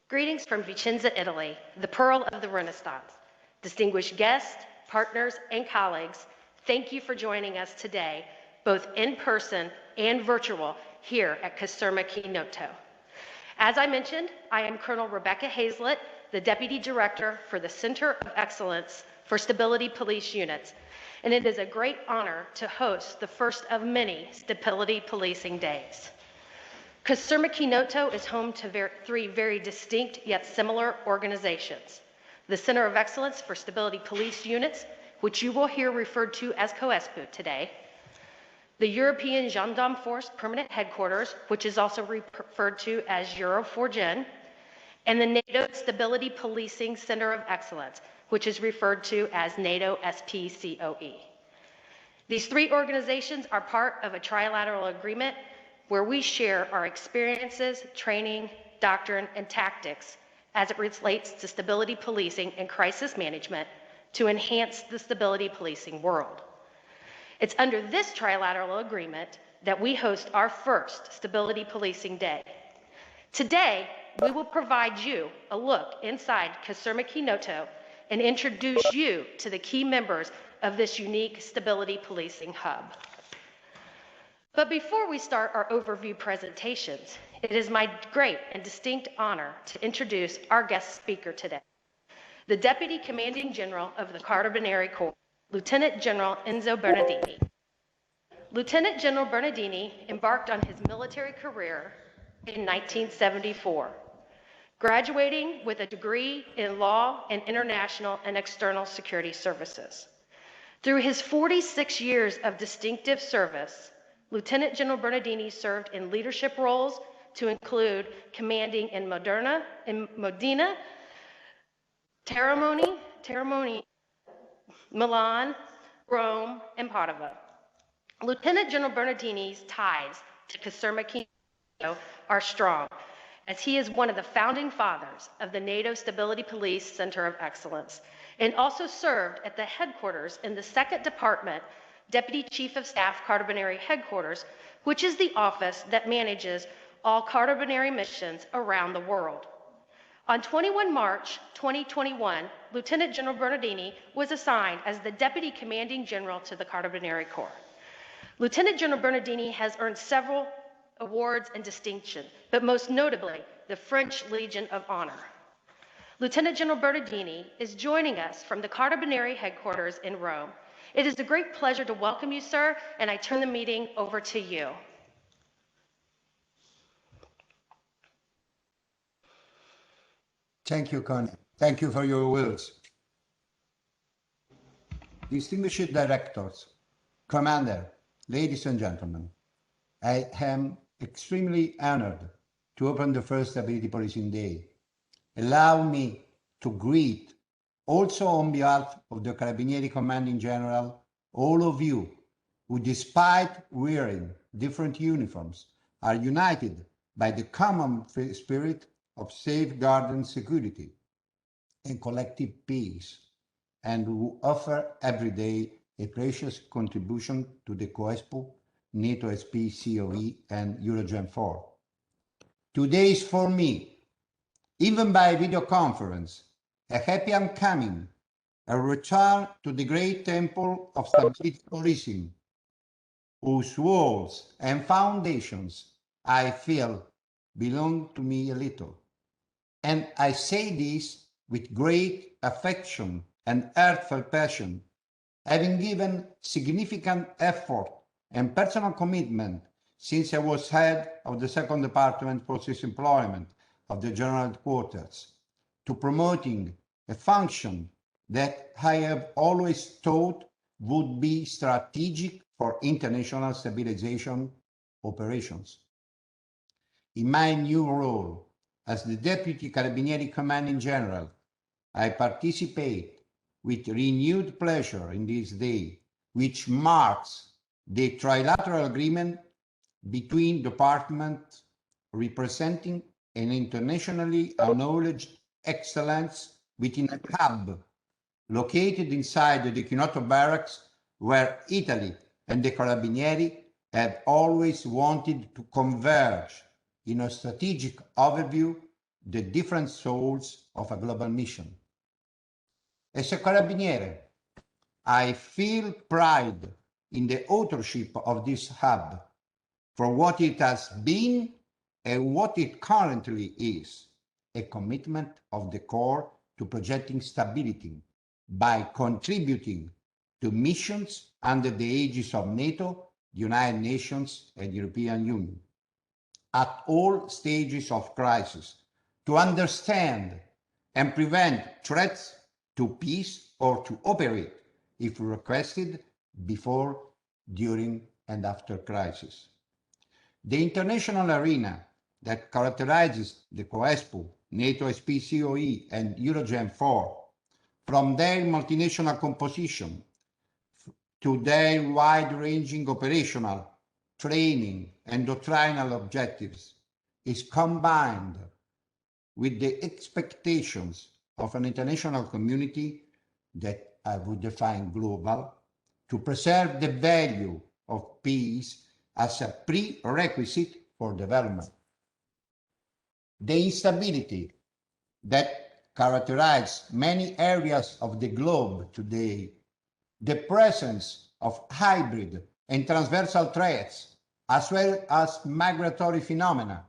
Greetings from Vicenza, Italy, the pearl of the Renaissance. Distinguished guests, partners, and colleagues, thank you for joining us today, both in person and virtual, here at CoESPU Nato. As I mentioned, I am Colonel Rebecca Hazlett, the Deputy Director for the Center of Excellence for Stability Police Units, and it is a great honor to host the first of many Stability Policing Days. CoESPU Nato is home to three very distinct yet similar organizations. The Center of Excellence for Stability Police Units, which you will hear referred to as CoESPU today, the Eurogendfor Permanent Headquarters, which is also referred to as Eurogendfor, and the NATO Stability Policing Center of Excellence, which is referred to as NATO SPCOE. These three organizations are part of a trilateral agreement where we share our experiences, training, doctrine, and tactics as it relates to stability policing and crisis management to enhance the stability policing world. It's under this trilateral agreement that we host our first Stability Policing Day. Today, we will provide you a look inside CoESPU Nato and introduce you to the key members of this unique stability policing hub. But before we start our overview presentations, it is my great and distinct honor to introduce our guest speaker today, the Deputy Commanding General of the Cardonary Corps, Lieutenant General Enzo Bernardini. Lieutenant General Bernardini embarked on his military career in 1974, graduating with a degree in law and international and external security services. Through his 46 years of distinctive service, Lieutenant General Bernardini served in leadership roles to include commanding in Modena, Termoni, Milan, Rome, and Padova. Lieutenant General Bernardini's ties to CoESPU are strong, as he is one of the founding fathers of the NATO Stability Police Center of Excellence, and also served at the headquarters in the 2nd Department, Deputy Chief of Staff Cardonary Headquarters, which is the office that manages all Cardonary missions around the world. On 21 March 2021, Lieutenant General Bernardini was assigned as the Deputy Commanding General to the Cardonary Corps. Lieutenant General Bernardini has earned several awards and distinctions, but most notably, the French Legion of Honor. Lieutenant General Bernardini is joining us from the Cardonary Headquarters in Rome. It is a great pleasure to welcome you, sir, and I turn the meeting over to you. Thank you, Connie. Thank you for your words. Distinguished directors, commander, ladies and gentlemen, I am extremely honored to open the first Stability Policing Day. Allow me to greet, also on behalf of the Carabinieri Commanding General, all of you who, despite wearing different uniforms, are united by the common spirit of safeguarding security and collective peace, and who offer every day a precious contribution to the CoESPU, NATO SPCOE, and Eurogendfor. Today is for me, even by video conference, a happy homecoming, a return to the great temple of stability policing, whose walls and foundations I feel belong to me a little. And I say this with great affection and heartfelt passion, having given significant effort and personal commitment since I was head of the 2nd Department Process Employment of the General Headquarters, to promoting a function that I have always thought would be strategic for international stabilization operations. In my new role as the Deputy Carabinieri Commanding General, I participate with renewed pleasure in this day, which marks the trilateral agreement between departments representing an internationally acknowledged excellence within a hub located inside the Nato barracks, where Italy and the Carabinieri have always wanted to converge in a strategic overview the different souls of a global mission. As a carabiniere, I feel pride in the authorship of this hub for what it has been and what it currently is, a commitment of the Corps to projecting stability by contributing to missions under the aegis of NATO, the United Nations, and the European Union at all stages of crisis to understand and prevent threats to peace or to operate, if requested, before, during, and after crisis. The international arena that characterizes the CoESPU, NATO SPCOE, and Eurogendfor, from their multinational composition to their wide-ranging operational, training, and doctrinal objectives, is combined with the expectations of an international community that I would define global, to preserve the value of peace as a prerequisite for development. The instability that characterizes many areas of the globe today, the presence of hybrid and transversal threats, as well as migratory phenomena,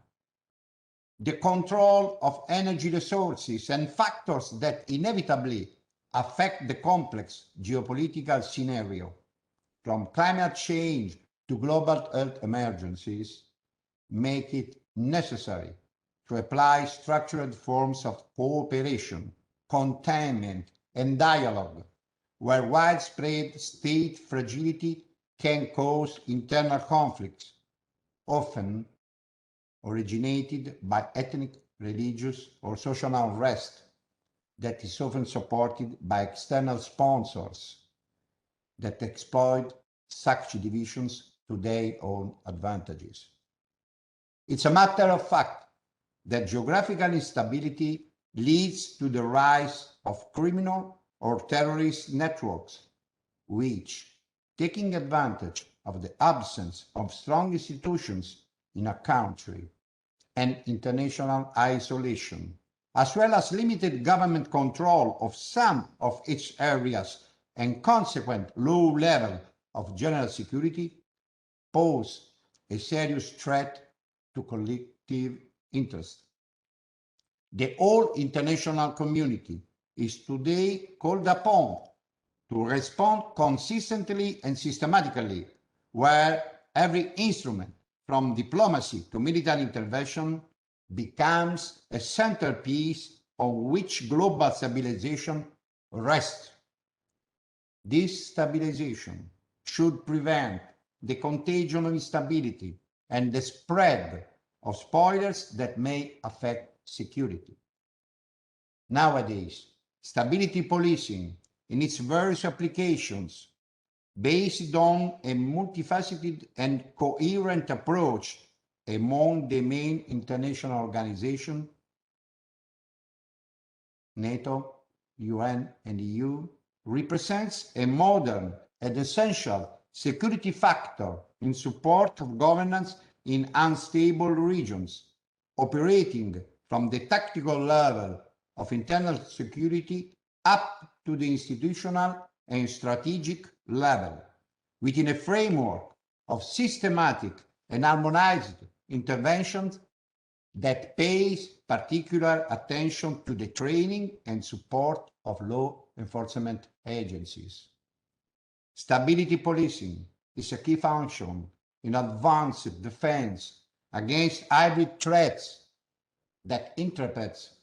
the control of energy resources and factors that inevitably affect the complex geopolitical scenario, from climate change to global health emergencies, make it necessary to apply structured forms of cooperation, containment, and dialogue, where widespread state fragility can cause internal conflicts, often originated by ethnic, religious, or social unrest that is often supported by external sponsors that exploit such divisions to their own advantages. It's a matter of fact that geographical instability leads to the rise of criminal or terrorist networks, which, taking advantage of the absence of strong institutions in a country and international isolation, as well as limited government control of some of its areas and consequent low level of general security, pose a serious threat to collective interest. The whole international community is today called upon to respond consistently and systematically, where every instrument, from diplomacy to military intervention, becomes a centerpiece on which global stabilization rests. This stabilization should prevent the contagion of instability and the spread of spoilers that may affect security. Nowadays, stability policing in its various applications, based on a multifaceted and coherent approach among the main international organizations, NATO, UN, and EU, represents a modern and essential security factor in support of governance in unstable regions, operating from the tactical level of internal security up to the institutional and strategic level, within a framework of systematic and harmonized interventions that pays particular attention to the training and support of law enforcement agencies. Stability policing is a key function in advanced defense against hybrid threats that interprets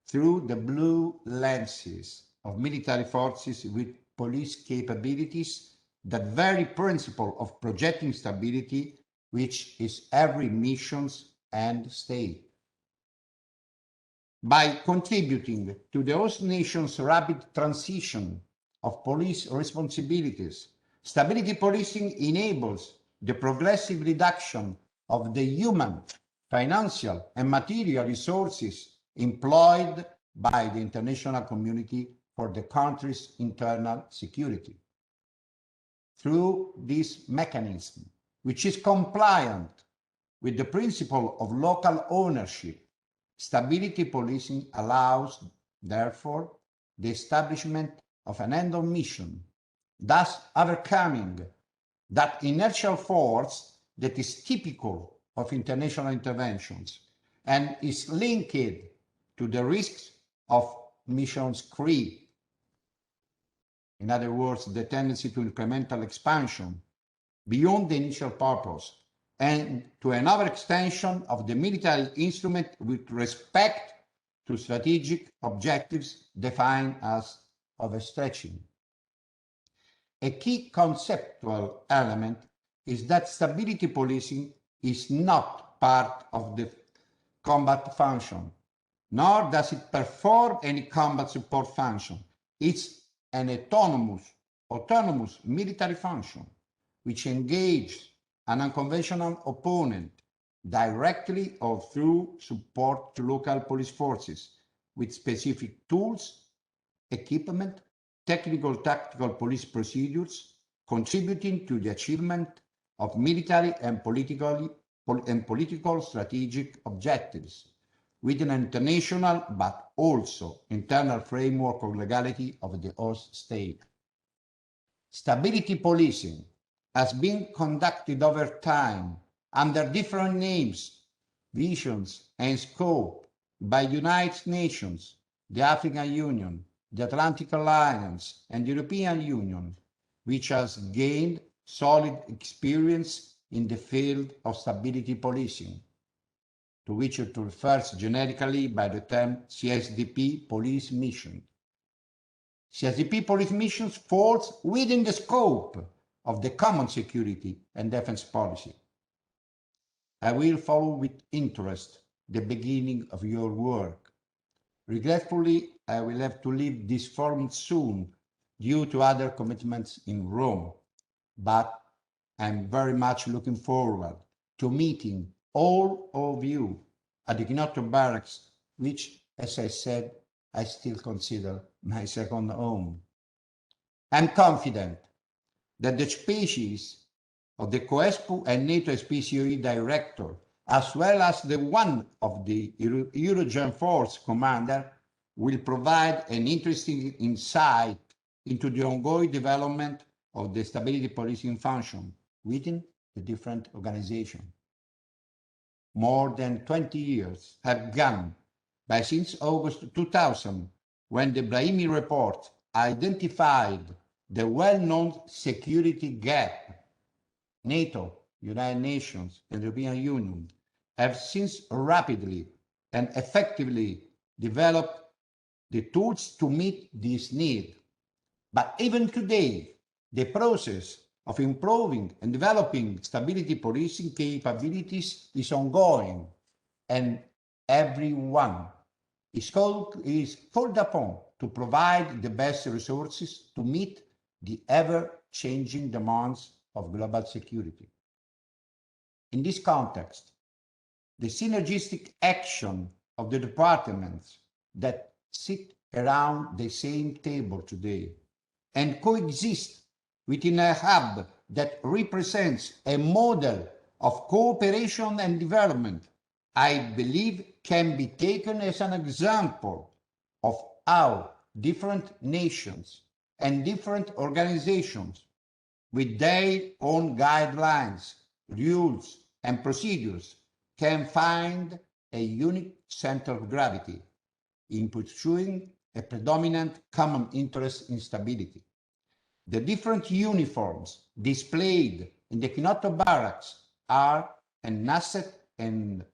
through the blue lenses of military forces with police capabilities that very principle of projecting stability, which is every mission's end state. By contributing to the host nation's rapid transition of police responsibilities, stability policing enables the progressive reduction of the human, financial, and material resources employed by the international community for the country's internal security. Through this mechanism, which is compliant with the principle of local ownership, Stability policing allows, therefore, the establishment of an end of mission, thus overcoming that inertial force that is typical of international interventions and is linked to the risks of missions creep. In other words, the tendency to incremental expansion beyond the initial purpose and to an overextension of the military instrument with respect to strategic objectives defined as overstretching. A key conceptual element is that stability policing is not part of the combat function, nor does it perform any combat support function. It's an autonomous military function which engages an unconventional opponent directly or through support to local police forces with specific tools, equipment, technical tactical police procedures, contributing to the achievement of military and political strategic objectives within an international but also internal framework of legality of the host state. Stability policing has been conducted over time under different names, visions, and scope by the United Nations, the African Union, the Atlantic Alliance, and the European Union, which has gained solid experience in the field of stability policing, to which it refers generically by the term CSDP police mission. CSDP police missions falls within the scope of the common security and defense policy. I will follow with interest the beginning of your work. Regretfully, I will have to leave this forum soon due to other commitments in Rome, but I'm very much looking forward to meeting all of you at the Nato barracks, which, as I said, I still consider my second home. I'm confident that the species of the CoESPU and NATO SPCOE director, as well as the one of the Eurogendfor's commander, will provide an interesting insight into the ongoing development of the stability policing function within the different organizations. More than 20 years have gone by since August 2000, when the Brahimi report identified the well-known security gap. NATO, United Nations, and the European Union have since rapidly and effectively developed the tools to meet this need. But even today, the process of improving and developing stability policing capabilities is ongoing, and everyone is called upon to provide the best resources to meet the ever-changing demands of global security. In this context, the synergistic action of the departments that sit around the same table today and coexist within a hub that represents a model of cooperation and development, I believe can be taken as an example of how different nations and different organizations with their own guidelines, rules, and procedures can find a unique center of gravity in pursuing a predominant common interest in stability. The different uniforms displayed in the Kinoto barracks are an asset and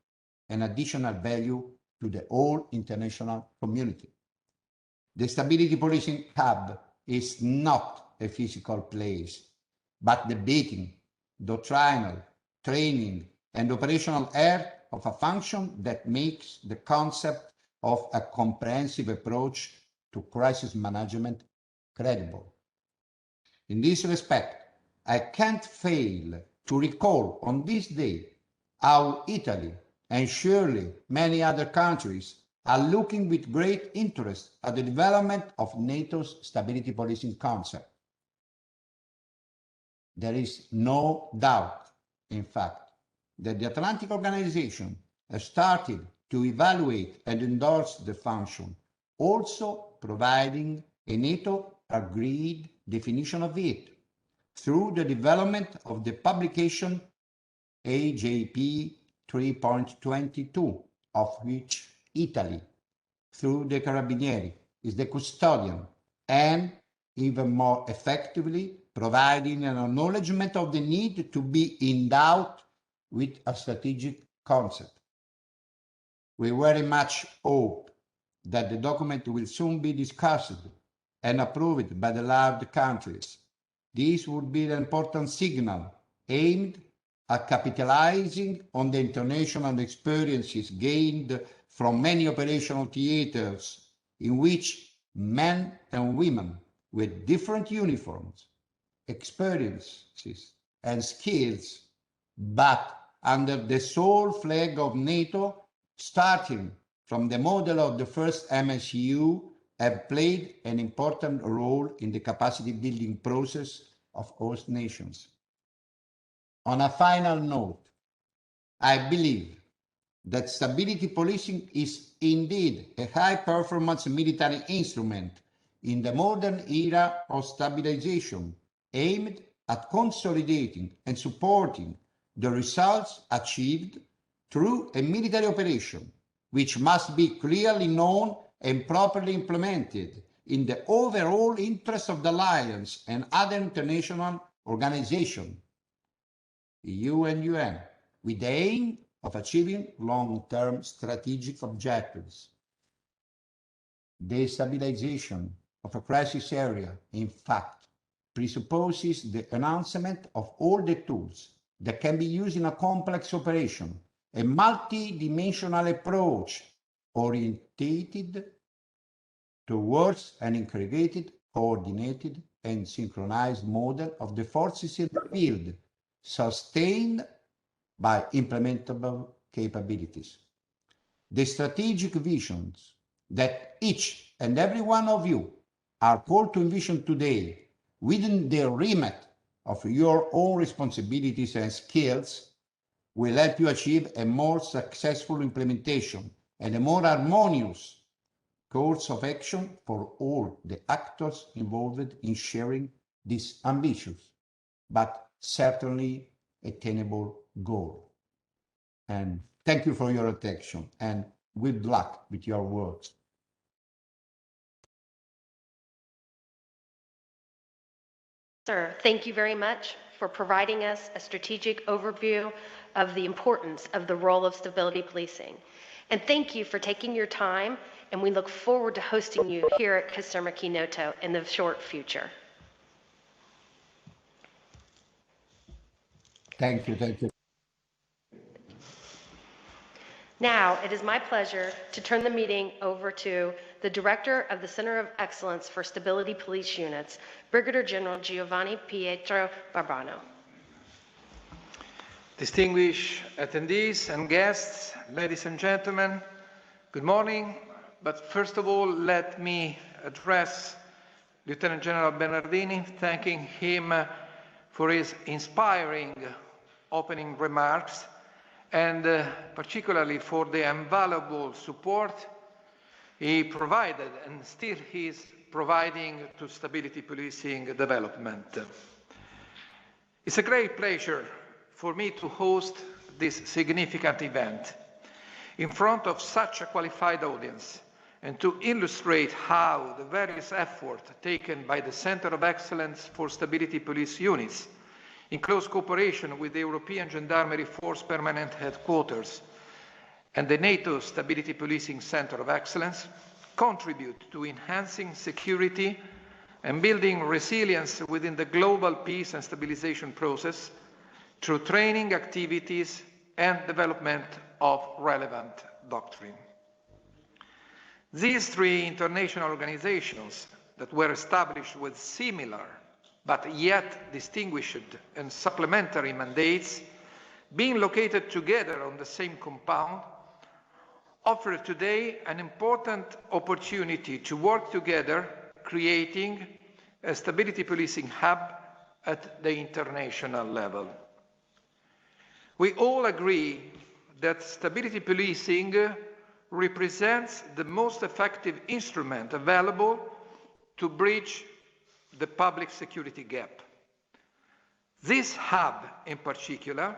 an additional value to the whole international community. The Stability Policing Hub is not a physical place, but the beating, doctrinal, training, and operational heart of a function that makes the concept of a comprehensive approach to crisis management credible. In this respect, I can't fail to recall on this day how Italy and surely many other countries are looking with great interest at the development of NATO's stability policing concept. There is no doubt, in fact, that the Atlantic Organization has started to evaluate and endorse the function, also providing a NATO-agreed definition of it through the development of the publication AJP 3.22, of which Italy, through the Carabinieri, is the custodian, and even more effectively providing an acknowledgement of the need to be endowed with a strategic concept. We very much hope that the document will soon be discussed and approved by the large countries. This would be an important signal aimed at capitalizing on the international experiences gained from many operational theaters in which men and women with different uniforms, experiences, and skills, but under the sole flag of NATO, starting from the model of the first MSU, have played an important role in the capacity building process of host nations. On a final note, I believe that stability policing is indeed a high-performance military instrument in the modern era of stabilization, aimed at consolidating and supporting the results achieved through a military operation, which must be clearly known and properly implemented in the overall interest of the alliance and other international organizations, EU and UN, with the aim of achieving long-term strategic objectives. The stabilization of a crisis area, in fact, presupposes the announcement of all the tools that can be used in a complex operation, a multi-dimensional approach orientated towards an integrated, coordinated, and synchronized model of the forces in the field, sustained by implementable capabilities. The strategic visions that each and every one of you are called to envision today within the remit of your own responsibilities and skills will help you achieve a more successful implementation and a more harmonious course of action for all the actors involved in sharing this ambitious, but certainly attainable goal. And thank you for your attention, and good luck with your works. Sir, thank you very much for providing us a strategic overview of the importance of the role of stability policing. And thank you for taking your time, and we look forward to hosting you here at CoESPU Nato in the short future. Thank you, thank you. Now, it is my pleasure to turn the meeting over to the Director of the Center of Excellence for Stability Police Units, Brigadier General Giovanni Pietro Barbano. Distinguished attendees and guests, ladies and gentlemen, good morning. But first of all, let me address Lieutenant General Bernardini, thanking him for his inspiring opening remarks, and particularly for the invaluable support he provided and still is providing to stability policing development. It's a great pleasure for me to host this significant event in front of such a qualified audience and to illustrate how the various efforts taken by the Center of Excellence for Stability Police Units in close cooperation with the European Gendarmerie Force Permanent Headquarters and the NATO Stability Policing Center of Excellence contribute to enhancing security and building resilience within the global peace and stabilization process through training activities and development of relevant doctrine. These three international organizations that were established with similar but yet distinguished and supplementary mandates, being located together on the same compound, offer today an important opportunity to work together, creating a stability policing hub at the international level. We all agree that stability policing represents the most effective instrument available to bridge the public security gap. This hub, in particular,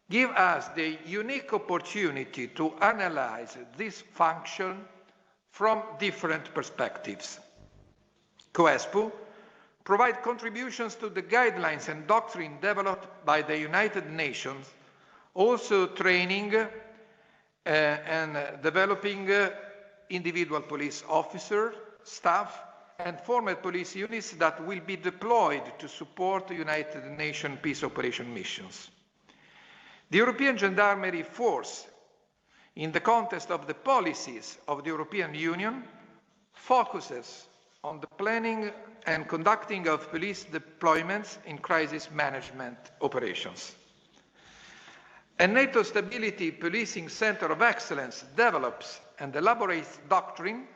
gives us the unique opportunity to analyze this function from different perspectives. CoESPU provides contributions to the guidelines and doctrine developed by the United Nations, also training and developing individual police officers, staff, and former police units that will be deployed to support United Nations peace operation missions. The European Gendarmerie Force, in the context of the policies of the European Union, focuses on the planning and conducting of police deployments in crisis management operations. A NATO Stability Policing Center of Excellence develops and elaborates doctrine,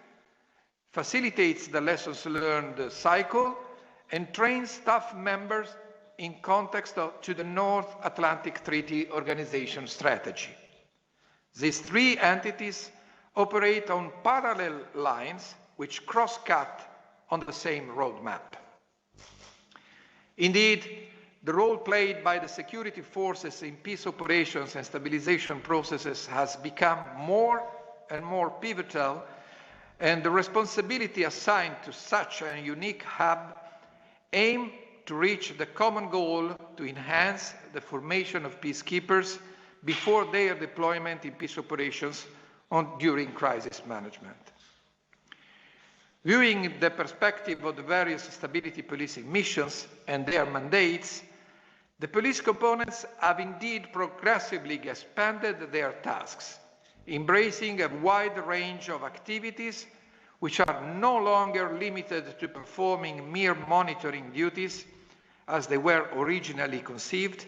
facilitates the lessons learned cycle, and trains staff members in context to the North Atlantic Treaty Organization strategy. These three entities operate on parallel lines which cross-cut on the same roadmap. Indeed, the role played by the security forces in peace operations and stabilization processes has become more and more pivotal, and the responsibility assigned to such a unique hub aim to reach the common goal to enhance the formation of peacekeepers before their deployment in peace operations during crisis management. Viewing the perspective of the various stability policing missions and their mandates, the police components have indeed progressively expanded their tasks, embracing a wide range of activities which are no longer limited to performing mere monitoring duties as they were originally conceived,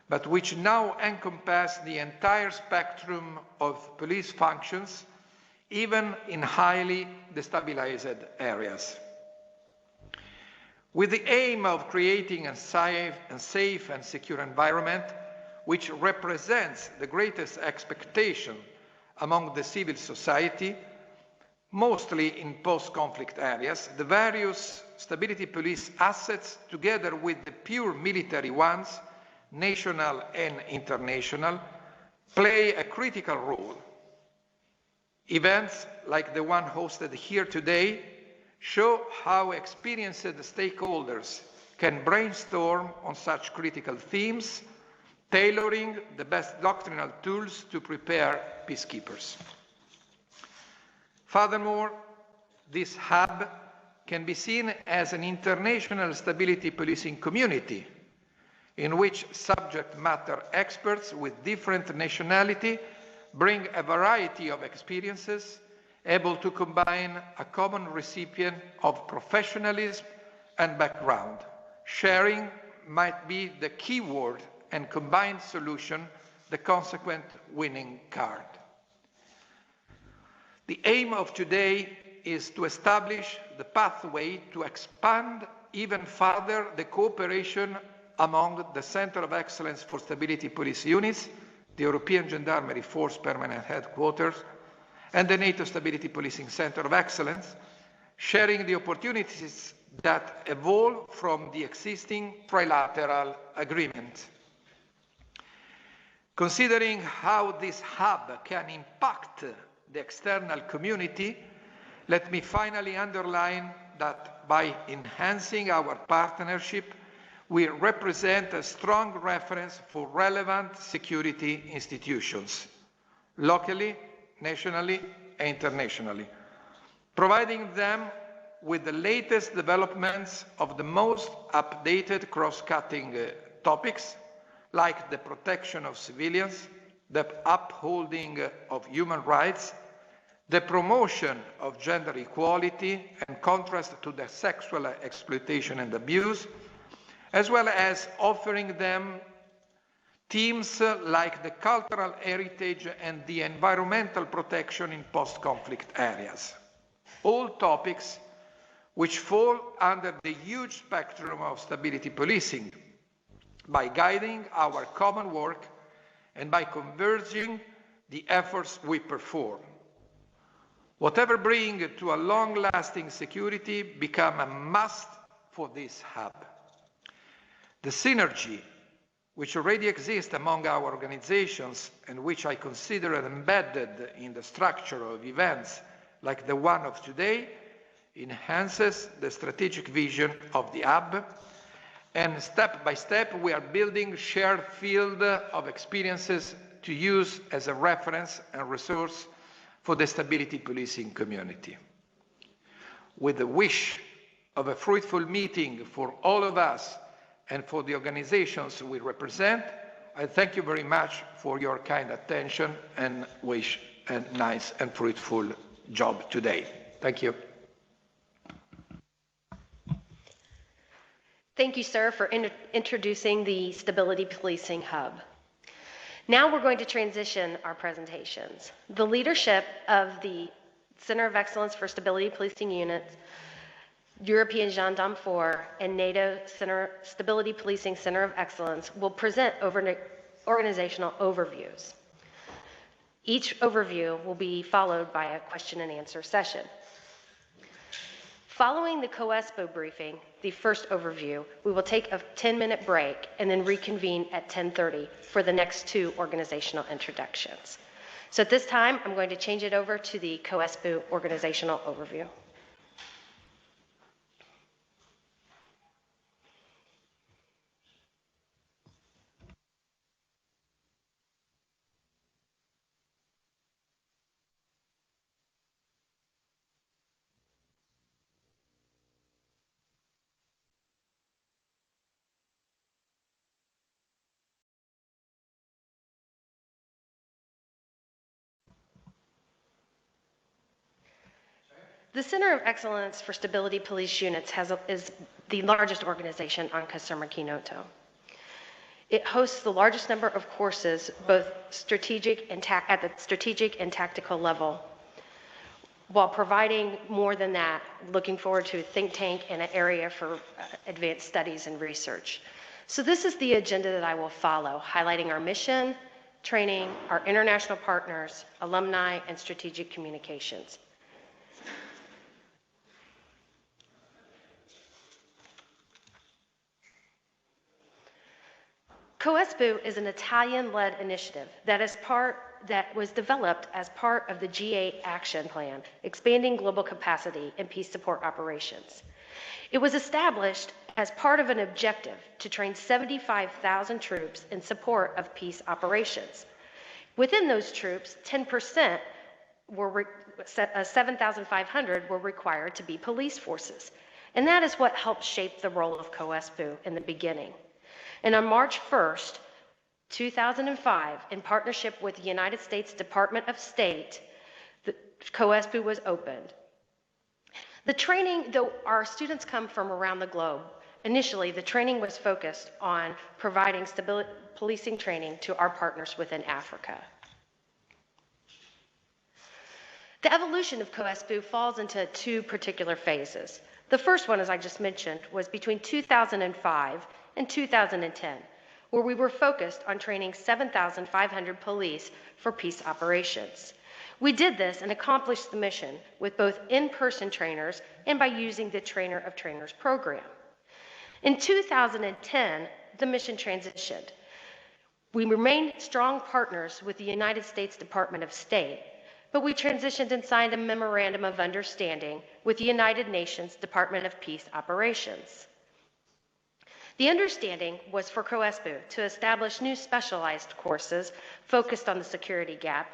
but which now encompass the entire spectrum of police functions, even in highly destabilized areas. With the aim of creating a safe and secure environment, which represents the greatest expectation among the civil society, mostly in post-conflict areas, the various stability police assets, together with the pure military ones, national and international, play a critical role. Events like the one hosted here today show how experienced stakeholders can brainstorm on such critical themes, tailoring the best doctrinal tools to prepare peacekeepers. Furthermore, this hub can be seen as an international stability policing community in which subject matter experts with different nationality bring a variety of experiences able to combine a common recipient of professionalism and background. Sharing might be the key word, and combined solution the consequent winning card. The aim of today is to establish the pathway to expand even further the cooperation among the Center of Excellence for Stability Police Units, the European Gendarmerie Force Permanent Headquarters, and the NATO Stability Policing Center of Excellence, sharing the opportunities that evolve from the existing trilateral agreement. Considering how this hub can impact the external community, let me finally underline that by enhancing our partnership, we represent a strong reference for relevant security institutions, locally, nationally, and internationally, providing them with the latest developments of the most updated cross-cutting topics, like the protection of civilians, the upholding of human rights, the promotion of gender equality and contrast to the sexual exploitation and abuse, as well as offering them themes like the cultural heritage and the environmental protection in post-conflict areas. All topics which fall under the huge spectrum of stability policing, by guiding our common work and by converging the efforts we perform. Whatever brings to a long-lasting security become a must for this hub. The synergy which already exists among our organizations and which I consider embedded in the structure of events like the one of today enhances the strategic vision of the hub, and step by step we are building shared field of experiences to use as a reference and resource for the stability policing community. With the wish of a fruitful meeting for all of us and for the organizations we represent, I thank you very much for your kind attention and wish a nice and fruitful job today. Thank you. Thank you, sir, for introducing the Stability Policing Hub. Now we're going to transition our presentations. The leadership of the Center of Excellence for Stability Policing Units, Eurogendfor, and Nato Stability Policing Center of Excellence will present organizational overviews. Each overview will be followed by a question and answer session. Following the CoESPU briefing, the first overview, we will take a 10-minute break and then reconvene at 10:30 for the next two organizational introductions. So at this time, I'm going to change it over to the CoESPU organizational overview. The Center of Excellence for Stability Police Units is the largest organization on CoESPU Nato. It hosts the largest number of courses, both strategic and at the strategic and tactical level, while providing more than that, looking forward to a think tank and an area for advanced studies and research. So this is the agenda that I will follow, highlighting our mission, training, our international partners, alumni, and strategic communications. CoESPU is an Italian-led initiative that was developed as part of the G8 Action Plan, expanding global capacity and peace support operations. It was established as part of an objective to train 75,000 troops in support of peace operations. Within those troops, 10% 7,500 were required to be police forces. And that is what helped shape the role of CoESPU in the beginning. And on March 1st, 2005, in partnership with the United States Department of State, the CoESPU was opened. The training, though our students come from around the globe, initially the training was focused on providing stability policing training to our partners within Africa. The evolution of CoESPU falls into two particular phases. The first one, as I just mentioned, was between 2005 and 2010, where we were focused on training 7,500 police for peace operations. We did this and accomplished the mission with both in-person trainers and by using the Trainer of Trainers program. In 2010, the mission transitioned. We remained strong partners with the United States Department of State, but we transitioned and signed a memorandum of understanding with the United Nations Department of Peace Operations. The understanding was for CoESPU to establish new specialized courses focused on the security gap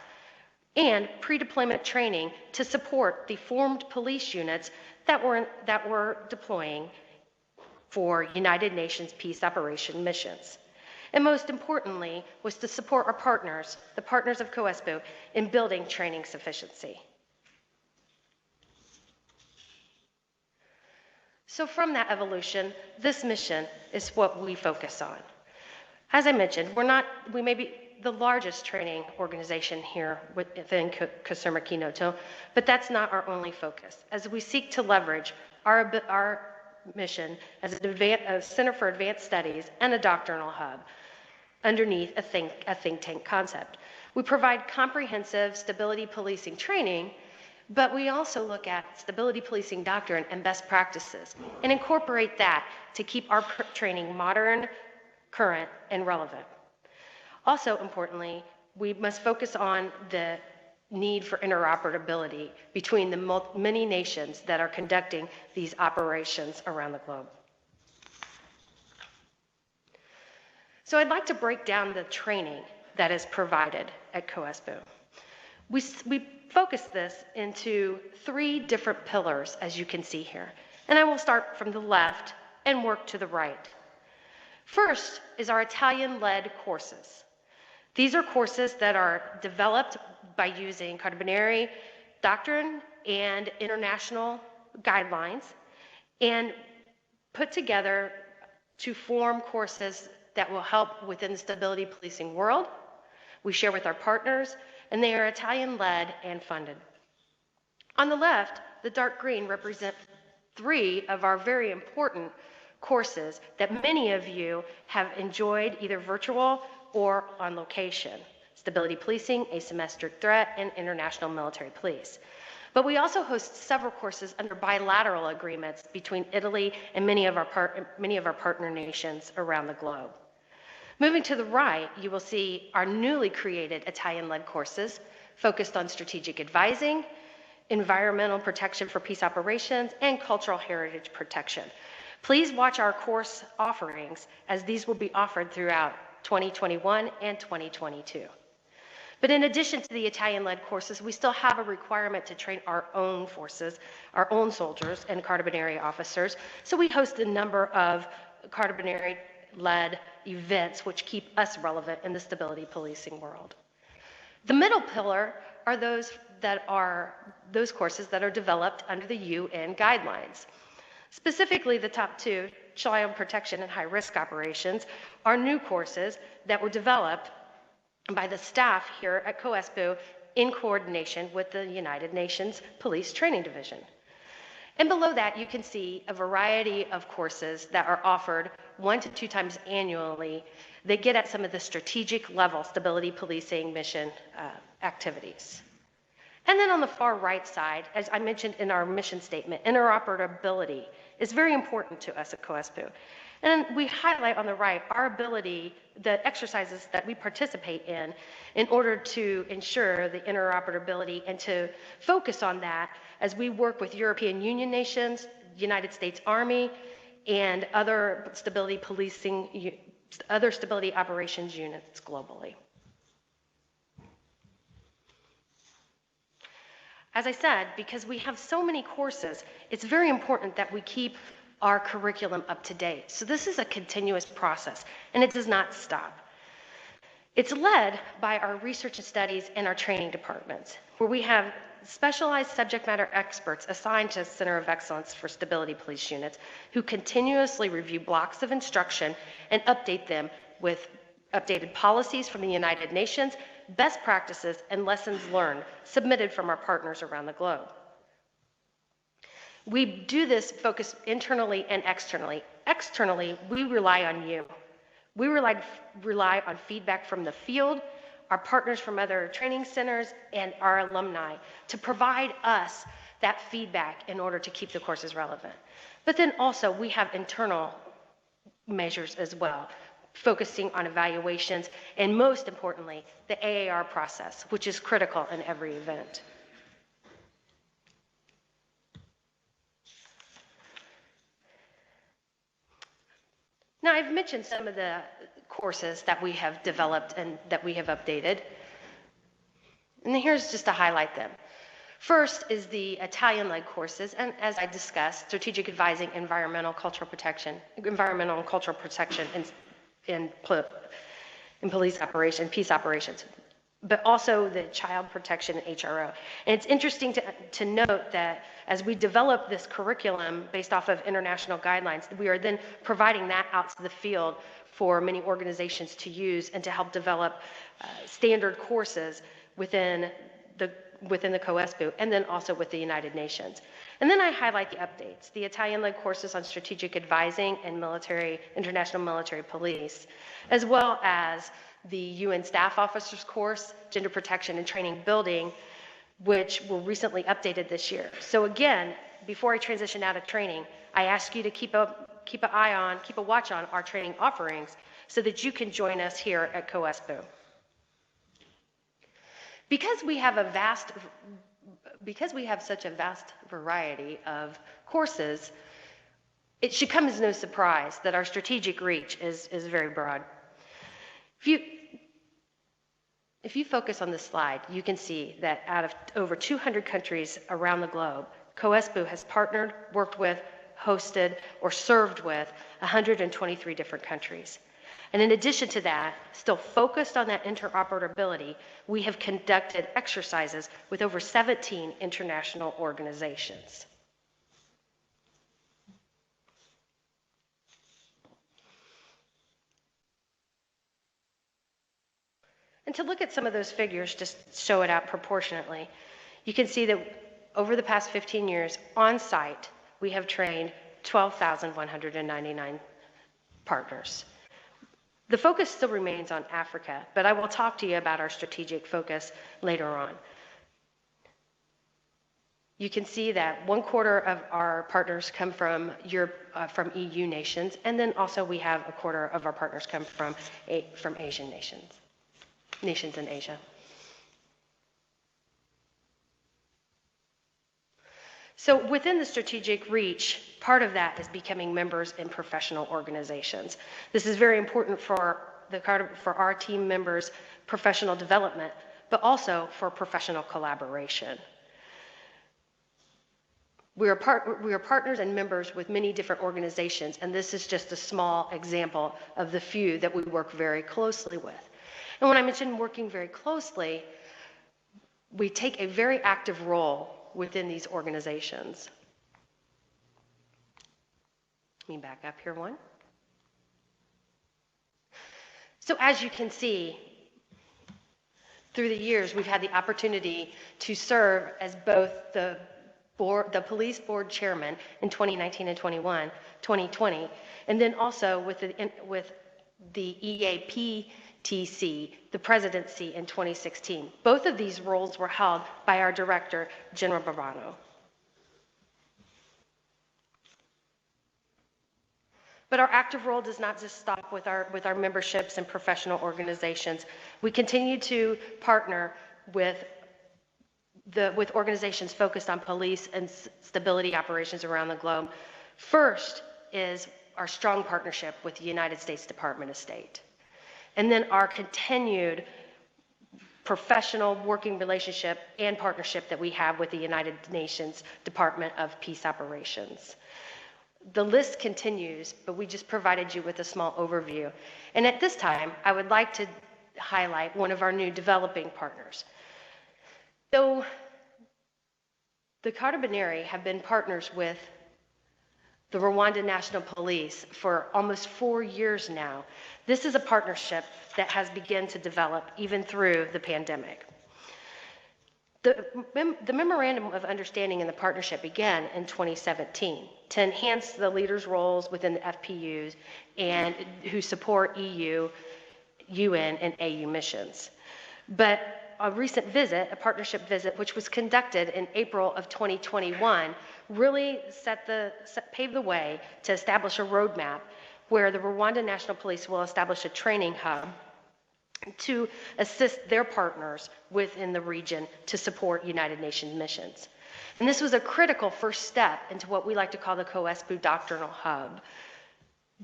and pre-deployment training to support the formed police units that were deploying for United Nations peace operation missions. And most importantly, was to support our partners, the partners of CoESPU, in building training sufficiency. So from that evolution, this mission is what we focus on. As I mentioned, we may be the largest training organization here within CoESPU Nato, but that's not our only focus. As we seek to leverage our mission as a Center for Advanced Studies and a doctrinal hub underneath a think tank concept. We provide comprehensive stability policing training But we also look at stability policing doctrine and best practices and incorporate that to keep our training modern, current, and relevant. Also importantly, we must focus on the need for interoperability between the many nations that are conducting these operations around the globe. So I'd like to break down the training that is provided at CoESPU. We focus this into 3 different pillars, as you can see here. And I will start from the left and work to the right. First is our Italian-led courses. These are courses that are developed by using Cardonary doctrine and international guidelines and put together to form courses that will help within the stability policing world. We share with our partners, and they are Italian-led and funded. On the left, the dark green represent 3 of our very important courses that many of you have enjoyed either virtual or on location: stability policing, asymmetric threat, and international military police. But we also host several courses under bilateral agreements between Italy and many of our partner nations around the globe. Moving to the right, you will see our newly created Italian-led courses focused on strategic advising, environmental protection for peace operations, and cultural heritage protection. Please watch our course offerings, as these will be offered throughout 2021 and 2022. But in addition to the Italian-led courses, we still have a requirement to train our own forces, our own soldiers and Cardonary officers. So we host a number of Cardonary-led events which keep us relevant in the stability policing world. The middle pillar are those courses that are developed under the UN guidelines. Specifically, the top 2, child protection and high-risk operations, are new courses that were developed by the staff here at CoESPU in coordination with the United Nations Police Training Division. And below that, you can see a variety of courses that are offered 1 to 2 times annually that get at some of the strategic level stability policing mission activities. And then on the far right side, as I mentioned in our mission statement, interoperability is very important to us at CoESPU. And we highlight on the right our ability, the exercises that we participate in order to ensure the interoperability and to focus on that as we work with European Union nations, United States Army, and other stability policing, other stability operations units globally. As I said, because we have so many courses, it's very important that we keep our curriculum up to date. So this is a continuous process, and it does not stop. It's led by our research and studies and our training departments, where we have specialized subject matter experts assigned to Center of Excellence for Stability Police units who continuously review blocks of instruction and update them with updated policies from the United Nations, best practices, and lessons learned submitted from our partners around the globe. We do this focus internally and externally. Externally, we rely on you. We rely on feedback from the field, our partners from other training centers, and our alumni to provide us that feedback in order to keep the courses relevant. But then also we have internal measures as well, focusing on evaluations, and most importantly, the AAR process, which is critical in every event. Now, I've mentioned some of the courses that we have developed and that we have updated. And here's just to highlight them. First is the Italian-led courses, and as I discussed, strategic advising, environmental and cultural protection in police operation, peace operations, but also the child protection and HRO. And it's interesting to note that as we develop this curriculum based off of international guidelines, we are then providing that out to the field for many organizations to use and to help develop standard courses within the CoESPU and then also with the United Nations. And then I highlight the updates, the Italian-led courses on strategic advising and international military police, as well as the UN Staff Officers course, Gender Protection and Training Building, which were recently updated this year. So again, before I transition out of training, I ask you to keep a watch on our training offerings so that you can join us here at CoESPU. Because we have such a vast variety of courses, it should come as no surprise that our strategic reach is very broad. If you focus on this slide, you can see that out of over 200 countries around the globe, CoESPU has partnered, worked with, hosted, or served with 123 different countries. And in addition to that, still focused on that interoperability, we have conducted exercises with over 17 international organizations. And to look at some of those figures, just show it out proportionately, you can see that over the past 15 years, on site, we have trained 12,199 partners. The focus still remains on Africa, but I will talk to you about our strategic focus later on. You can see that 1/4 of our partners come from from EU nations, and then also we have 1/4 of our partners come from Asian nations in Asia. So within the strategic reach, part of that is becoming members in professional organizations. This is very important for our team members' professional development, but also for professional collaboration. We are partners and members with many different organizations, and this is just a small example of the few that we work very closely with. And when I mention working very closely, we take a very active role within these organizations. Let me back up here one. So as you can see, through the years, we've had the opportunity to serve as both the police board chairman in 2019 and 2020, and then also with the EAPTC, the presidency in 2016. Both of these roles were held by our director, General Bravano. But our active role does not just stop with our memberships and professional organizations. We continue to partner with organizations focused on police and stability operations around the globe. First is our strong partnership with the United States Department of State. And then our continued professional working relationship and partnership that we have with the United Nations Department of Peace Operations. The list continues, but we just provided you with a small overview. And at this time, I would like to highlight one of our new developing partners. So the Cardonary have been partners with the Rwanda National Police for almost 4 years now. This is a partnership that has begun to develop even through the pandemic. The Memorandum of Understanding and the partnership began in 2017 to enhance the leaders' roles within the FPUs and who support EU, UN, and AU missions. But a recent visit, a partnership visit, which was conducted in April of 2021, really paved the way to establish a roadmap where the Rwanda National Police will establish a training hub to assist their partners within the region to support United Nations missions. And this was a critical first step into what we like to call the CoESPU Doctrinal Hub,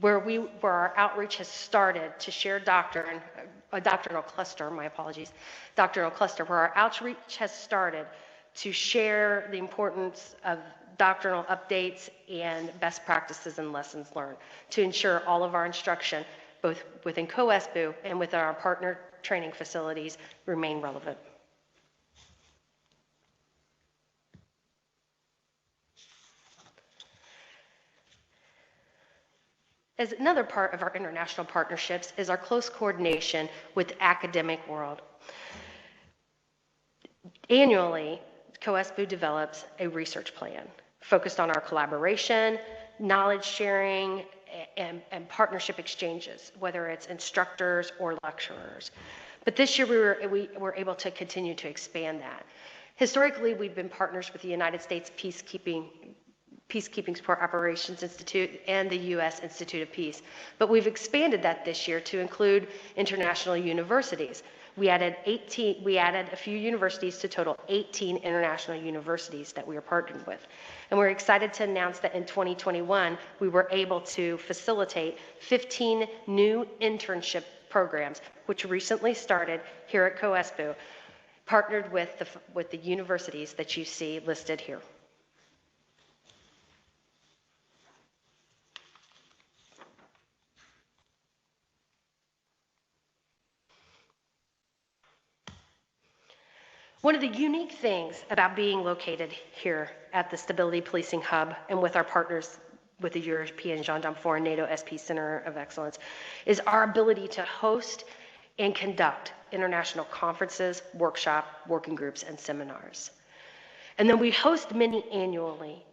where our outreach has started to share doctrine, a doctrinal cluster, doctrinal cluster, where our outreach has started to share the importance of doctrinal updates and best practices and lessons learned to ensure all of our instruction, both within CoESPU and within our partner training facilities, remain relevant. As another part of our international partnerships is our close coordination with the academic world. Annually, CoESPU develops a research plan focused on our collaboration, knowledge sharing, and partnership exchanges, whether it's instructors or lecturers. But this year we were able to continue to expand that. Historically, we've been partners with the United States Peacekeeping Support Operations Institute and the U.S. Institute of Peace, but we've expanded that this year to include international universities. We added a few universities to total 18 international universities that we are partnered with. And we're excited to announce that in 2021, we were able to facilitate 15 new internship programs, which recently started here at CoESPU, partnered with the universities that you see listed here. One of the unique things about being located here at the Stability Policing Hub and with our partners with the Eurogendfor and Nato SP Center of Excellence is our ability to host and conduct international conferences, workshops, working groups, and seminars. And then we host many annually.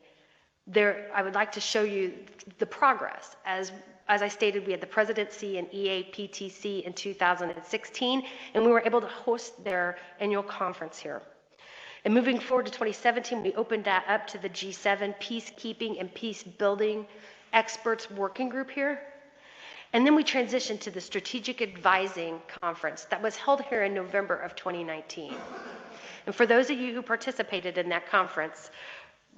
I would like to show you the progress. As I stated, we had the presidency and EAPTC in 2016, and we were able to host their annual conference here. And moving forward to 2017, we opened that up to the G7 Peacekeeping and Peace Building Experts Working Group here. And then we transitioned to the Strategic Advising Conference that was held here in November of 2019. And for those of you who participated in that conference,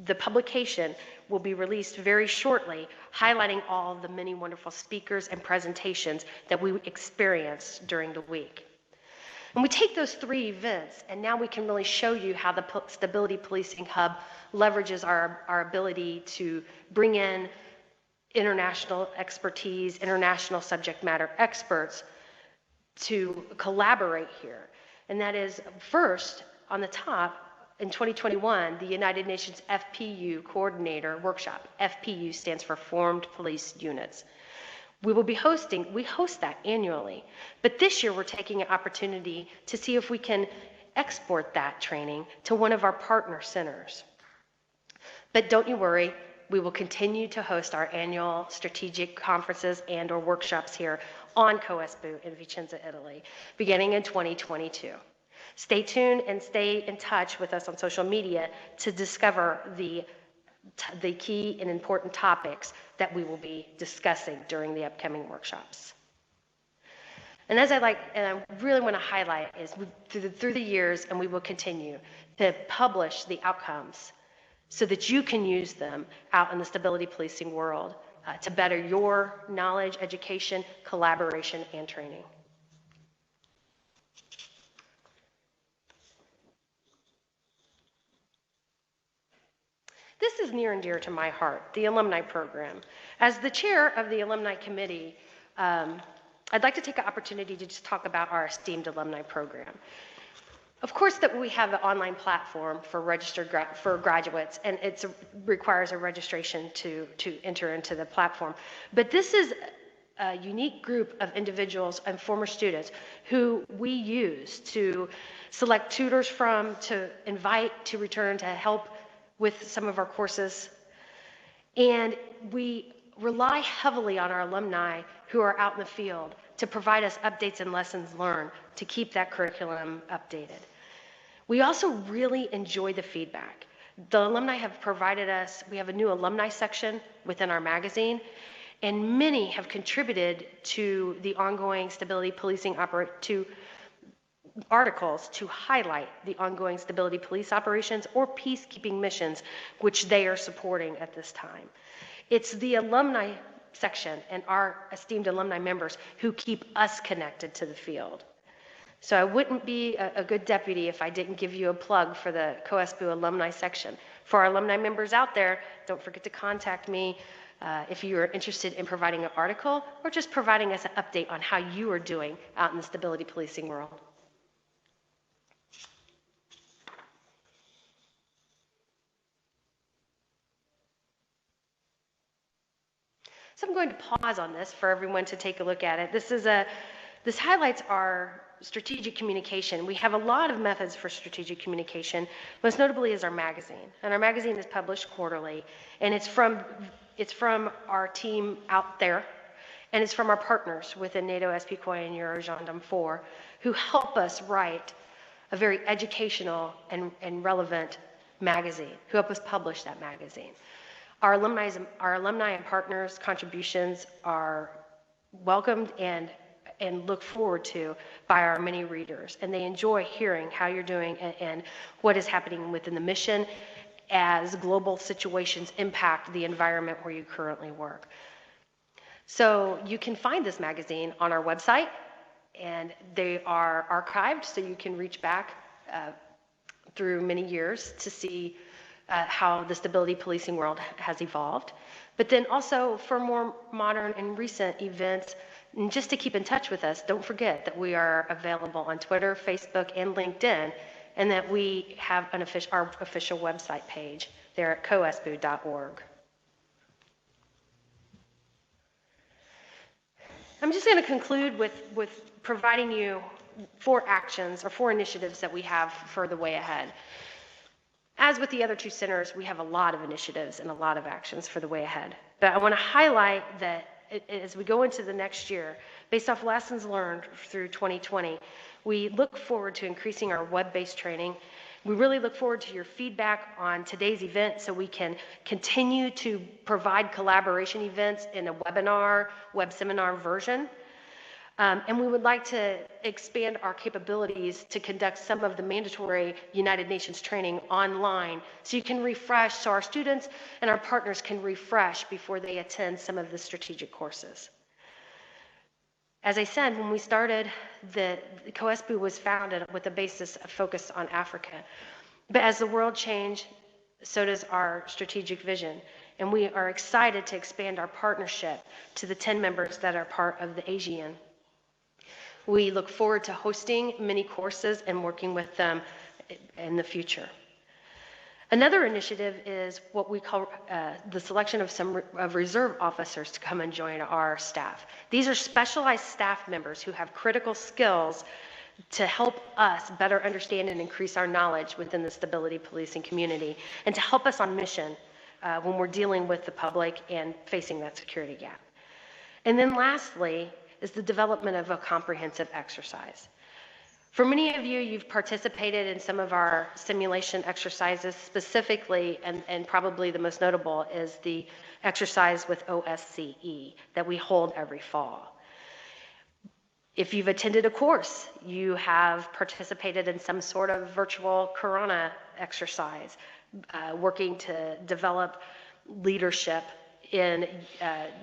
the publication will be released very shortly, highlighting all of the many wonderful speakers and presentations that we experienced during the week. And we take those three events, and now we can really show you how the Stability Policing Hub leverages our ability to bring in international expertise, international subject matter experts to collaborate here. And that is, first, on the top, in 2021, the United Nations FPU Coordinator Workshop. FPU stands for Formed Police Units. We host that annually. But this year we're taking an opportunity to see if we can export that training to one of our partner centers. But don't you worry, we will continue to host our annual strategic conferences and or workshops here on CoESPU in Vicenza, Italy, beginning in 2022. Stay tuned and stay in touch with us on social media to discover the key and important topics that we will be discussing during the upcoming workshops. And I really want to highlight is through the years, and we will continue to publish the outcomes so that you can use them out in the stability policing world to better your knowledge, education, collaboration, and training. This is near and dear to my heart, the alumni program. As the chair of the alumni committee, I'd like to take an opportunity to just talk about our esteemed alumni program. Of course, that we have an online platform for for graduates, and it requires a registration to enter into the platform. But this is a unique group of individuals and former students who we use to select tutors from, to invite to return to help with some of our courses. And we rely heavily on our alumni who are out in the field to provide us updates and lessons learned to keep that curriculum updated. We also really enjoy the feedback. The alumni have provided us, we have a new alumni section within our magazine, and many have contributed to the ongoing stability policing articles to highlight the ongoing stability police operations or peacekeeping missions which they are supporting at this time. It's the alumni section and our esteemed alumni members who keep us connected to the field. So I wouldn't be a good deputy if I didn't give you a plug for the CoESPU alumni section. For our alumni members out there, don't forget to contact me if you are interested in providing an article or just providing us an update on how you are doing out in the stability policing world. So I'm going to pause on this for everyone to take a look at it. This highlights our strategic communication. We have a lot of methods for strategic communication, most notably is our magazine. And our magazine is published quarterly, and it's from our team out there, and it's from our partners within NATO, SPCOI, and Eurogendfor, who help us write a very educational and relevant magazine, who help us publish that magazine. Our alumni and partners' contributions are welcomed and looked forward to by our many readers, and they enjoy hearing how you're doing and what is happening within the mission as global situations impact the environment where you currently work. So you can find this magazine on our website, and they are archived, so you can reach back through many years to see how the stability policing world has evolved. But then also for more modern and recent events, and just to keep in touch with us, don't forget that we are available on Twitter, Facebook, and LinkedIn, and that we have our official website page there at coespu.org. I'm just going to conclude with providing you 4 actions or 4 initiatives that we have for the way ahead. As with the other 2 centers, we have a lot of initiatives and a lot of actions for the way ahead. But I want to highlight that as we go into the next year, based off lessons learned through 2020, we look forward to increasing our web-based training. We really look forward to your feedback on today's event so we can continue to provide collaboration events in a webinar, web seminar version. And we would like to expand our capabilities to conduct some of the mandatory United Nations training online so you can refresh, so our students and our partners can refresh before they attend some of the strategic courses. As I said, when we started, the CoESPU was founded with a basis of focus on Africa. But as the world changed, so does our strategic vision. And we are excited to expand our partnership to the 10 members that are part of the ASEAN. We look forward to hosting many courses and working with them in the future. Another initiative is what we call the selection of some reserve officers to come and join our staff. These are specialized staff members who have critical skills to help us better understand and increase our knowledge within the stability policing community and to help us on mission when we're dealing with the public and facing that security gap. And then lastly is the development of a comprehensive exercise. For many of you, you've participated in some of our simulation exercises specifically, and probably the most notable is the exercise with OSCE that we hold every fall. If you've attended a course, you have participated in some sort of virtual Corona exercise, working to develop leadership in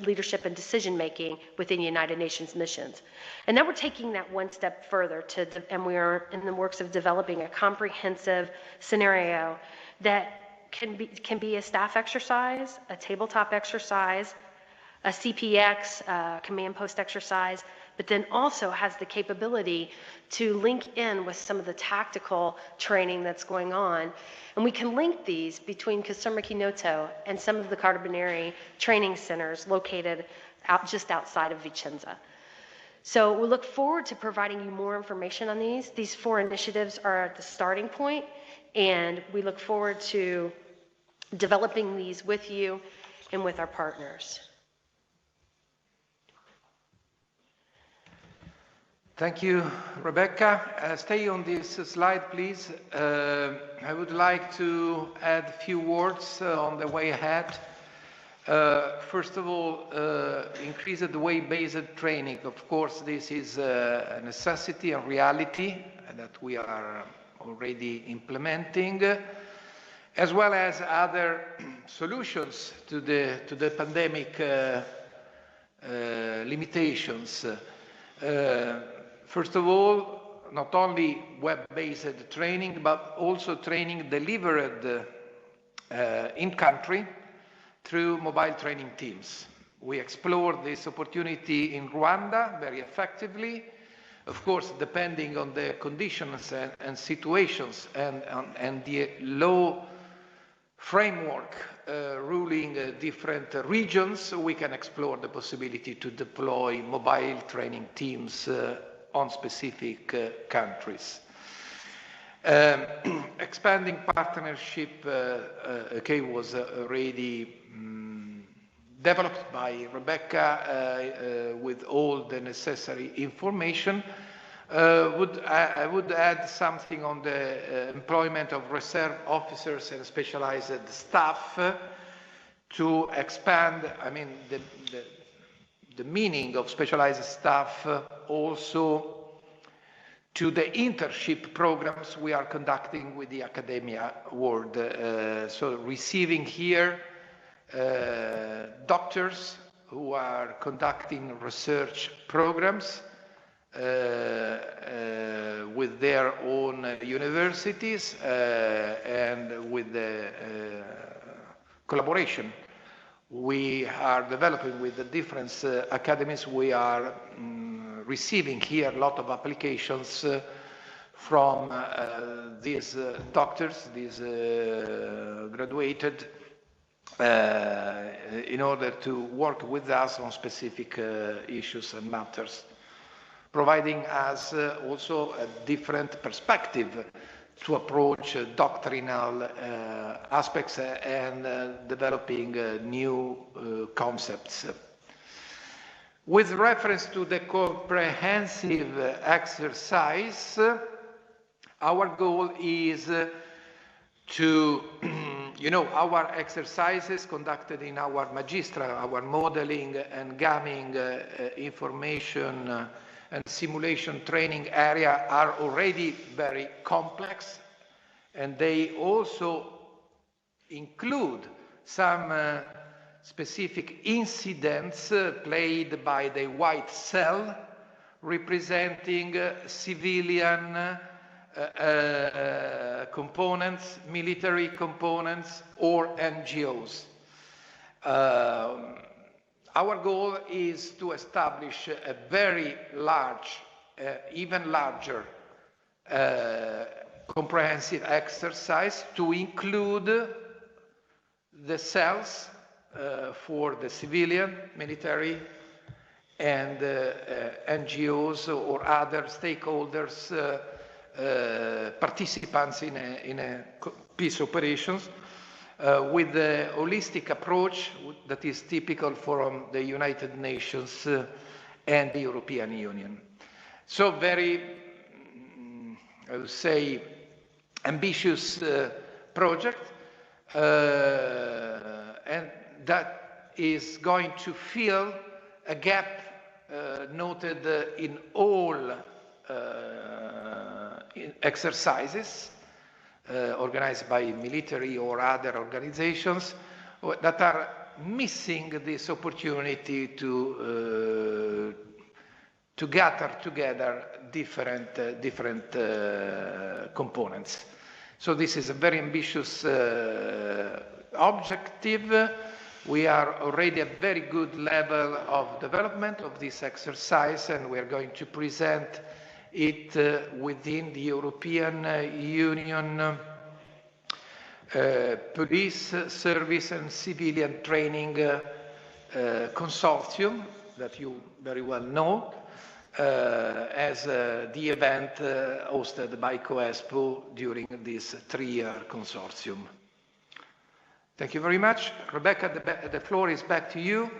leadership and decision-making within United Nations missions. And now we're taking that one step further and we are in the works of developing a comprehensive scenario that can be a staff exercise, a tabletop exercise, a CPX, command post exercise, but then also has the capability to link in with some of the tactical training that's going on. And we can link these between Cardonary Nato and some of the Cardonary training centers located just outside of Vicenza. So we look forward to providing you more information on these. These 4 initiatives are at the starting point, and we look forward to developing these with you and with our partners. Thank you, Rebecca. Stay on this slide, please. I would like to add a few words on the way ahead. First of all, increase the way-based training. Of course, this is a necessity and reality that we are already implementing, as well as other solutions to the pandemic limitations. First of all, not only web-based training, but also training delivered in-country through mobile training teams. We explored this opportunity in Rwanda very effectively, of course, depending on the conditions and situations and the law framework ruling different regions, we can explore the possibility to deploy mobile training teams on specific countries. Expanding partnership, was already developed by Rebecca with all the necessary information. I would add something on the employment of reserve officers and specialized staff to expand, I mean, the meaning of specialized staff also to the internship programs we are conducting with the academia world. So receiving here doctors who are conducting research programs with their own universities and with the collaboration we are developing with the different academies. We are receiving here a lot of applications from these doctors, these graduated, in order to work with us on specific issues and matters, providing us also a different perspective to approach doctrinal aspects and developing new concepts. With reference to the comprehensive exercise, our goal is to, our exercises conducted in our magistra, our modeling and gamming information and simulation training area are already very complex, and they also include some specific incidents played by the white cell representing civilian components, military components, or NGOs. Our goal is to establish a very large, even larger comprehensive exercise to include the cells for the civilian, military, and NGOs or other stakeholders, participants in a peace operations, with the holistic approach that is typical from the United Nations and the European Union. So very, I would say, ambitious project, and that is going to fill a gap noted in all exercises organized by military or other organizations that are missing this opportunity to gather together different components. So this is a very ambitious objective. We are already at a very good level of development of this exercise, and we are going to present it within the European Union Police Service and Civilian Training Consortium, that you very well know, as the event hosted by CoESPU during this 3-year consortium. Thank you very much. Rebecca, the floor is back to you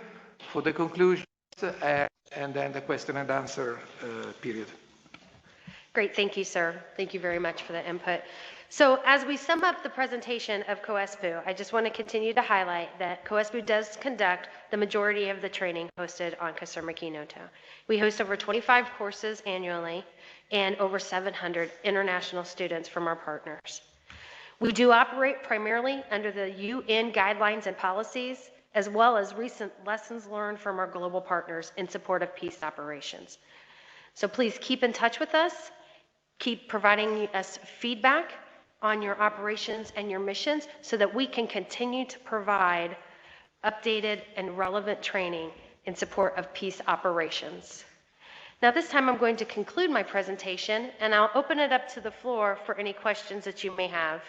for the conclusions and then the question and answer period. Great, thank you, sir. Thank you very much for the input. So as we sum up the presentation of CoESPU, I just want to continue to highlight that CoESPU does conduct the majority of the training hosted on CoSIRMA Nato. We host over 25 courses annually and over 700 international students from our partners. We do operate primarily under the UN guidelines and policies, as well as recent lessons learned from our global partners in support of peace operations. So please keep in touch with us, keep providing us feedback on your operations and your missions so that we can continue to provide updated and relevant training in support of peace operations. Now this time I'm going to conclude my presentation and I'll open it up to the floor for any questions that you may have.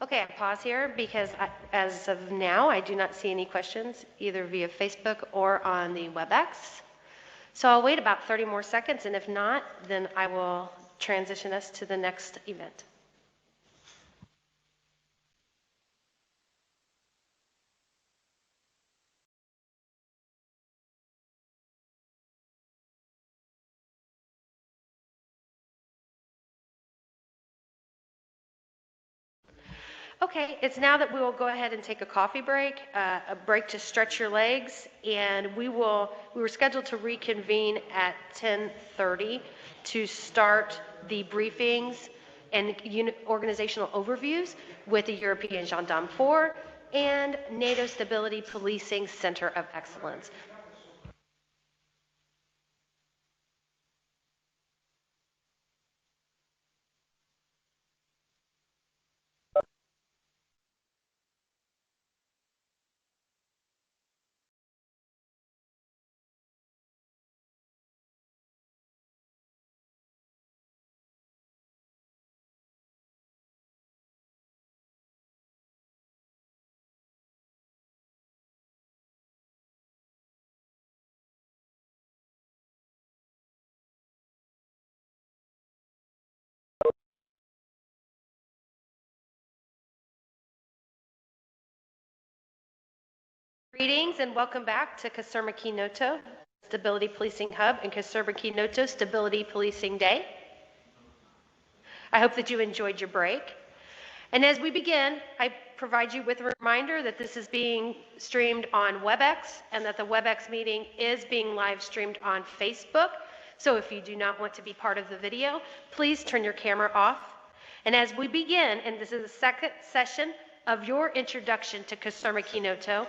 Okay, I pause here because as of now, I do not see any questions either via Facebook or on the WebEx. So I'll wait about 30 more seconds, and if not, then I will transition us to the next event. Okay, it's now that we will go ahead and take a coffee break, a break to stretch your legs, and we were scheduled to reconvene at 10:30 to start the briefings and organizational overviews with the Eurogendfor and NATO Stability Policing Center of Excellence. Greetings and welcome back to CoESPU Nato Stability Policing Hub and CoESPU Nato Stability Policing Day. I hope that you enjoyed your break. And as we begin, I provide you with a reminder that this is being streamed on WebEx and that the WebEx meeting is being live streamed on Facebook. So if you do not want to be part of the video, please turn your camera off. And as we begin, and this is the second session of your introduction to CoESPU Nato,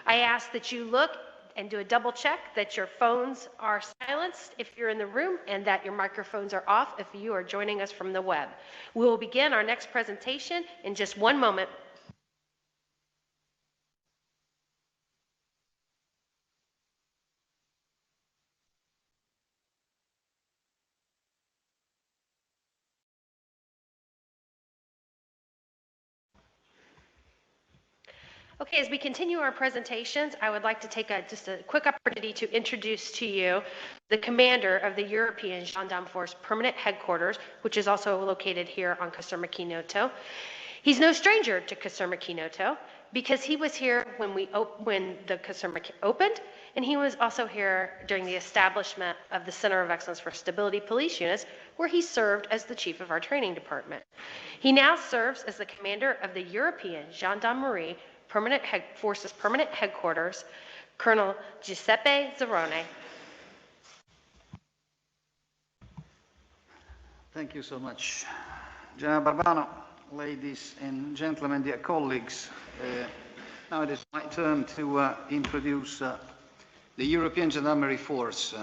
I ask that you look and do a double check that your phones are silenced if you're in the room and that your microphones are off if you are joining us from the web. We will begin our next presentation in just one moment. Okay, as we continue our presentations, I would like to take just a quick opportunity to introduce to you the commander of the Eurogendfor's permanent headquarters, which is also located here on CoESPU Nato. He's no stranger to CoESPU Nato because he was here when the CoESPU opened, and he was also here during the establishment of the Center of Excellence for Stability Police Units, where he served as the chief of our training department. He now serves as the commander of the European Gendarmerie Forces Permanent Headquarters, Colonel Giuseppe Zerone. Thank you so much. General Barbano, ladies and gentlemen, dear colleagues, now it is my turn to introduce the European Gendarmerie Force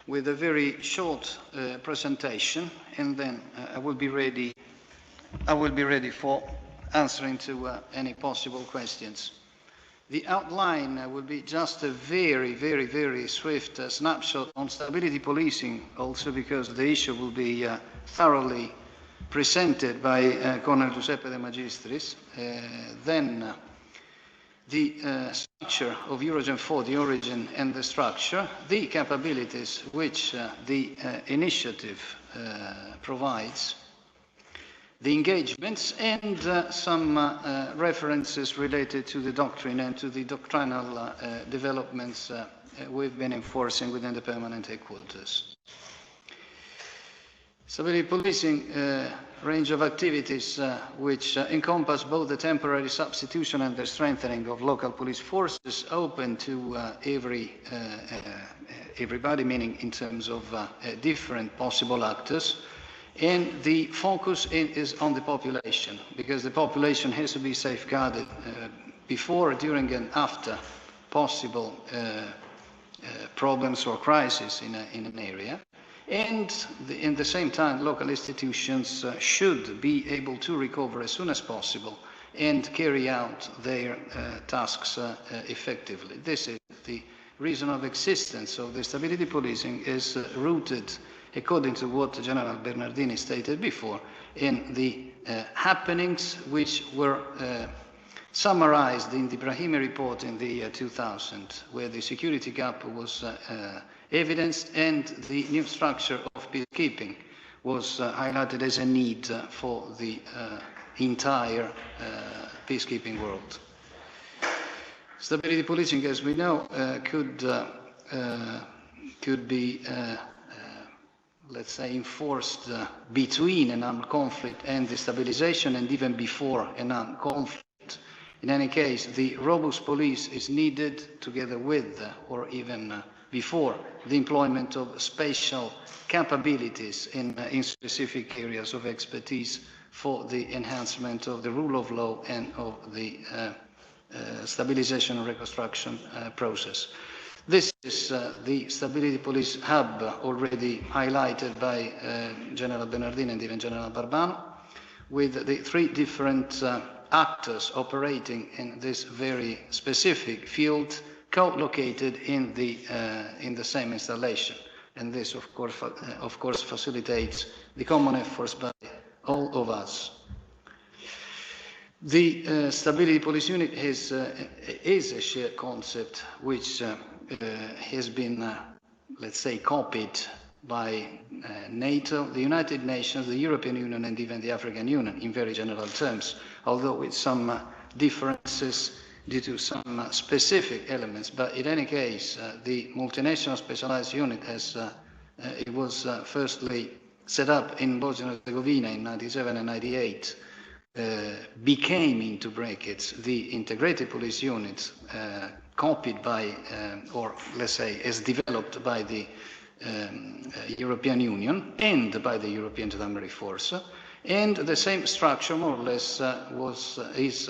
with a very short presentation, and then I will be ready for answering to any possible questions. The outline will be just a very swift snapshot on stability policing, also because the issue will be thoroughly presented by Colonel Giuseppe De Magistris. Then the structure of Eurogendfor, the origin and the structure, the capabilities which the initiative provides, the engagements, and some references related to the doctrine and to the doctrinal developments we've been enforcing within the permanent headquarters. Stability policing range of activities which encompass both the temporary substitution and the strengthening of local police forces, open to everybody, meaning in terms of different possible actors. And the focus is on the population, because the population has to be safeguarded before, during, and after possible problems or crises in an area. And in the same time, local institutions should be able to recover as soon as possible and carry out their tasks effectively. This is the reason of existence of the stability policing, is rooted according to what General Bernardini stated before, in the happenings which were summarized in the Brahimi report in the year 2000, where the security gap was evidenced and the new structure of peacekeeping was highlighted as a need for the entire peacekeeping world. Stability policing, as we know, could be, let's say, enforced between an armed conflict and destabilization, and even before an armed conflict. In any case, the robust police is needed together with, or even before, the employment of special capabilities in specific areas of expertise for the enhancement of the rule of law and of the stabilization and reconstruction process. This is the Stability Police Hub already highlighted by General Bernardini and even General Barbano, with the three different actors operating in this very specific field, co-located in the same installation. And this, of course, facilitates the common efforts by all of us. The Stability Police Unit is a shared concept which has been, let's say, copied by NATO, the United Nations, the European Union, and even the African Union in very general terms, although with some differences due to some specific elements. But in any case, the multinational specialized unit it was firstly set up in Bosnia and Herzegovina in 97 and 98, became, into brackets, the integrated police unit, copied by, or let's say, as developed by the European Union and by the European Gendarmerie Force, and the same structure, more or less, is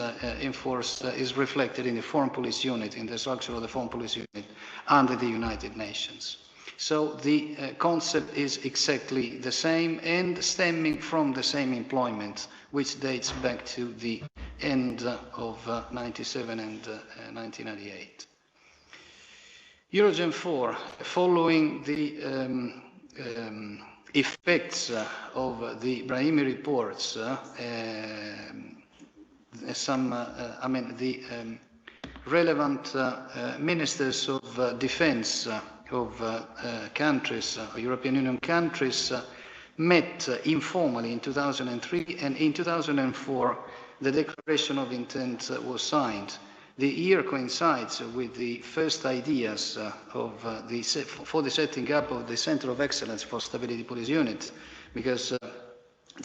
reflected in the Foreign Police Unit, in the structure of the Foreign Police Unit under the United Nations. So the concept is exactly the same and stemming from the same employment, which dates back to the end of 97 and 1998. Eurogendfor, following the effects of the Brahimi reports, the relevant ministers of defense of countries, European Union countries, met informally in 2003, and in 2004 the Declaration of Intent was signed. The year coincides with the first ideas for the setting up of the Center of Excellence for Stability Police Unit, because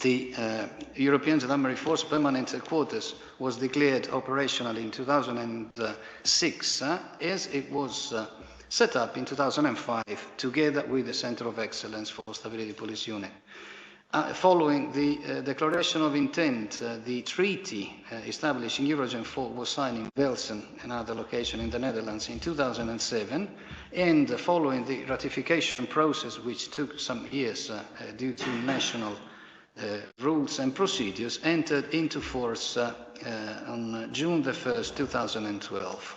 the European Gendarmerie Force Permanent Headquarters was declared operational in 2006, as it was set up in 2005, together with the Center of Excellence for Stability Police Unit. Following the Declaration of Intent, the treaty establishing Eurogendfor was signed in Velsen, another location in the Netherlands, in 2007, and following the ratification process, which took some years due to national rules and procedures, entered into force on June the 1st, 2012.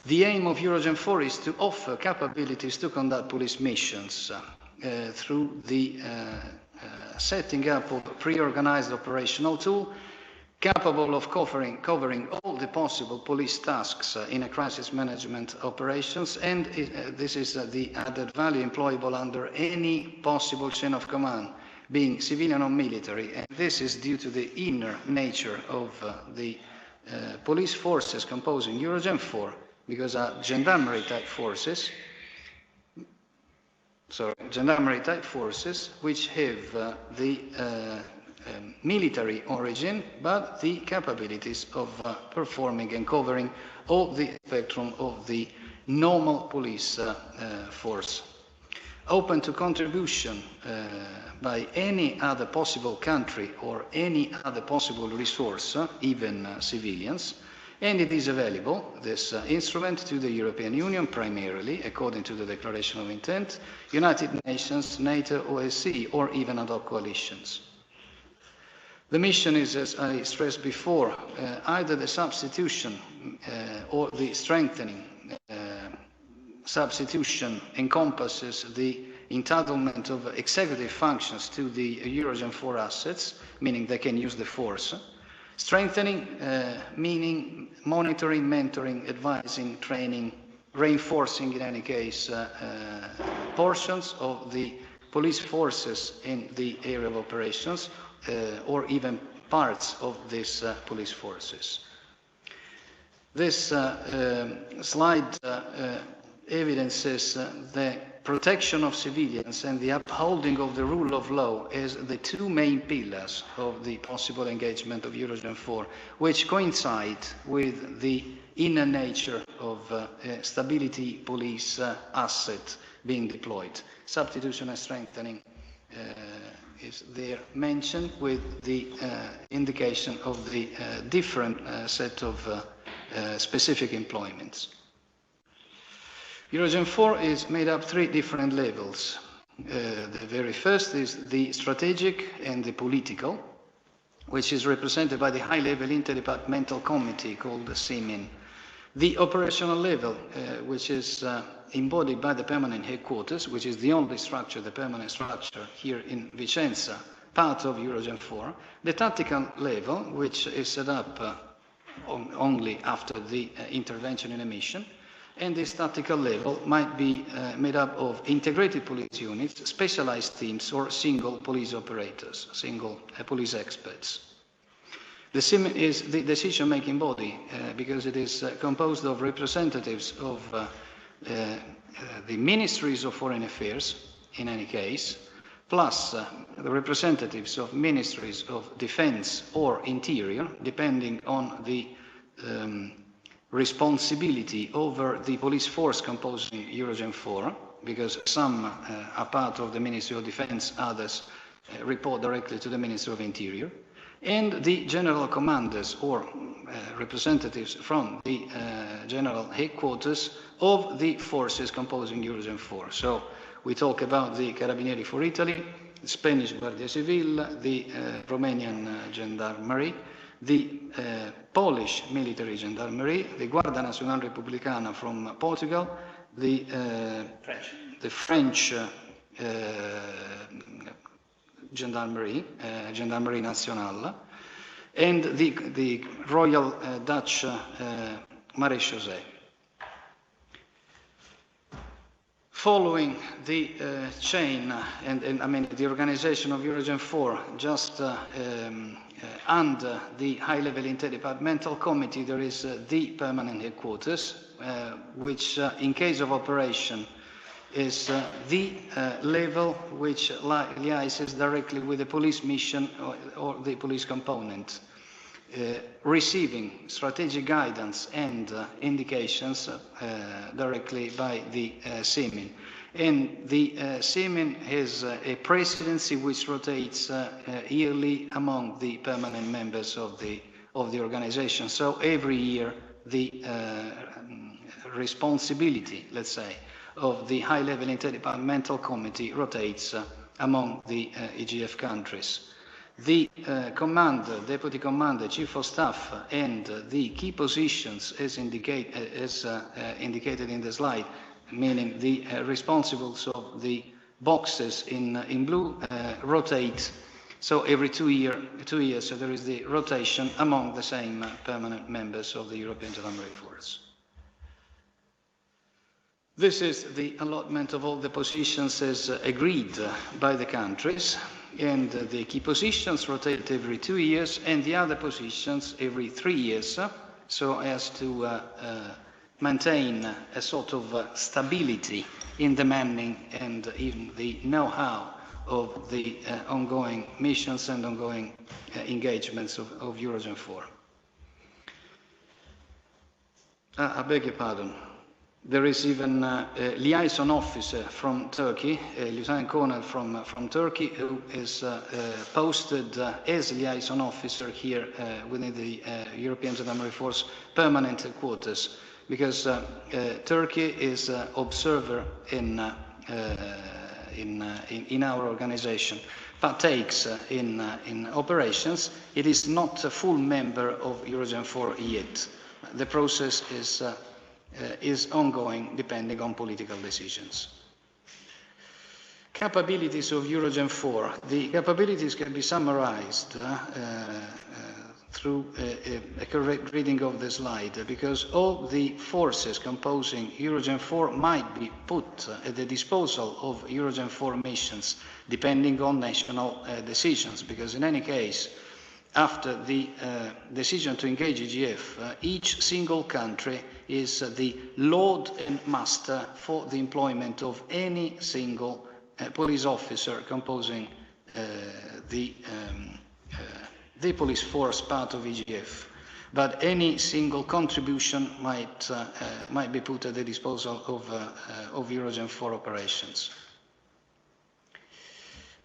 The aim of Eurogendfor is to offer capabilities to conduct police missions through the setting up of a pre-organized operational tool capable of covering all the possible police tasks in a crisis management operations, and this is the added value employable under any possible chain of command, being civilian or military, and this is due to the inner nature of the police forces composing Eurogendfor, because gendarmerie type forces, which have the military origin, but the capabilities of performing and covering all the spectrum of the normal police force. Open to contribution by any other possible country or any other possible resource, even civilians, and it is available, this instrument, to the European Union primarily, according to the Declaration of Intent, United Nations, NATO, OSCE, or even ad hoc coalitions. The mission is, as I stressed before, either the substitution or the strengthening. Substitution encompasses the entitlement of executive functions to the Eurogendfor assets, meaning they can use the force. Strengthening, meaning monitoring, mentoring, advising, training, reinforcing in any case portions of the police forces in the area of operations or even parts of these police forces. This slide evidences the protection of civilians and the upholding of the rule of law as the two main pillars of the possible engagement of Eurogendfor, which coincide with the inner nature of stability police asset being deployed. Substitution and strengthening is there mentioned with the indication of the different set of specific employments. Eurogendfor is made up 3 different levels. The very first is the strategic and the political, which is represented by the high-level interdepartmental committee called the CIMIN. The operational level, which is embodied by the permanent headquarters, which is the only structure, the permanent structure here in Vicenza, part of Eurogendfor. The tactical level, which is set up only after the intervention in a mission. And this tactical level might be made up of integrated police units, specialized teams, or single police operators, single police experts. The CIMIN is the decision-making body because it is composed of representatives of the ministries of foreign affairs, in any case, plus the representatives of ministries of defense or interior, depending on the responsibility over the police force composing Eurogendfor, because some are part of the Ministry of Defense, others report directly to the Ministry of Interior, and the general commanders or representatives from the general headquarters of the forces composing Eurogendfor. So we talk about the Carabinieri for Italy, the Spanish Guardia Civil, the Romanian Gendarmerie, the Polish military gendarmerie, the Guardia Nacional Republicana from Portugal, the French Gendarmerie, Gendarmerie Nationale, and the Royal Dutch Marechaussee. Following the chain and I mean the organization of Eurogendfor, just under the high-level interdepartmental committee, there is the permanent headquarters, which in case of operation is the level which liaises directly with the police mission or the police component, receiving strategic guidance and indications directly by the CIMIN. And the CIMIN has a presidency which rotates yearly among the permanent members of the organization. So every year the responsibility, let's say, of the high-level interdepartmental committee rotates among the EGF countries. The commander, deputy commander, chief of staff, and the key positions as indicated in the slide, meaning the responsibles of the boxes in blue, rotate. So every 2 years, so there is the rotation among the same permanent members of the European Gendarmerie Force. This is the allotment of all the positions as agreed by the countries, and the key positions rotate every 2 years, and the other positions every 3 years, so as to maintain a sort of stability in the manning and in the know-how of the ongoing missions and ongoing engagements of Eurogendfor. I beg your pardon. There is even a liaison officer from Turkey, a lieutenant colonel from Turkey, who is posted as liaison officer here within the European Gendarmerie Force permanent headquarters, because Turkey is an observer in our organization, partakes in operations. It is not a full member of Eurogendfor yet. The process is ongoing, depending on political decisions. Capabilities of Eurogendfor. The capabilities can be summarized through a correct reading of the slide, because all the forces composing Eurogendfor might be put at the disposal of Eurogendfor missions, depending on national decisions, because in any case, after the decision to engage EGF, each single country is the lord and master for the employment of any single police officer composing the police force part of EGF. But any single contribution might be put at the disposal of Eurogendfor operations.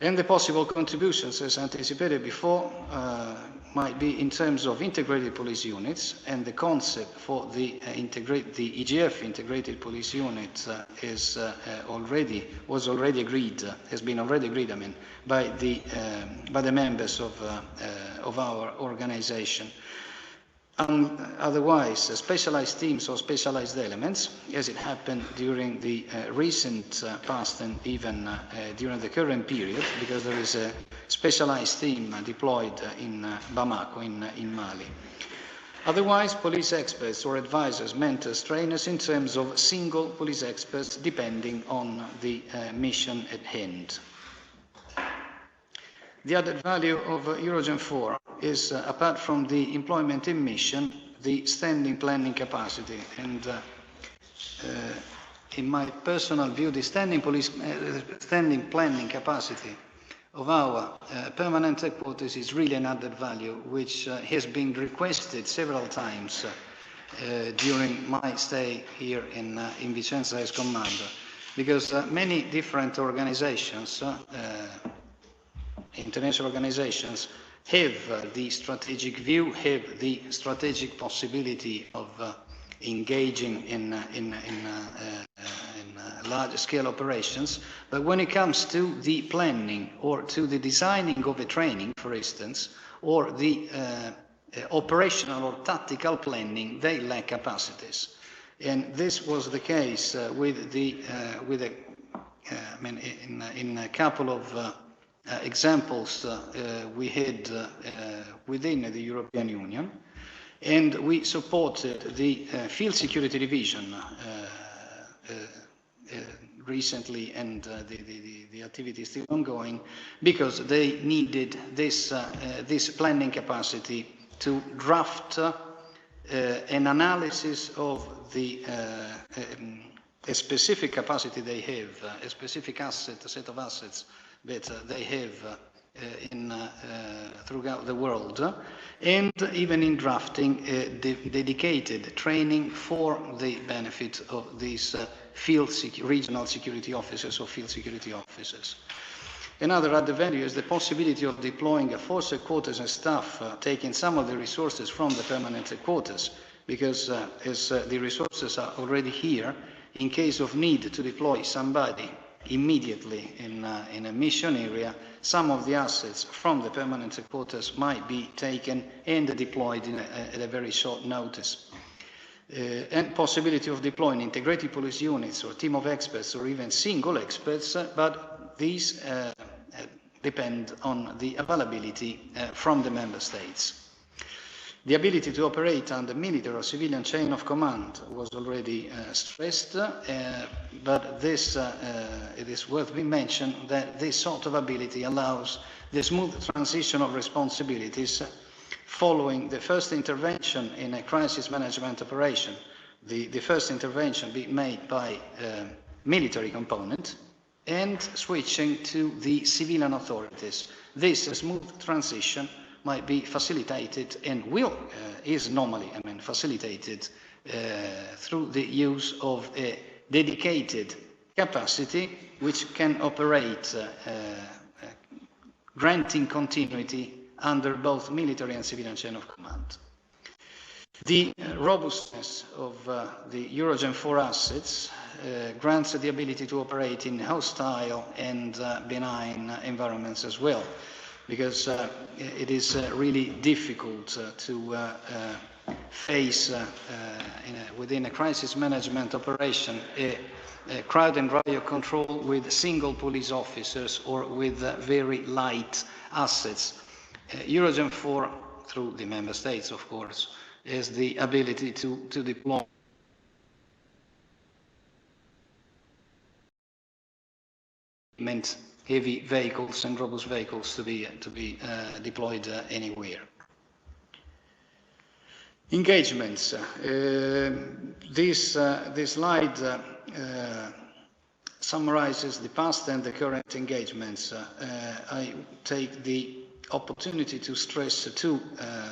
And the possible contributions, as anticipated before, might be in terms of integrated police units, and the concept for the EGF integrated police unit has been already agreed, I mean, by the members of our organization. Otherwise, specialized teams or specialized elements, as it happened during the recent past and even during the current period, because there is a specialized team deployed in Bamako, in Mali. Otherwise, police experts or advisors, mentors, trainers in terms of single police experts depending on the mission at hand. The added value of Eurogendfor is, apart from the employment in mission, the standing planning capacity. And in my personal view, the standing planning capacity of our permanent headquarters is really an added value, which has been requested several times during my stay here in Vicenza as commander, because many different organizations, international organizations, have the strategic view, have the strategic possibility of engaging in large-scale operations, but when it comes to the planning or to the designing of a training, for instance, or the operational or tactical planning, they lack capacities. And this was the case in a couple of examples we had within the European Union, and we supported the Field Security Division recently, and the activity is still ongoing, because they needed this planning capacity to draft an analysis of a specific capacity they have, a specific set of assets that they have throughout the world, and even in drafting dedicated training for the benefit of these regional security officers or field security officers. Another added value is the possibility of deploying a force headquarters and staff, taking some of the resources from the permanent headquarters, because as the resources are already here, in case of need to deploy somebody immediately in a mission area, some of the assets from the permanent headquarters might be taken and deployed at a very short notice. And possibility of deploying integrated police units or team of experts or even single experts, but these depend on the availability from the member states. The ability to operate under military or civilian chain of command was already stressed, but this, it is worth being mentioned that this sort of ability allows the smooth transition of responsibilities following the first intervention in a crisis management operation, the first intervention being made by military component, and switching to the civilian authorities. This smooth transition might be facilitated and is normally, facilitated through the use of a dedicated capacity which can operate granting continuity under both military and civilian chain of command. The robustness of the Eurogendfor assets grants the ability to operate in hostile and benign environments as well, because it is really difficult to face, within a crisis management operation, a crowd and riot control with single police officers or with very light assets. Eurogendfor, through the member states, of course, has the ability to deploy heavy vehicles and robust vehicles to be deployed anywhere. Engagements. This slide summarizes the past and the current engagements. I take the opportunity to stress two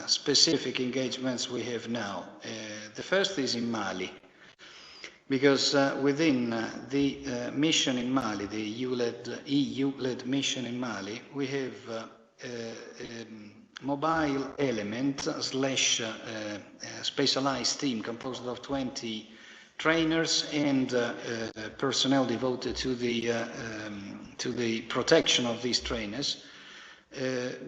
specific engagements we have now. The first is in Mali, because within the mission in Mali, the EU-led mission in Mali, we have mobile element slash specialized team composed of 20 trainers and personnel devoted to the protection of these trainers,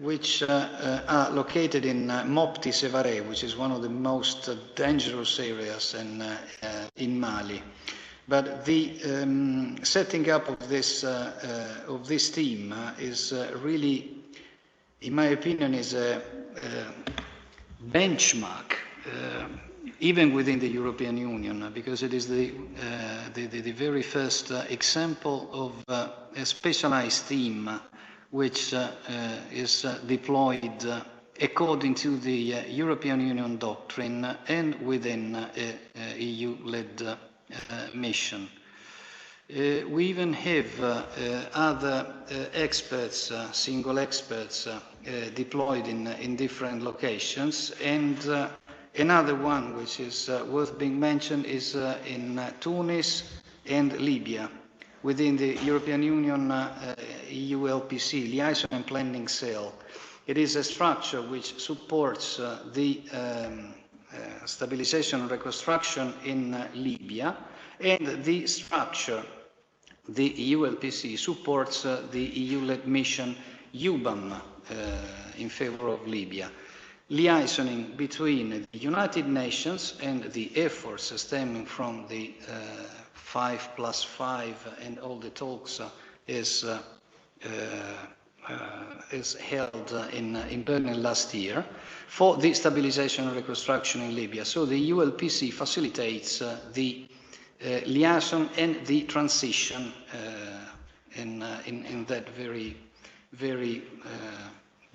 which are located in Mopti Sevare, which is one of the most dangerous areas in Mali. But the setting up of this team is really, in my opinion, is a benchmark, even within the European Union, because it is the very first example of a specialized team which is deployed according to the European Union doctrine and within a EU-led mission. We even have other experts, single experts, deployed in different locations, and another one which is worth being mentioned is in Tunis and Libya, within the European Union EU LPC, Liaison and Planning Cell. It is a structure which supports the stabilization and reconstruction in Libya, and the structure, the EU LPC, supports the EU-led mission UBAM in favor of Libya, liaisoning between the United Nations and the efforts stemming from the 5+5 and all the talks is held in Berlin last year for the stabilization and reconstruction in Libya. So the ULPC facilitates the liaison and the transition in that very, very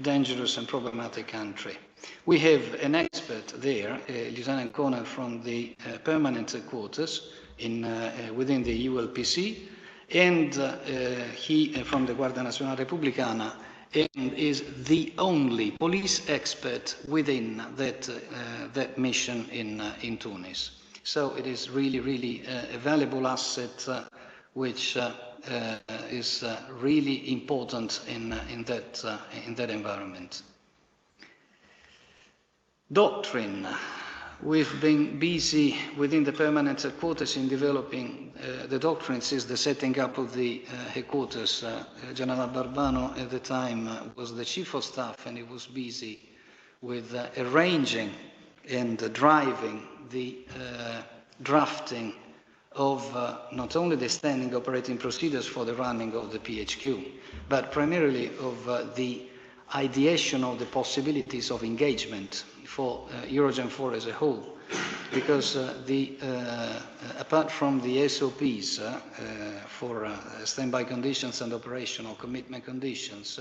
dangerous and problematic country. We have an expert there, Lieutenant Colonel from the permanent quarters within the ULPC, and he from the Guardia Nazionale Repubblicana, and is the only police expert within that mission in Tunis. So it is really, really a valuable asset which is really important in that environment. Doctrine. We've been busy within the permanent headquarters in developing the doctrine since the setting up of the headquarters. General Barbano at the time was the chief of staff, and he was busy with arranging and driving the drafting of not only the standing operating procedures for the running of the PHQ, but primarily of the ideation of the possibilities of engagement for Eurogendfor as a whole, because apart from the SOPs for standby conditions and operational commitment conditions,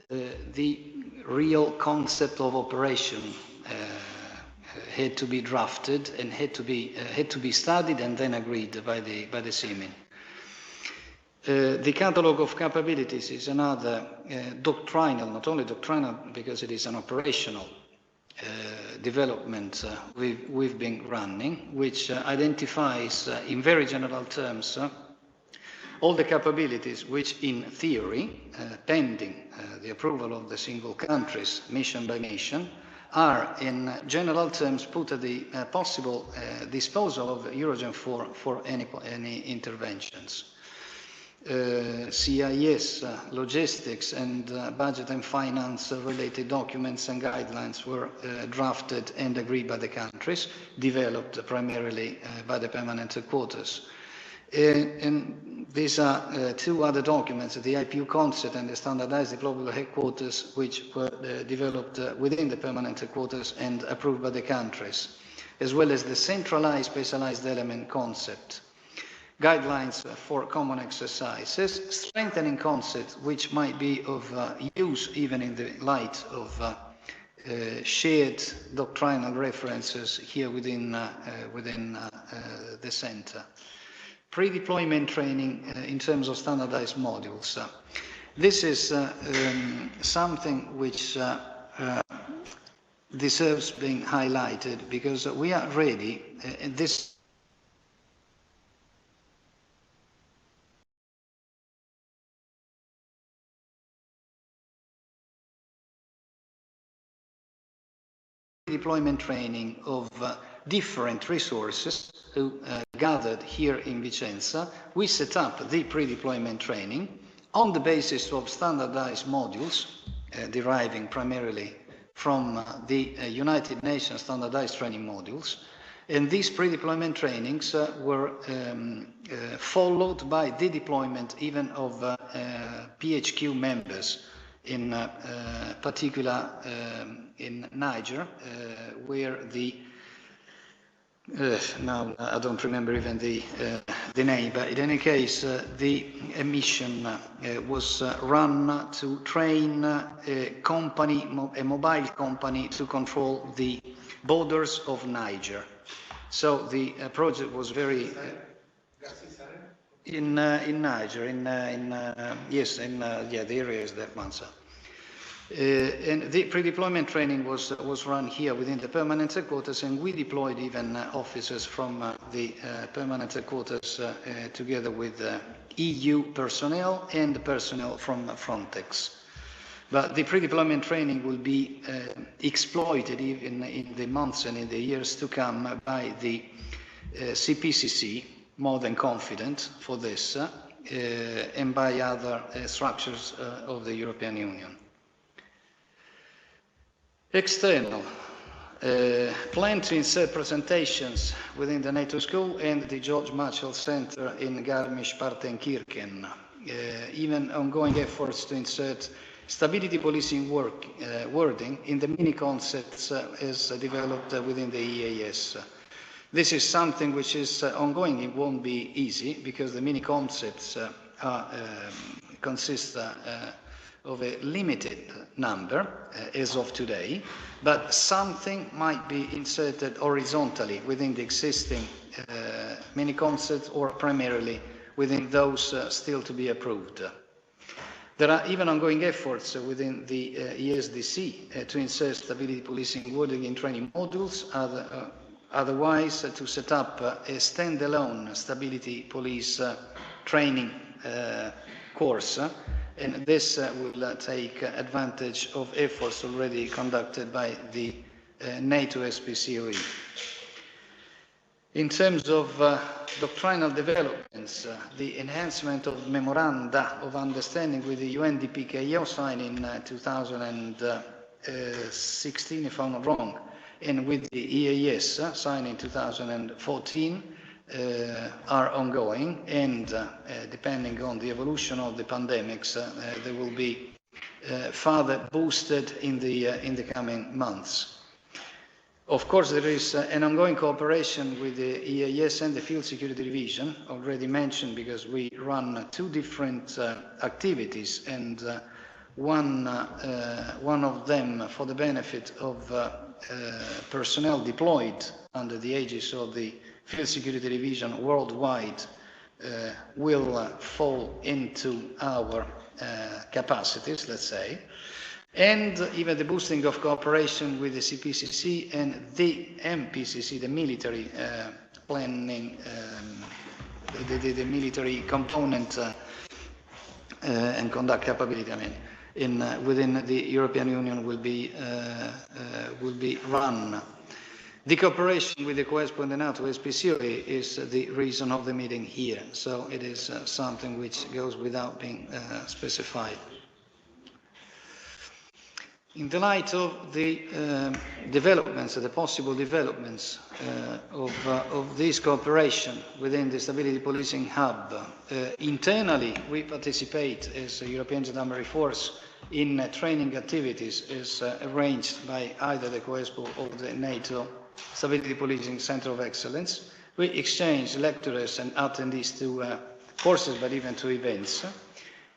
the real concept of operation had to be drafted and had to be studied and then agreed by the CMIN. The Catalogue of Capabilities is another doctrinal, not only doctrinal because it is an operational development we've been running, which identifies in very general terms all the capabilities which in theory, pending the approval of the single countries, mission by mission, are in general terms put at the possible disposal of Eurogendfor for any interventions. CIS, logistics, and budget and finance related documents and guidelines were drafted and agreed by the countries, developed primarily by the permanent headquarters. And these are two other documents, the IPU concept and the standardized deployable headquarters, which were developed within the permanent headquarters and approved by the countries, as well as the centralized specialized element concept, guidelines for common exercises, strengthening concepts which might be of use even in the light of shared doctrinal references here within the center. Pre-deployment training in terms of standardized modules. This is something which deserves being highlighted because we are ready, this deployment training of different resources who gathered here in Vicenza. We set up the pre-deployment training on the basis of standardized modules deriving primarily from the United Nations standardized training modules. And these pre-deployment trainings were followed by the deployment even of PHQ members, in particular in Niger, where the now I don't remember even the name, but in any case, the mission was run to train a mobile company to control the borders of Niger. So the project was very in Niger, the area is that one, sir. And the pre-deployment training was run here within the permanent headquarters, and we deployed even officers from the permanent headquarters together with EU personnel and personnel from Frontex. But the pre-deployment training will be exploited even in the months and in the years to come by the CPCC, more than confident for this, and by other structures of the European Union. External. Plan to insert presentations within the NATO School and the George Marshall Center in Garmisch-Partenkirchen. Even ongoing efforts to insert stability policing wording in the mini concepts as developed within the EAS. This is something which is ongoing. It won't be easy because the mini concepts consist of a limited number as of today, but something might be inserted horizontally within the existing mini concepts or primarily within those still to be approved. There are even ongoing efforts within the ESDC to insert stability policing wording in training modules, otherwise to set up a standalone stability police training course. And this will take advantage of efforts already conducted by the NATO SPCOE. In terms of doctrinal developments, the enhancement of memoranda of understanding with the UNDPKO signed in 2016, if I'm not wrong, and with the EAS signed in 2014, are ongoing, and depending on the evolution of the pandemics, they will be further boosted in the coming months. Of course, there is an ongoing cooperation with the EAS and the Field Security Division, already mentioned, because we run two different activities, and one of them for the benefit of personnel deployed under the aegis of the Field Security Division worldwide will fall into our capacities, let's say, and even the boosting of cooperation with the CPCC and the MPCC, the military planning, the military component and conduct capability, I mean, within the European Union will be run. The cooperation with the CoESPU and the Nato SPCO is the reason of the meeting here, so it is something which goes without being specified. In the light of the developments, the possible developments of this cooperation within the Stability Policing Hub, internally we participate as a European Gendarmerie Force in training activities as arranged by either the CoESPU or the Nato Stability Policing Center of Excellence. We exchange lecturers and attendees to courses, but even to events,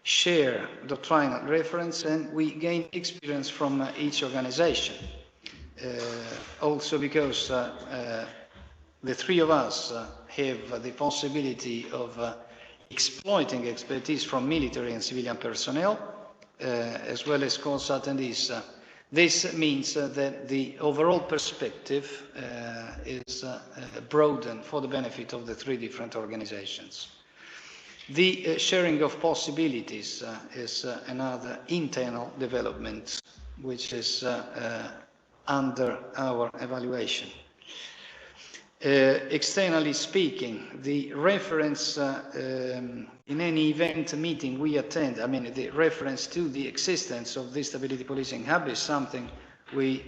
share doctrinal reference, and we gain experience from each organization. Also because the three of us have the possibility of exploiting expertise from military and civilian personnel, as well as course attendees. This means that the overall perspective is broadened for the benefit of the three different organizations. The sharing of possibilities is another internal development which is under our evaluation. Externally speaking, the reference in any event meeting we attend, I mean the reference to the existence of this Stability Policing Hub is something we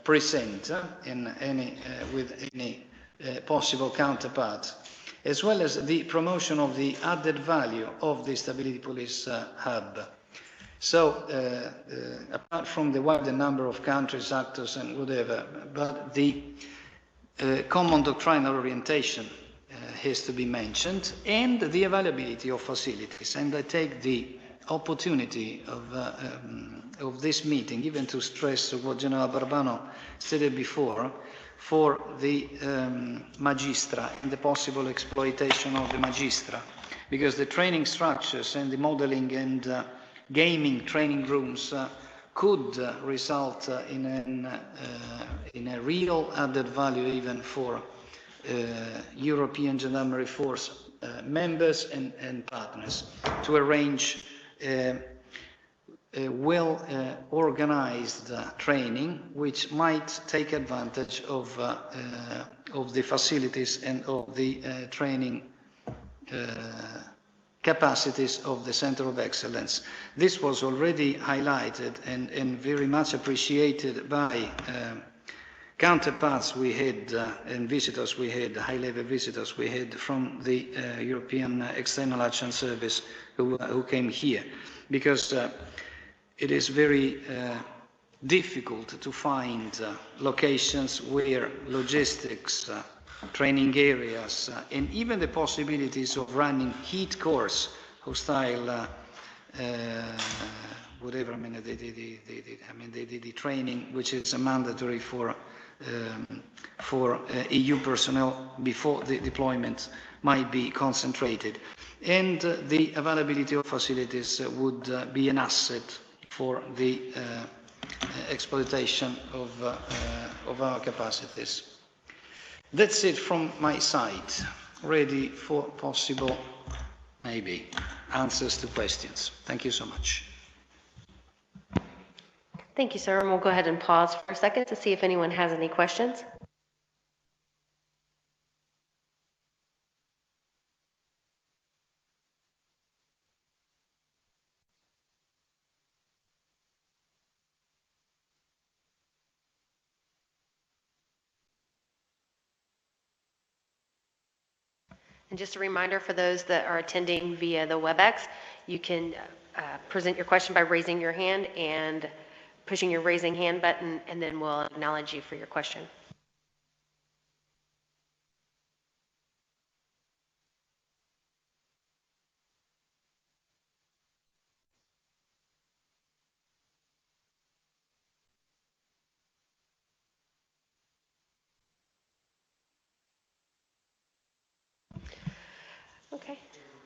present with any possible counterpart, as well as the promotion of the added value of the Stability Police Hub. So, apart from the wider number of countries, actors and whatever, but the common doctrinal orientation has to be mentioned, and the availability of facilities. And I take the opportunity of this meeting even to stress what General Barbano stated before, for the magistra and the possible exploitation of the magistra, because the training structures and the modeling and gaming training rooms could result in a real added value even for European Gendarmerie Force members and partners to arrange a well-organized training which might take advantage of the facilities and of the training capacities of the Center of Excellence. This was already highlighted and very much appreciated by counterparts we had and visitors we had, high-level visitors we had from the European External Action Service who came here, because it is very difficult to find locations where logistics, training areas, and even the possibilities of running heat course, hostile, whatever, I mean, the training which is mandatory for EU personnel before the deployment might be concentrated. And the availability of facilities would be an asset for the exploitation of our capacities. That's it from my side. Ready for possible, maybe, answers to questions. Thank you so much. Thank you, sir. And we'll go ahead and pause for a second to see if anyone has any questions. And just a reminder for those that are attending via the WebEx, you can present your question by raising your hand and pushing your raising hand button, and then we'll acknowledge you for your question. Okay,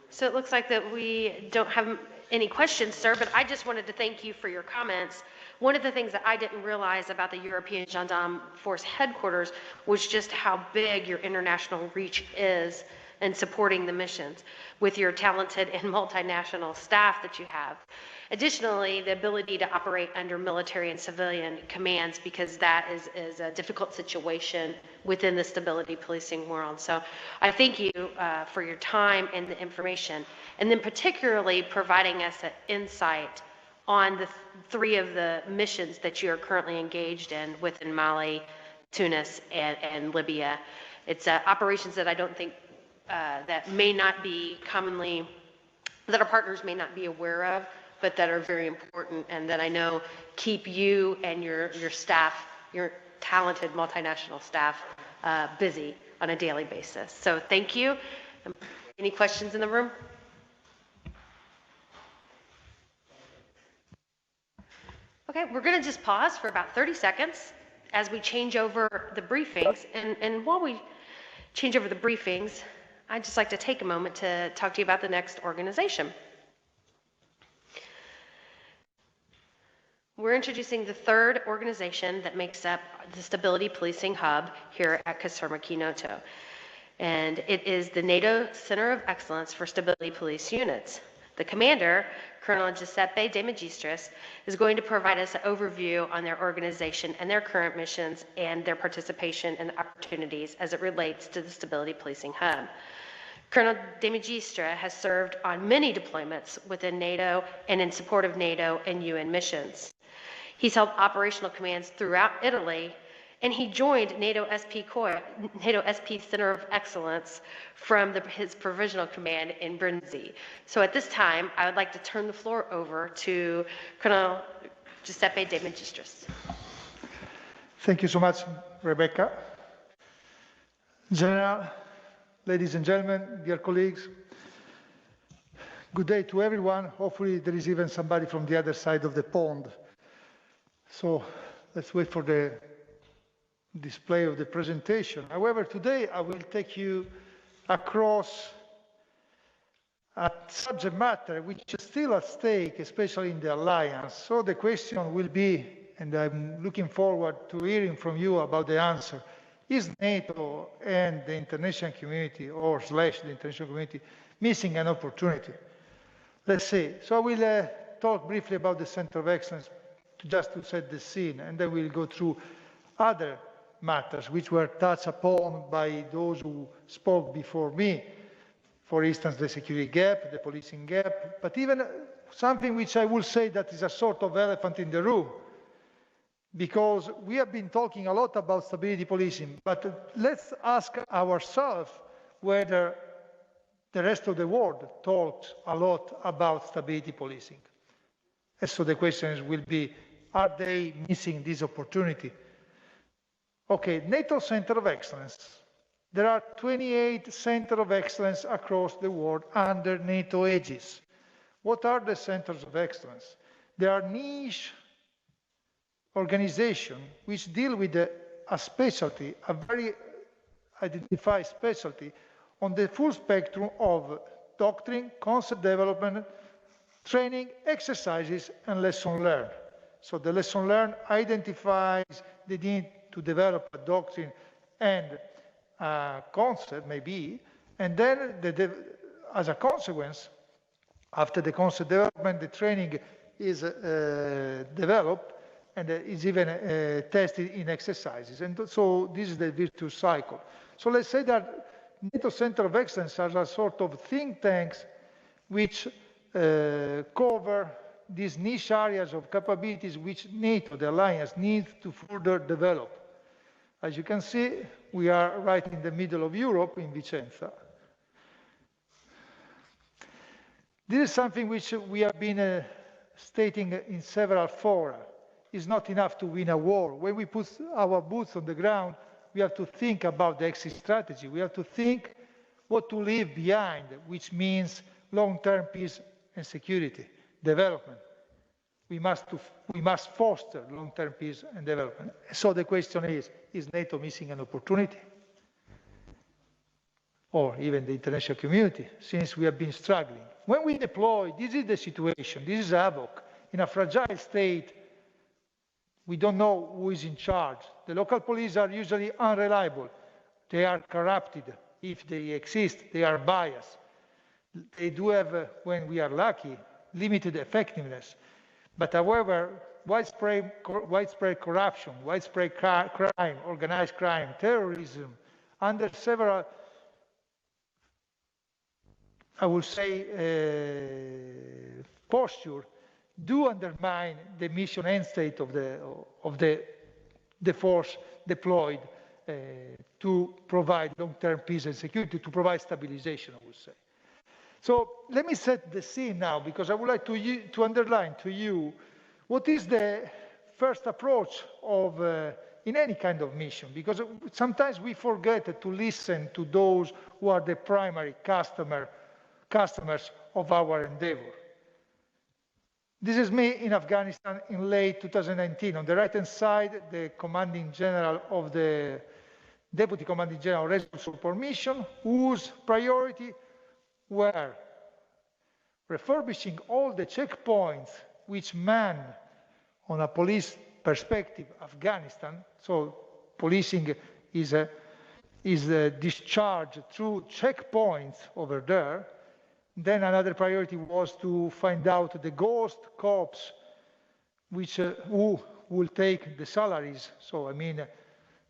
so it looks like that we don't have any questions, sir, but I just wanted to thank you for your comments. One of the things that I didn't realize about the European Gendarme Force headquarters was just how big your international reach is. and supporting the missions with your talented and multinational staff that you have. Additionally, the ability to operate under military and civilian commands, because that is a difficult situation within the stability policing world. So I thank you for your time and the information, and then particularly providing us an insight on the three of the missions that you are currently engaged in within Mali, Tunis, and Libya. It's operations that I don't think that may not be commonly, that our partners may not be aware of, but that are very important and that I know keep you and your staff, your talented multinational staff, busy on a daily basis. So thank you. Any questions in the room? Okay, we're going to just pause for about 30 seconds as we change over the briefings. And while we change over the briefings, I'd just like to take a moment to talk to you about the next organization. We're introducing the third organization that makes up the Stability Policing Hub here at CoESPU Nato. And it is the NATO Center of Excellence for Stability Police Units. The commander, Colonel Giuseppe De Magistris, is going to provide us an overview on their organization and their current missions and their participation and opportunities as it relates to the Stability Policing Hub. Colonel De Magistris has served on many deployments within NATO and in support of NATO and UN missions. He's held operational commands throughout Italy, and he joined NATO SP Center of Excellence from his provisional command in Brindisi. So at this time, I would like to turn the floor over to Colonel Giuseppe De Magistris. Thank you so much, Rebecca. General, ladies and gentlemen, dear colleagues, good day to everyone. Hopefully there is even somebody from the other side of the pond. So let's wait for the display of the presentation. However, today I will take you across a subject matter which is still at stake, especially in the alliance. So the question will be, and I'm looking forward to hearing from you about the answer, is NATO and the international community, or / the international community, missing an opportunity? Let's see. So I will talk briefly about the Center of Excellence just to set the scene, and then we'll go through other matters which were touched upon by those who spoke before me. For instance, the security gap, the policing gap, but even something which I will say that is a sort of elephant in the room, because we have been talking a lot about stability policing, but let's ask ourselves whether the rest of the world talks a lot about stability policing. And so the question will be, are they missing this opportunity? Okay, NATO Center of Excellence. There are 28 Centers of Excellence across the world under NATO aegis. What are the Centers of Excellence? They are niche organizations which deal with a specialty, a very identified specialty, on the full spectrum of doctrine, concept development, training, exercises, and lesson learned. So the lesson learned identifies the need to develop a doctrine and a concept, maybe, and then as a consequence, after the concept development, the training is developed and is even tested in exercises. And so this is the virtuous cycle. So let's say that NATO Center of Excellence are a sort of think tanks which cover these niche areas of capabilities which NATO, the alliance, needs to further develop. As you can see, we are right in the middle of Europe, in Vicenza. This is something which we have been stating in several fora. It's not enough to win a war. When we put our boots on the ground, we have to think about the exit strategy. We have to think what to leave behind, which means long-term peace and security, development. We must foster long-term peace and development. So the question is NATO missing an opportunity? Or even the international community, since we have been struggling. When we deploy, this is the situation, this is havoc. In a fragile state, we don't know who is in charge. The local police are usually unreliable. They are corrupted. if they exist, they are biased. They do have, when we are lucky, limited effectiveness. But however, widespread corruption, widespread crime, organized crime, terrorism, under several, I would say, posture, do undermine the mission and state of the force deployed to provide long-term peace and security, to provide stabilization, I would say. So let me set the scene now, because I would like to underline to you what is the first approach of in any kind of mission, because sometimes we forget to listen to those who are the primary customers of our endeavor. This is me in Afghanistan in late 2019. On the right-hand side, the commanding general of the Deputy Commanding General Rescue Support Mission, whose priority were refurbishing all the checkpoints which man, on a police perspective, Afghanistan. So policing is discharged through checkpoints over there. Then another priority was to find out the ghost cops, which who will take the salaries. So I mean,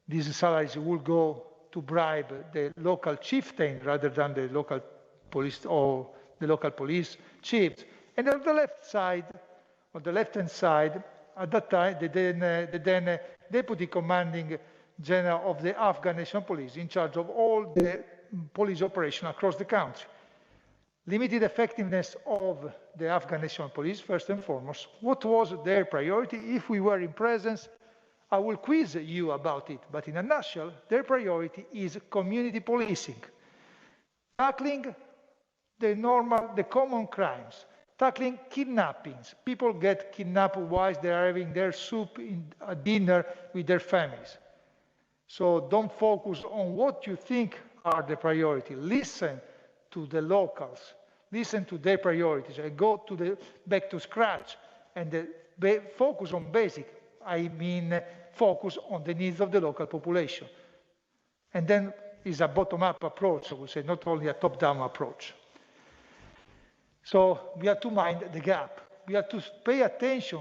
these salaries will go to bribe the local chieftain rather than the local police or the local police chiefs. And on the left side, on the left-hand side, at that time, the then Deputy Commanding General of the Afghan National Police, in charge of all the police operation across the country. Limited effectiveness of the Afghan National Police, first and foremost. What was their priority? If we were in presence, I will quiz you about it, but in a nutshell, their priority is community policing, tackling the common crimes, tackling kidnappings. People get kidnapped while they are having their soup at dinner with their families. So don't focus on what you think are the priority. Listen to the locals, listen to their priorities, and go to back to scratch and focus on basic. I mean, focus on the needs of the local population. And then is a bottom-up approach, I would say, not only a top-down approach. So we have to mind the gap. We have to pay attention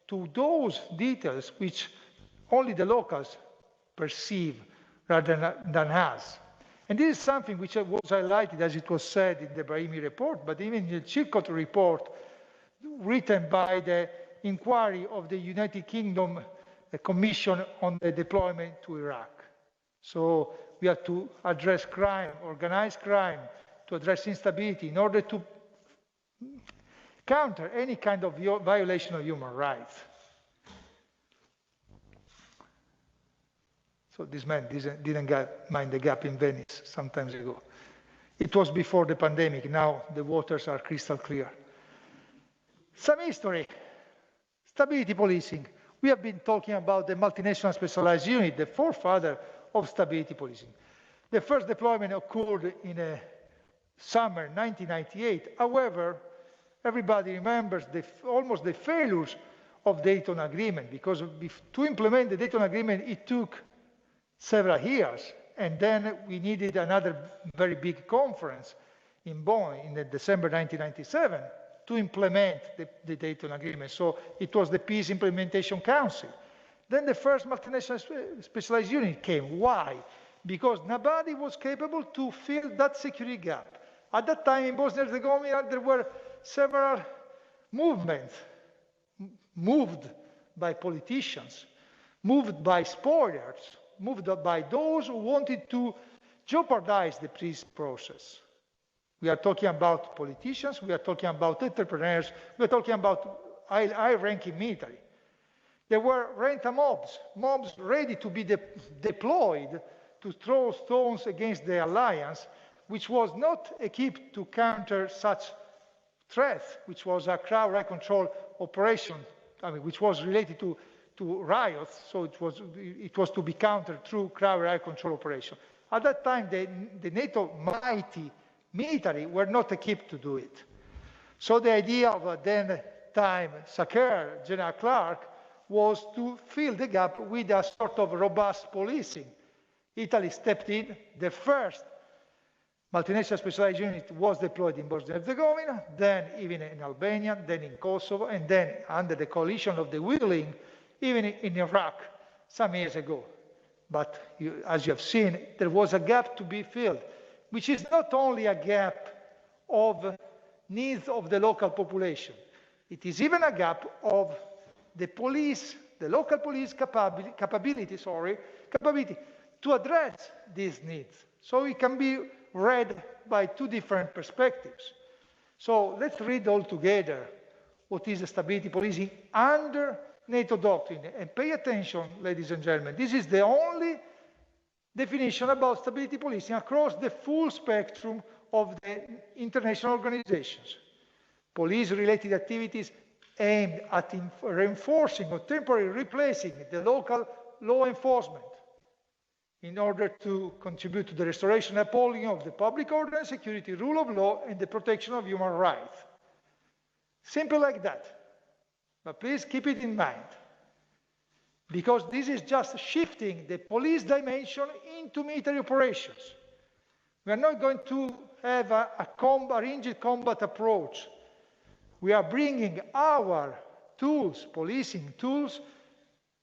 to those details which only the locals perceive rather than us. And this is something which was highlighted, as it was said, in the Brahimi report, but even in the Chilcot report, written by the inquiry of the United Kingdom Commission on the deployment to Iraq. So we have to address crime, organized crime, to address instability in order to counter any kind of violation of human rights. So this man didn't mind the gap in Venice some time ago. It was before the pandemic. Now the waters are crystal clear. Some history. Stability policing. We have been talking about the multinational specialized unit, the forefather of stability policing. The first deployment occurred in summer 1998. However, everybody remembers almost the failures of the Dayton Agreement, because to implement the Dayton Agreement, it took several years. And then we needed another very big conference in Bonn in December 1997 to implement the Dayton Agreement. So it was the Peace Implementation Council. Then the first multinational specialized unit came. Why? Because nobody was capable to fill that security gap. At that time in Bosnia-Herzegovina, there were several movements moved by politicians, moved by spoilers, moved by those who wanted to jeopardize the peace process. We are talking about politicians, we are talking about entrepreneurs, we are talking about high-ranking military. There were rent-a-mobs, mobs ready to be deployed to throw stones against the alliance, which was not equipped to counter such threats, which was a crowd riot control operation, which was related to riots, so it was to be countered through crowd riot control operation. At that time, the NATO mighty military were not equipped to do it. So the idea of then-time SACEUR, General Clark, was to fill the gap with a sort of robust policing. Italy stepped in. The first multinational specialized unit was deployed in Bosnia and Herzegovina, then even in Albania, then in Kosovo, and then under the coalition of the willing, even in Iraq some years ago. But as you have seen, there was a gap to be filled, which is not only a gap of needs of the local population. It is even a gap of the police, the local police capability to address these needs. So it can be read by two different perspectives. So let's read all together what is stability policing under NATO doctrine. And pay attention, ladies and gentlemen, this is the only definition about stability policing across the full spectrum of the international organizations. Police-related activities aimed at reinforcing or temporarily replacing the local law enforcement in order to contribute to the restoration and upholding of the public order and security, rule of law, and the protection of human rights. Simple like that. But please keep it in mind, because this is just shifting the police dimension into military operations. We are not going to have a rigid combat approach. We are bringing our tools, policing tools,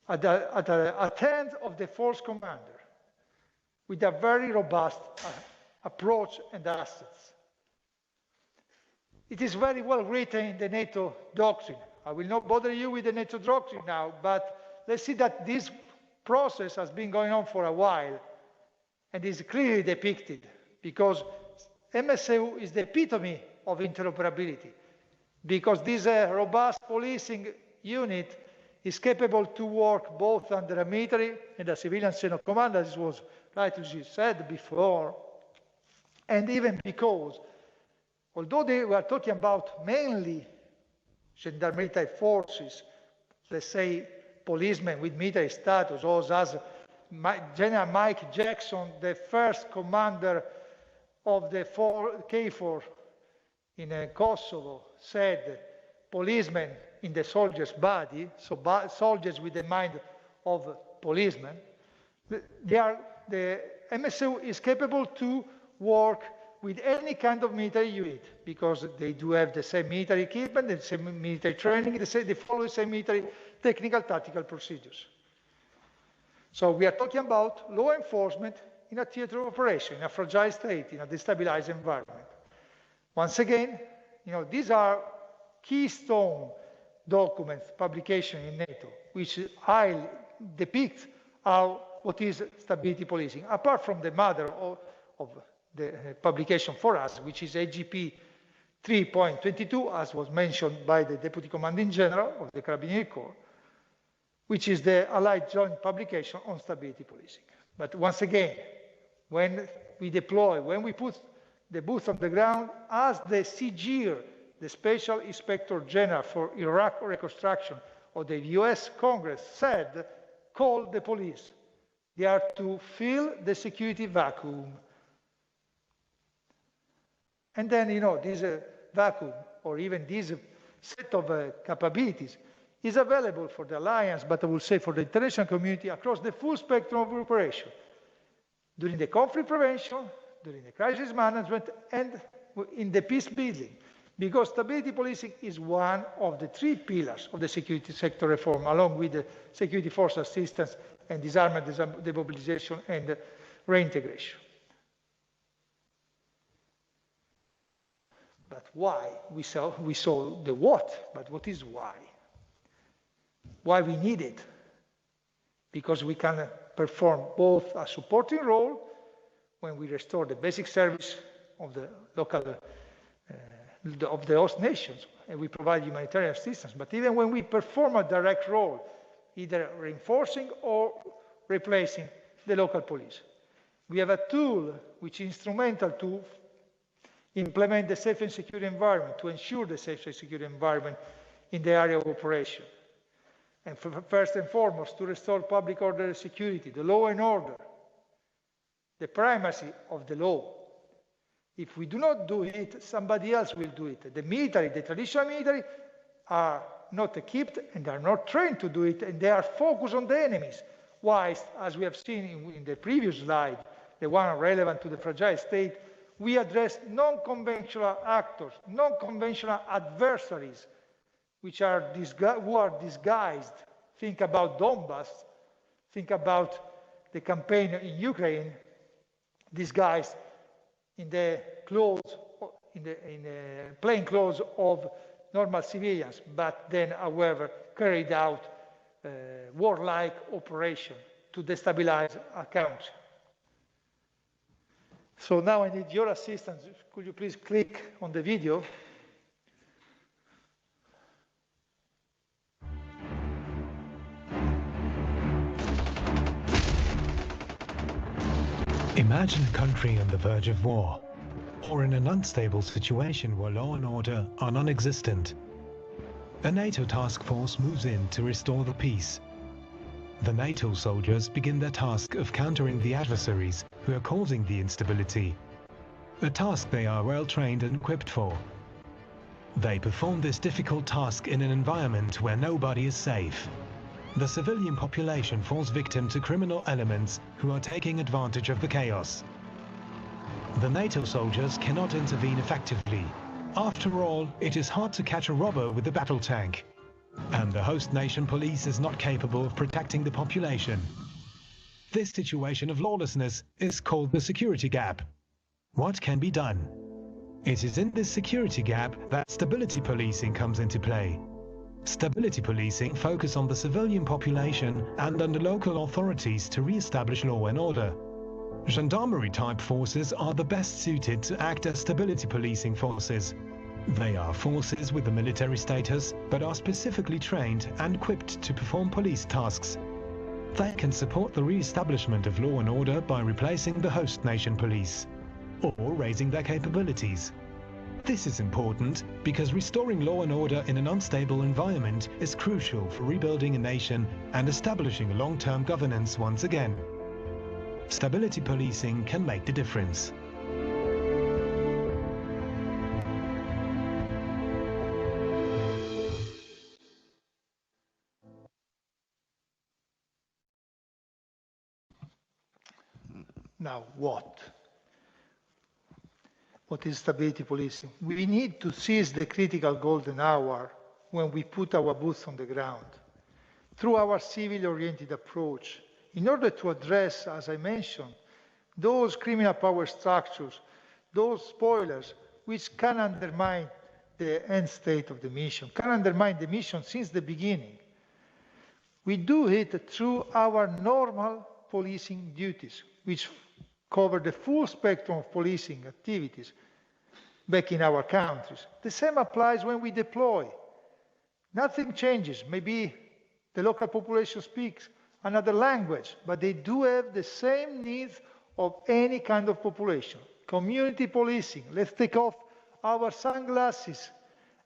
at the hand of the force commander with a very robust approach and assets. It is very well written in the NATO doctrine. I will not bother you with the NATO doctrine now, but let's see that this process has been going on for a while and is clearly depicted, because MSU is the epitome of interoperability, because this robust policing unit is capable to work both under a military and a civilian chain of command, as was rightly said before, and even because, although we are talking about mainly gendarmerie type forces, let's say policemen with military status, or as General Mike Jackson, the first commander of the KFOR in Kosovo, said, policemen in the soldier's body, so soldiers with the mind of policemen, the MSU is capable to work with any kind of military unit, because they do have the same military equipment, the same military training, they follow the same military technical tactical procedures. So we are talking about law enforcement in a theater of operation, in a fragile state, in a destabilized environment. Once again, these are keystone documents, publication in NATO, which depict what is stability policing, apart from the mother of the publication for us, which is AGP 3.22, as was mentioned by the Deputy Commanding General of the Carabinieri Corps, which is the Allied Joint Publication on Stability Policing. But once again, when we deploy, when we put the boots on the ground, as the CGIR, the Special Inspector General for Iraq Reconstruction of the US Congress said, call the police. They are to fill the security vacuum. And then, this vacuum, or even this set of capabilities, is available for the alliance, but I will say for the international community across the full spectrum of operation, during the conflict prevention, during the crisis management, and in the peace building, because stability policing is one of the three pillars of the security sector reform, along with the security force assistance and disarmament, demobilization, and reintegration. But why? We saw the what, but what is why? Why we need it? Because we can perform both a supporting role when we restore the basic service of the local, of the host nations, and we provide humanitarian assistance, but even when we perform a direct role, either reinforcing or replacing the local police. We have a tool which is instrumental to implement the safe and secure environment, to ensure the safe and secure environment in the area of operation. And first and foremost, to restore public order and security, the law and order, the primacy of the law. If we do not do it, somebody else will do it. The military, the traditional military, are not equipped and are not trained to do it, and they are focused on the enemies. Whilst, as we have seen in the previous slide, the one relevant to the fragile state, We address non-conventional actors, non-conventional adversaries, who are disguised. Think about Donbass. Think about the campaign in Ukraine, disguised in the clothes, in the plain clothes of normal civilians, but then, however, carried out warlike operation to destabilize a country. So now I need your assistance. Could you please click on the video? Imagine a country on the verge of war, or in an unstable situation where law and order are non-existent. A NATO task force moves in to restore the peace. The NATO soldiers begin their task of countering the adversaries who are causing the instability, a task they are well trained and equipped for. They perform this difficult task in an environment where nobody is safe. The civilian population falls victim to criminal elements who are taking advantage of the chaos. The NATO soldiers cannot intervene effectively. After all, it is hard to catch a robber with a battle tank. And the host nation police is not capable of protecting the population. This situation of lawlessness is called the security gap. What can be done? It is in this security gap that stability policing comes into play. Stability policing focus on the civilian population and on the local authorities to re-establish law and order. Gendarmerie-type forces are the best suited to act as stability policing forces. They are forces with a military status, but are specifically trained and equipped to perform police tasks. They can support the re-establishment of law and order by replacing the host nation police, or raising their capabilities. This is important because restoring law and order in an unstable environment is crucial for rebuilding a nation and establishing a long-term governance once again. Stability policing can make the difference. Now what? What is stability policing? We need to seize the critical golden hour when we put our boots on the ground through our civil-oriented approach in order to address, as I mentioned, those criminal power structures, those spoilers which can undermine the end state of the mission, can undermine the mission since the beginning. We do it through our normal policing duties, which cover the full spectrum of policing activities back in our countries. The same applies when we deploy. Nothing changes. Maybe the local population speaks another language, but they do have the same needs of any kind of population. Community policing. Let's take off our sunglasses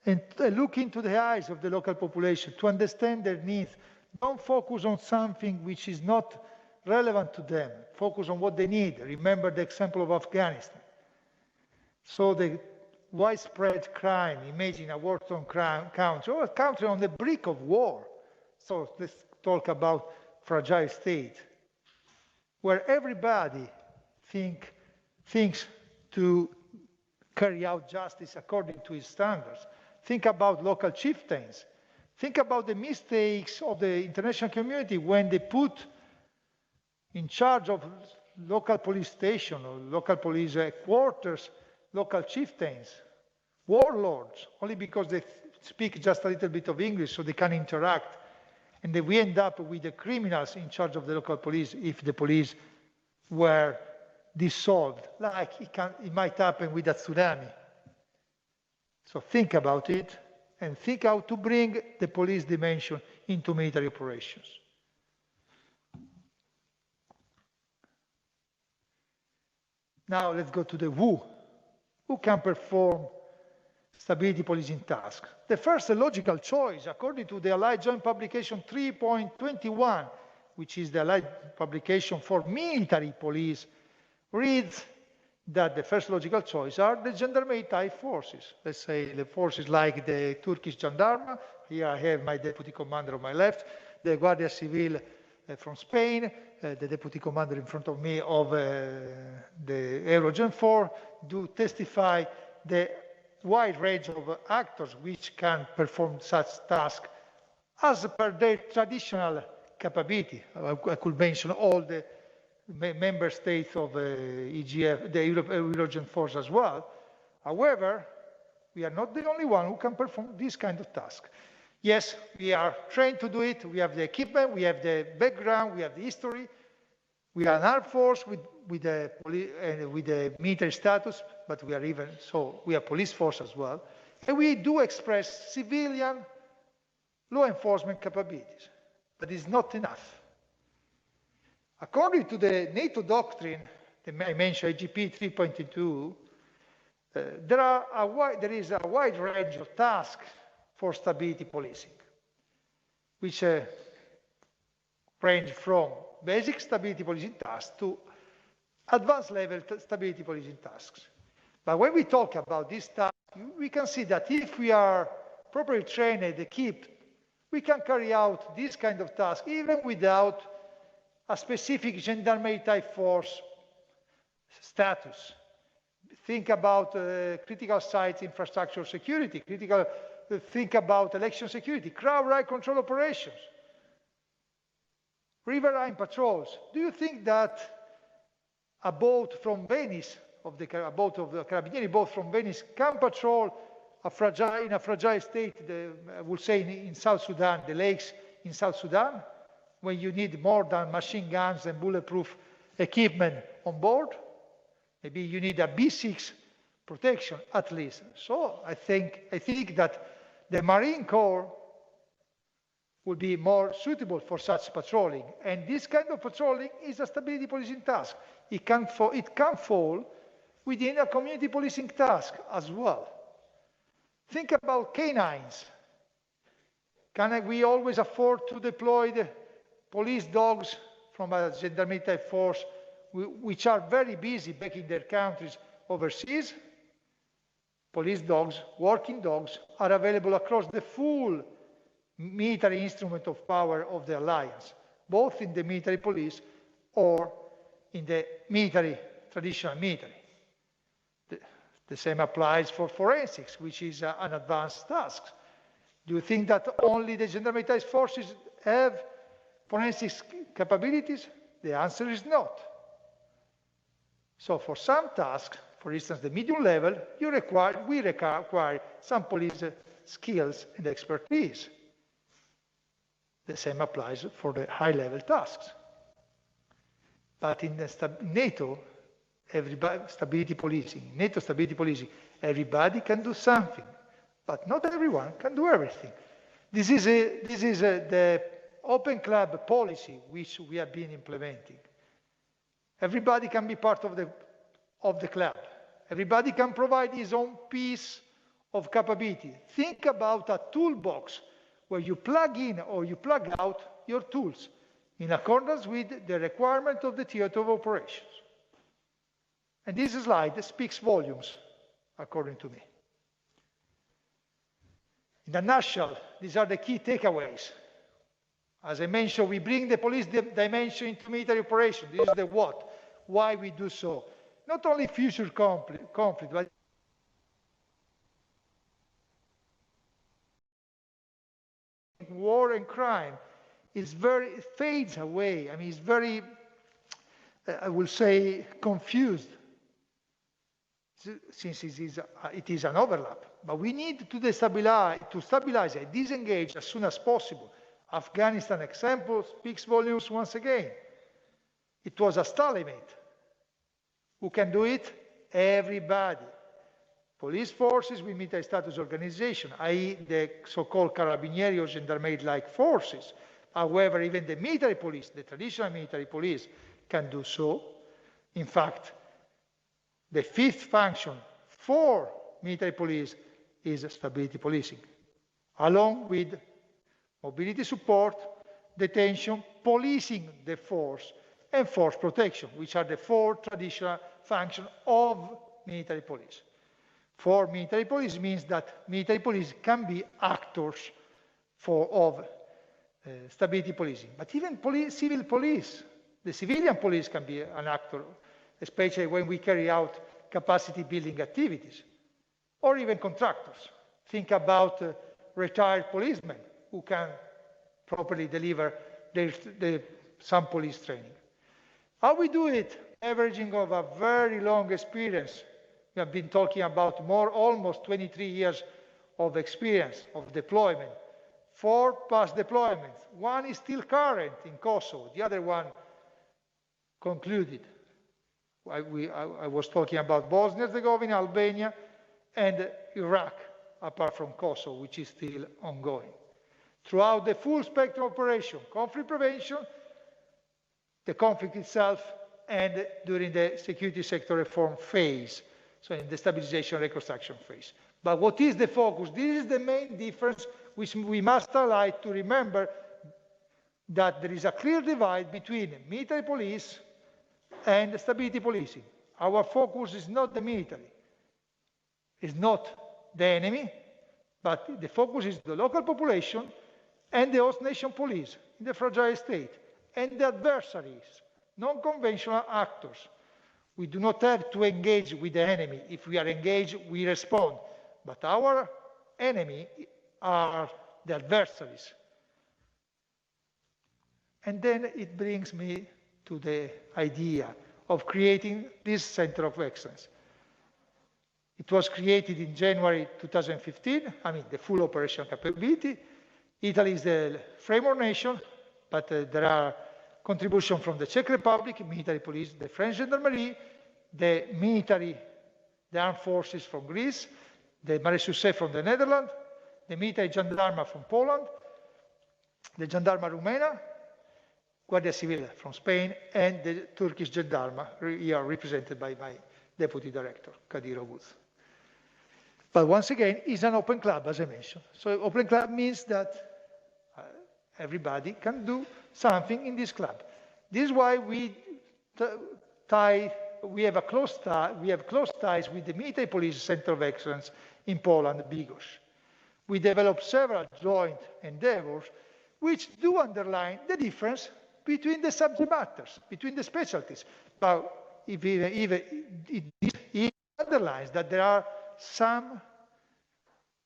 and look into the eyes of the local population to understand their needs. Don't focus on something which is not relevant to them. Focus on what they need. Remember the example of Afghanistan. So the widespread crime, imagine a war-torn country, or a country on the brink of war. So let's talk about fragile state, where everybody thinks to carry out justice according to his standards. Think about local chieftains. Think about the mistakes of the international community when they put in charge of local police station or local police quarters, local chieftains, warlords, only because they speak just a little bit of English so they can interact. And then we end up with the criminals in charge of the local police if the police were dissolved, like it might happen with a tsunami. So think about it and think how to bring the police dimension into military operations. Now let's go to the who. Who can perform stability policing tasks? The first logical choice, according to the Allied Joint Publication 3.21, which is the Allied publication for military police, reads that the first logical choice are the gendarmerie-type forces. Let's say the forces like the Turkish gendarme. Here I have my deputy commander on my left, the Guardia Civil from Spain, the deputy commander in front of me of the Eurogendfor, do testify the wide range of actors which can perform such tasks as per their traditional capability. I could mention all the member states of EGF, the Eurogendfor as well. However, we are not the only one who can perform this kind of task. Yes, we are trained to do it. We have the equipment, we have the background, we have the history. We are an armed force with the military status, but we are police force as well. And we do express civilian law enforcement capabilities, but it's not enough. According to the NATO doctrine, I mentioned IGP 3.2, there is a wide range of tasks for stability policing, which range from basic stability policing tasks to advanced level stability policing tasks. But when we talk about these tasks, we can see that if we are properly trained and equipped, we can carry out this kind of task even without a specific gendarmerie type force status. Think about critical sites infrastructure security, think about election security, crowd right control operations, riverine patrols. Do you think that a boat from Venice, a boat of the Carabinieri boat from Venice, can patrol in a fragile state, I would say in South Sudan, the lakes in South Sudan, when you need more than machine guns and bulletproof equipment on board? Maybe you need a B6 protection at least. So I think that the Marine Corps would be more suitable for such patrolling. And this kind of patrolling is a stability policing task. It can fall within a community policing task as well. Think about canines. Can we always afford to deploy the police dogs from a gendarmerie type force, which are very busy back in their countries overseas? Police dogs, working dogs, are available across the full military instrument of power of the alliance, both in the military police or in the military, traditional military. The same applies for forensics, which is an advanced task. Do you think that only the gendarmerie type forces have forensics capabilities? The answer is not. So for some tasks, for instance, the medium level, we require some police skills and expertise. The same applies for the high-level tasks. But in the NATO, stability policing, NATO stability policing, everybody can do something, but not everyone can do everything. This is the open club policy which we have been implementing. Everybody can be part of the club. Everybody can provide his own piece of capability. Think about a toolbox where you plug in or you plug out your tools in accordance with the requirement of the theater of operations. And this slide speaks volumes, according to me. In a nutshell, these are the key takeaways. As I mentioned, we bring the police dimension into military operations. This is the what, why we do so. Not only future conflict, but war and crime it fades away. I mean, it's very, I will say, confused, since it is an overlap. But we need to stabilize and disengage as soon as possible. Afghanistan example speaks volumes once again. It was a stalemate. Who can do it? Everybody. Police forces with military status organization, i.e. the so-called Carabinieri or Gendarmerie-like forces. However, even the military police, the traditional military police, can do so. In fact, the fifth function for military police is stability policing, along with mobility support, detention, policing the force, and force protection, which are the four traditional functions of military police. For military police means that military police can be actors of stability policing. But even civil police, the civilian police can be an actor, especially when we carry out capacity building activities, or even contractors. Think about retired policemen who can properly deliver some police training. How we do it? Averaging of a very long experience. We have been talking about almost 23 years of experience of deployment. 4 past deployments. 1 is still current in Kosovo. The other one concluded. I was talking about Bosnia-Herzegovina, Albania, and Iraq, apart from Kosovo, which is still ongoing. Throughout the full spectrum operation, conflict prevention, the conflict itself, and during the security sector reform phase, so in the stabilization and reconstruction phase. But what is the focus? This is the main difference which we must highlight to remember that there is a clear divide between military police and stability policing. Our focus is not the military, it's not the enemy, but the focus is the local population and the host nation police in the fragile state, and the adversaries, non-conventional actors. We do not have to engage with the enemy. If we are engaged, we respond. But our enemy are the adversaries. And then it brings me to the idea of creating this Center of Excellence. It was created in January 2015, the full operational capability. Italy is the framework nation, but there are contributions from the Czech Republic, military police, the French gendarmerie, the armed forces from Greece, the Marechaussee from the Netherlands, the military gendarme from Poland, the Gendarma Rumena, Guardia Civil from Spain, and the Turkish Gendarme, here represented by my Deputy Director, Kadir Oğuz. But once again, it's an open club, as I mentioned. So open club means that everybody can do something in this club. This is why we have close ties with the Military Police Center of Excellence in Poland, Bydgoszcz. We developed several joint endeavors which do underline the difference between the subject matters, between the specialties. But it underlines that there are some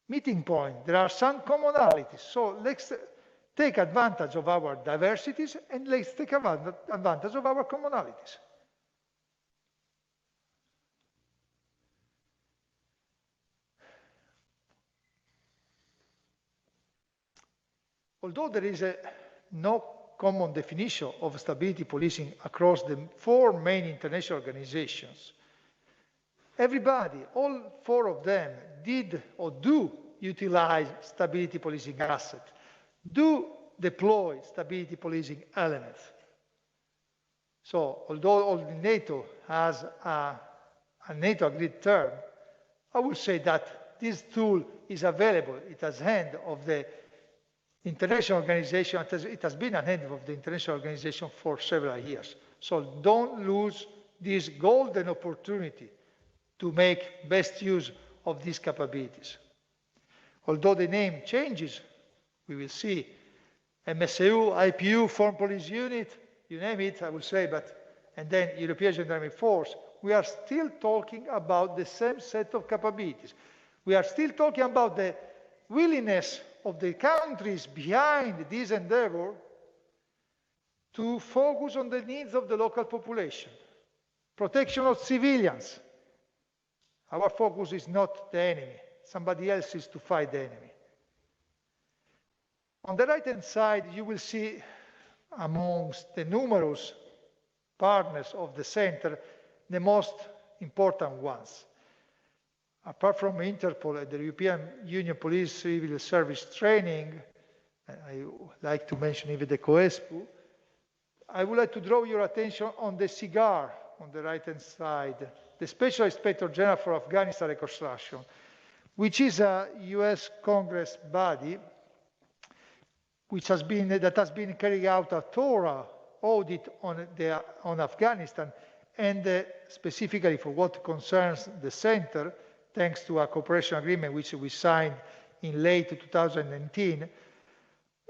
meeting points, there are some commonalities. So let's take advantage of our diversities and let's take advantage of our commonalities. Although there is no common definition of stability policing across the 4 main international organizations, everybody, all 4 of them, did or do utilize stability policing assets, do deploy stability policing elements. So although NATO has a NATO agreed term, I would say that this tool is available. It has hand of the international organization. It has been a hand of the international organization for several years. So don't lose this golden opportunity to make best use of these capabilities. Although the name changes, we will see MSU, IPU, Foreign Police Unit, you name it, I will say, and then European Gendarmerie Force, we are still talking about the same set of capabilities. We are still talking about the willingness of the countries behind this endeavor to focus on the needs of the local population, protection of civilians. Our focus is not the enemy. Somebody else is to fight the enemy. On the right-hand side, you will see amongst the numerous partners of the center, the most important ones. Apart from Interpol and the European Union Police Civil Service Training, I like to mention even the CoESPU, I would like to draw your attention on the SIGAR on the right-hand side, the Special Inspector General for Afghanistan Reconstruction, which is a US Congress body that has been carrying out a thorough audit on Afghanistan, and specifically for what concerns the center, thanks to a cooperation agreement which we signed in late 2019,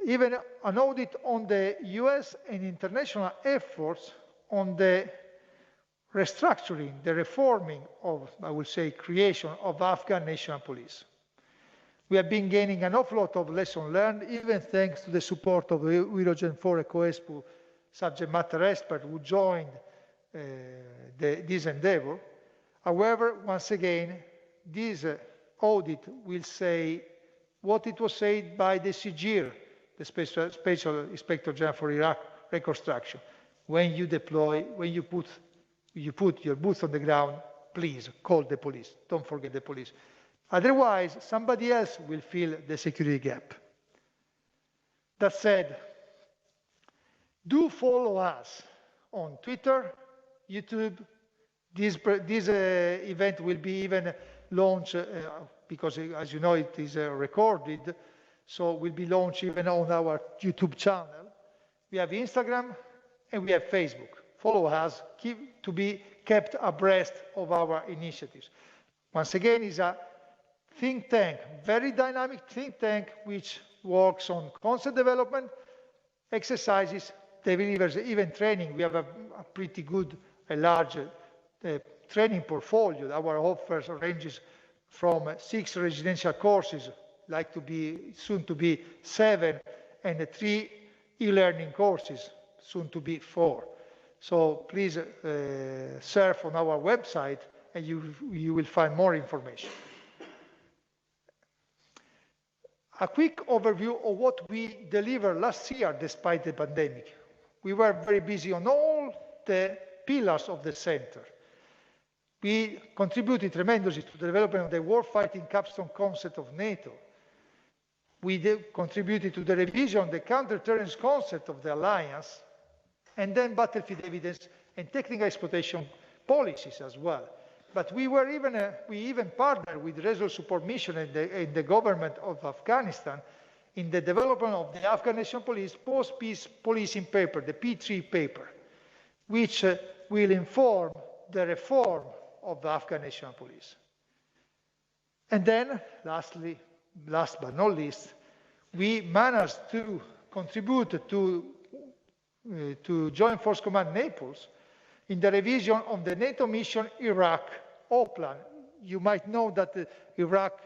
even an audit on the US and international efforts on the restructuring, the reforming of, I would say, creation of Afghan National Police. We have been gaining an awful lot of lessons learned, even thanks to the support of Eurogendfor, a CoESPU subject matter expert who joined this endeavor. However, once again, this audit will say what it was said by the CGIR, the Special Inspector General for Iraq Reconstruction. When you deploy, when you put your boots on the ground, please call the police. Don't forget the police. Otherwise, somebody else will fill the security gap. That said, do follow us on Twitter, YouTube. This event will be even launched, because as you know, it is recorded, so will be launched even on our YouTube channel. We have Instagram and we have Facebook. Follow us to be kept abreast of our initiatives. Once again, it's a think tank, very dynamic think tank, which works on concept development, exercises, delivers even training. We have a pretty good, a large training portfolio. Our offers ranges from 6 residential courses, like to be soon to be 7, and 3 e-learning courses, soon to be 4. So please surf on our website and you will find more information. A quick overview of what we delivered last year despite the pandemic. We were very busy on all the pillars of the center. We contributed tremendously to the development of the war-fighting capstone concept of NATO. We contributed to the revision of the counter-terrorism concept of the alliance, and then battlefield evidence and technical exploitation policies as well. But we even partnered with Result Support Mission and the government of Afghanistan in the development of the Afghan National Police post-peace policing paper, the P3 paper, which will inform the reform of the Afghan National Police. And then, last but not least, we managed to contribute to Joint Force Command Naples in the revision of the NATO mission Iraq plan. You might know that Iraq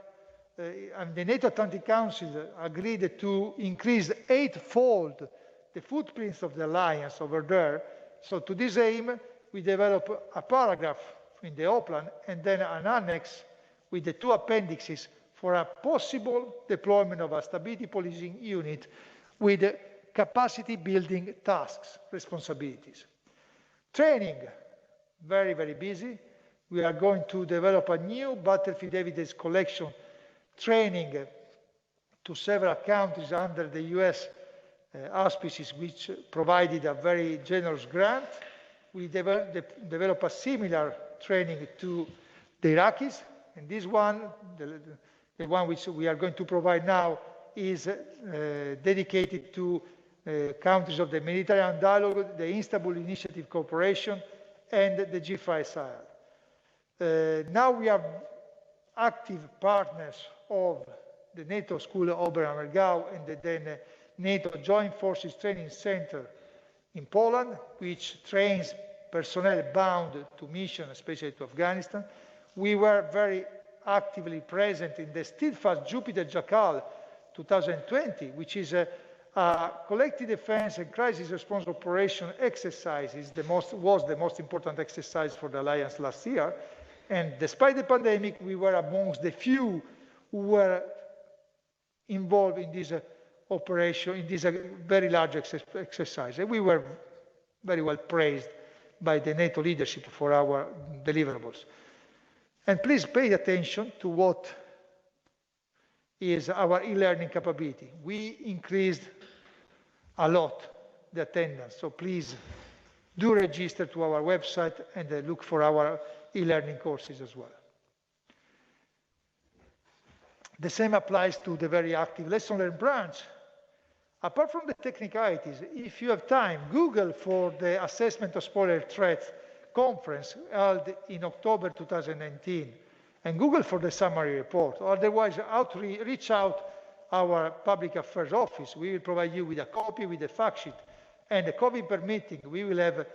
and the NATO Atlantic Council agreed to increase 8-fold the footprints of the alliance over there. So to this aim, we developed a paragraph in the plan and then an annex with the 2 appendixes for a possible deployment of a stability policing unit with capacity building tasks, responsibilities. Training, very, very busy. We are going to develop a new battlefield evidence collection training to several countries under the US auspices, which provided a very generous grant. We develop a similar training to the Iraqis, and this one, the one which we are going to provide now, is dedicated to countries of the Mediterranean Dialogue, the Istanbul Initiative Cooperation, and the G5 Sahel. Now we are active partners of the NATO School of Oberammergau and the NATO Joint Forces Training Center in Poland, which trains personnel bound to mission, especially to Afghanistan. We were very actively present in the Steadfast Jupiter Jackal 2020, which is a collective defense and crisis response operation exercise. Was the most important exercise for the Alliance last year. And despite the pandemic, we were amongst the few who were involved in this operation, in this very large exercise. And we were very well praised by the NATO leadership for our deliverables. And please pay attention to what is our e-learning capability. We increased a lot the attendance, so please do register to our website and look for our e-learning courses as well. The same applies to the very active lesson learned branch. Apart from the technicalities, if you have time, Google for the Assessment of Spoiler Threats conference held in October 2019, and Google for the summary report. Otherwise, reach out our public affairs office. We will provide you with a copy, with a fact sheet. And the COVID permitting, we will have,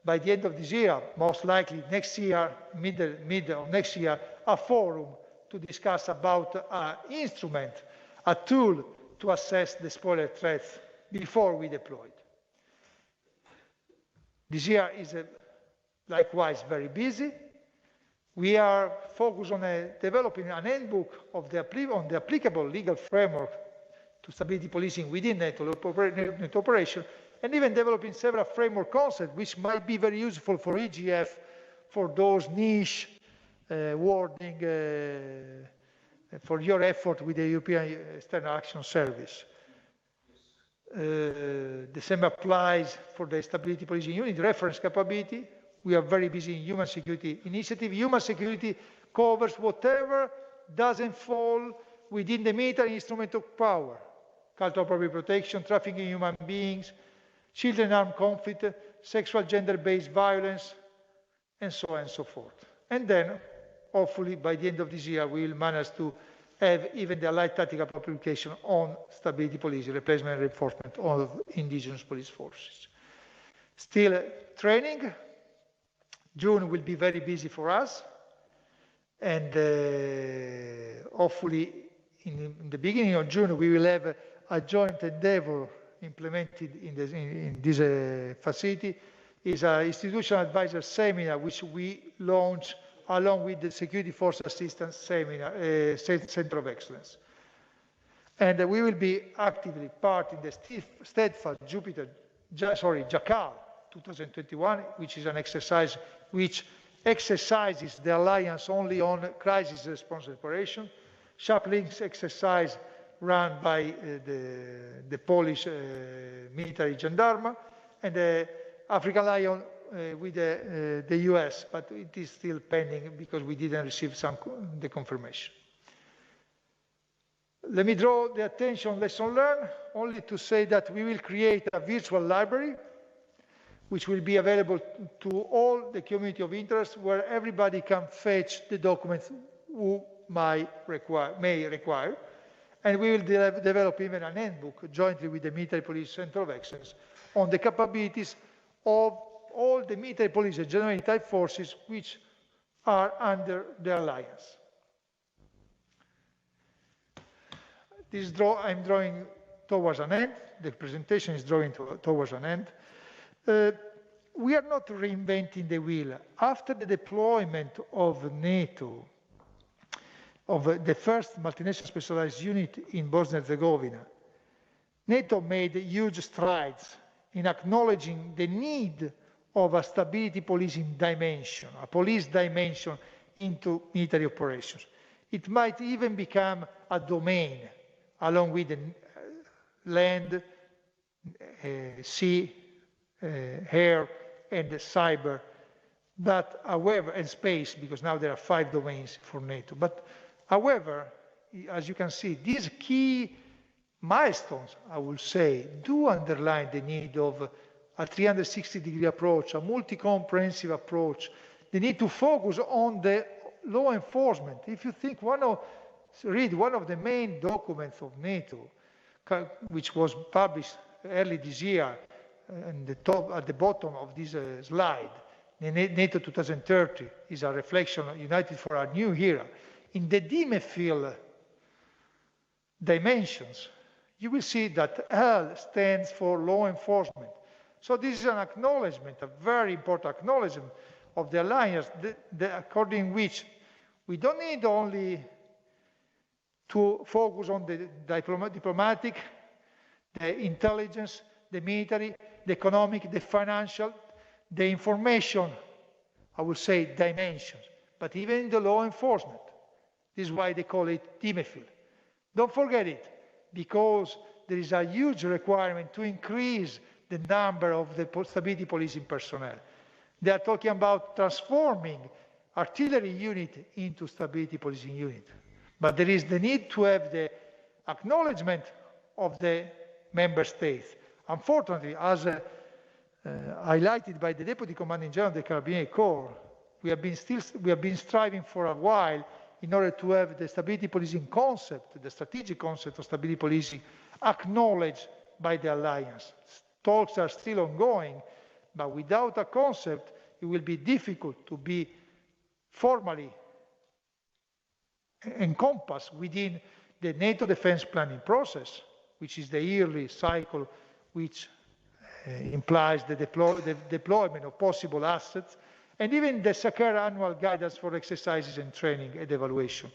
by the end of this year, most likely next year, mid of next year, a forum to discuss about an instrument, a tool to assess the spoiler threats before we deploy it. This year is likewise very busy. We are focused on developing an handbook of on the applicable legal framework to stability policing within NATO operation, and even developing several framework concepts which might be very useful for EGF for those niche wording for your effort with the European External Action Service. The same applies for the Stability Policing Unit reference capability. We are very busy in human security initiative. Human security covers whatever doesn't fall within the military instrument of power: cultural property protection, trafficking in human beings, children armed conflict, sexual gender-based violence, and so on and so forth. And then, hopefully, by the end of this year, we will manage to have even the light tactical publication on stability policing, replacement and reinforcement of indigenous police forces. Still training. June will be very busy for us, and hopefully in the beginning of June we will have a joint endeavor implemented in this facility. Is an institutional advisor seminar which we launch along with the Security Force Assistance Seminar, Center of Excellence. And we will be actively part in the Steadfast Jackal 2021, which is an exercise which exercises the alliance only on crisis response operation. Sharp Links exercise run by the Polish military gendarme, and the African Lion with the US, but it is still pending because we didn't receive the confirmation. Let me draw the attention on lesson learned, only to say that we will create a virtual library which will be available to all the community of interest, where everybody can fetch the documents who may require. And we will develop even an handbook jointly with the Military Police Center of Excellence on the capabilities of all the military police and general type forces which are under the alliance. I'm drawing towards an end. The presentation is drawing towards an end. We are not reinventing the wheel. After the deployment of NATO, of the first multinational specialized unit in Bosnia and Herzegovina, NATO made huge strides in acknowledging the need of a stability policing dimension, a police dimension into military operations. It might even become a domain along with the land, sea, air, and cyber, but however, and space, because now there are 5 domains for NATO. But however, as you can see, these key milestones, I will say, do underline the need of a 360-degree approach, a multi-comprehensive approach, the need to focus on the law enforcement. If you think read one of the main documents of NATO, which was published early this year, at the bottom of this slide, NATO 2030 is a reflection united for a new era. In the DMFIL dimensions, you will see that L stands for law enforcement. So this is an acknowledgement, a very important acknowledgement of the alliance, according which we don't need only to focus on the diplomatic, the intelligence, the military, the economic, the financial, the information, I would say, dimensions, but even in the law enforcement. This is why they call it DMFIL. Don't forget it, because there is a huge requirement to increase the number of the stability policing personnel. They are talking about transforming artillery unit into stability policing unit. But there is the need to have the acknowledgement of the member states. Unfortunately, as highlighted by the Deputy Commanding General of the Carabinieri Corps, we have been striving for a while in order to have the stability policing concept, the strategic concept of stability policing, acknowledged by the alliance. Talks are still ongoing, but without a concept, it will be difficult to be formally encompassed within the NATO defense planning process, which is the yearly cycle which implies the deployment of possible assets, and even the SACEUR annual guidance for exercises and training and evaluation.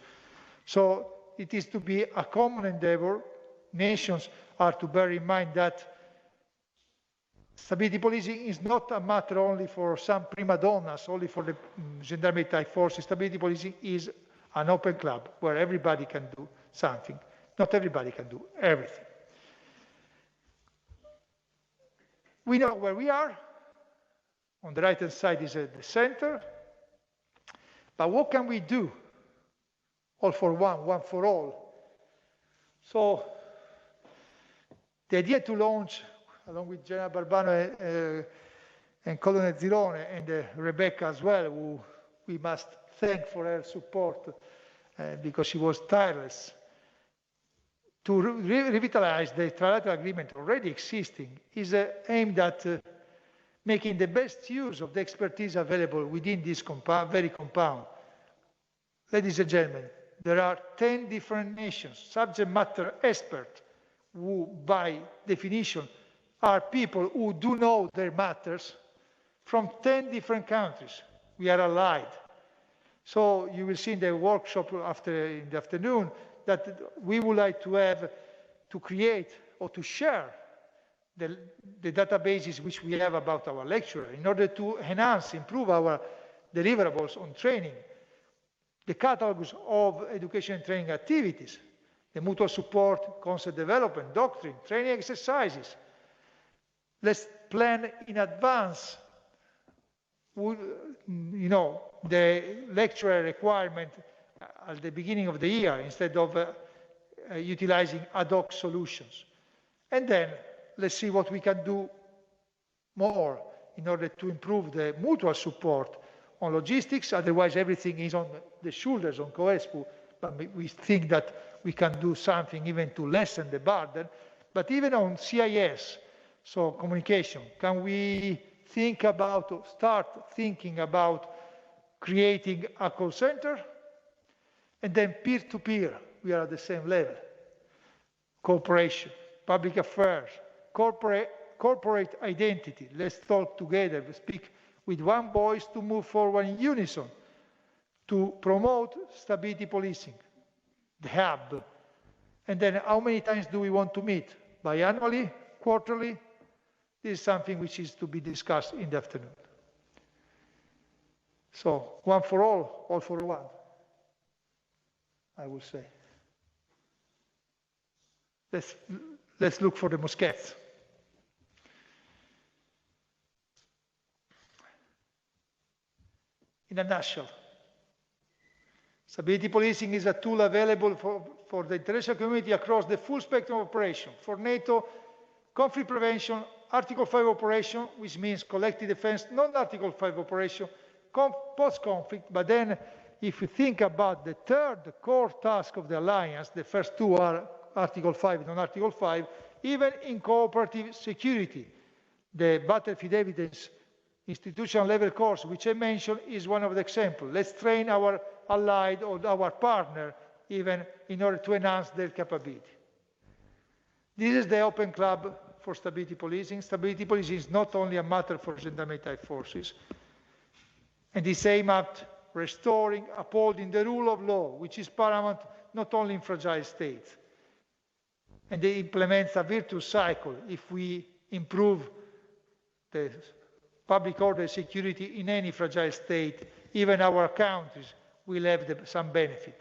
So it is to be a common endeavor. Nations are to bear in mind that stability policing is not a matter only for some prima donnas, only for the gendarmerie type forces. Stability policing is an open club where everybody can do something. Not everybody can do everything. We know where we are. On the right-hand side is at the center. But what can we do? All for one, one for all. So the idea to launch, along with General Barbano and Colonel Zirone and Rebecca as well, who we must thank for her support because she was tireless, to revitalize the trilateral agreement already existing, is aimed at making the best use of the expertise available within this very compound. Ladies and gentlemen, there are 10 different nations, subject matter experts, who by definition are people who do know their matters from 10 different countries. We are allied. So you will see in the workshop in the afternoon that we would like to have, to create or to share the databases which we have about our lecturer in order to enhance, improve our deliverables on training, the catalogs of education and training activities, the mutual support, concept development, doctrine, training exercises. Let's plan in advance, the lecturer requirement at the beginning of the year instead of utilizing ad hoc solutions. And then let's see what we can do more in order to improve the mutual support on logistics. Otherwise, everything is on the shoulders on CoESPU, but we think that we can do something even to lessen the burden. But even on CIS, so communication, can we start thinking about creating a call center? And then peer-to-peer, we are at the same level. Cooperation, public affairs, corporate identity. Let's talk together, speak with one voice to move forward in unison, to promote stability policing, the hub. And then how many times do we want to meet? Biannually, quarterly? This is something which is to be discussed in the afternoon. So, one for all for one, I would say. Let's look for the muskets. In a nutshell, stability policing is a tool available for the international community across the full spectrum of operation. For NATO, conflict prevention, Article 5 operation, which means collective defense, non-Article 5 operation, post-conflict, but then if we think about the third core task of the alliance, the first two are Article 5, non-Article 5, even in cooperative security. The battlefield evidence institutional level course, which I mentioned, is one of the examples. Let's train our allied or our partner even in order to enhance their capability. This is the open club for stability policing. Stability policing is not only a matter for gendarmerie type forces, and is aimed at restoring, upholding the rule of law, which is paramount not only in fragile states. And it implements a virtuous cycle. If we improve the public order and security in any fragile state, even our countries will have some benefit.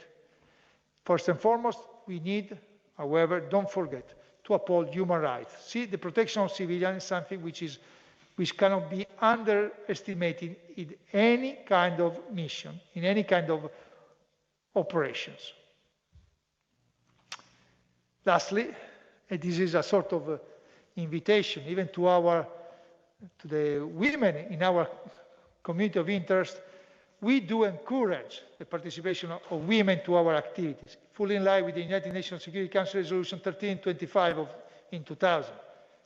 First and foremost, we need, however, don't forget, to uphold human rights. See, the protection of civilians is something which cannot be underestimated in any kind of mission, in any kind of operations. Lastly, and this is a sort of invitation even to the women in our community of interest, we do encourage the participation of women to our activities, fully in line with the United Nations Security Council Resolution 1325 in 2000,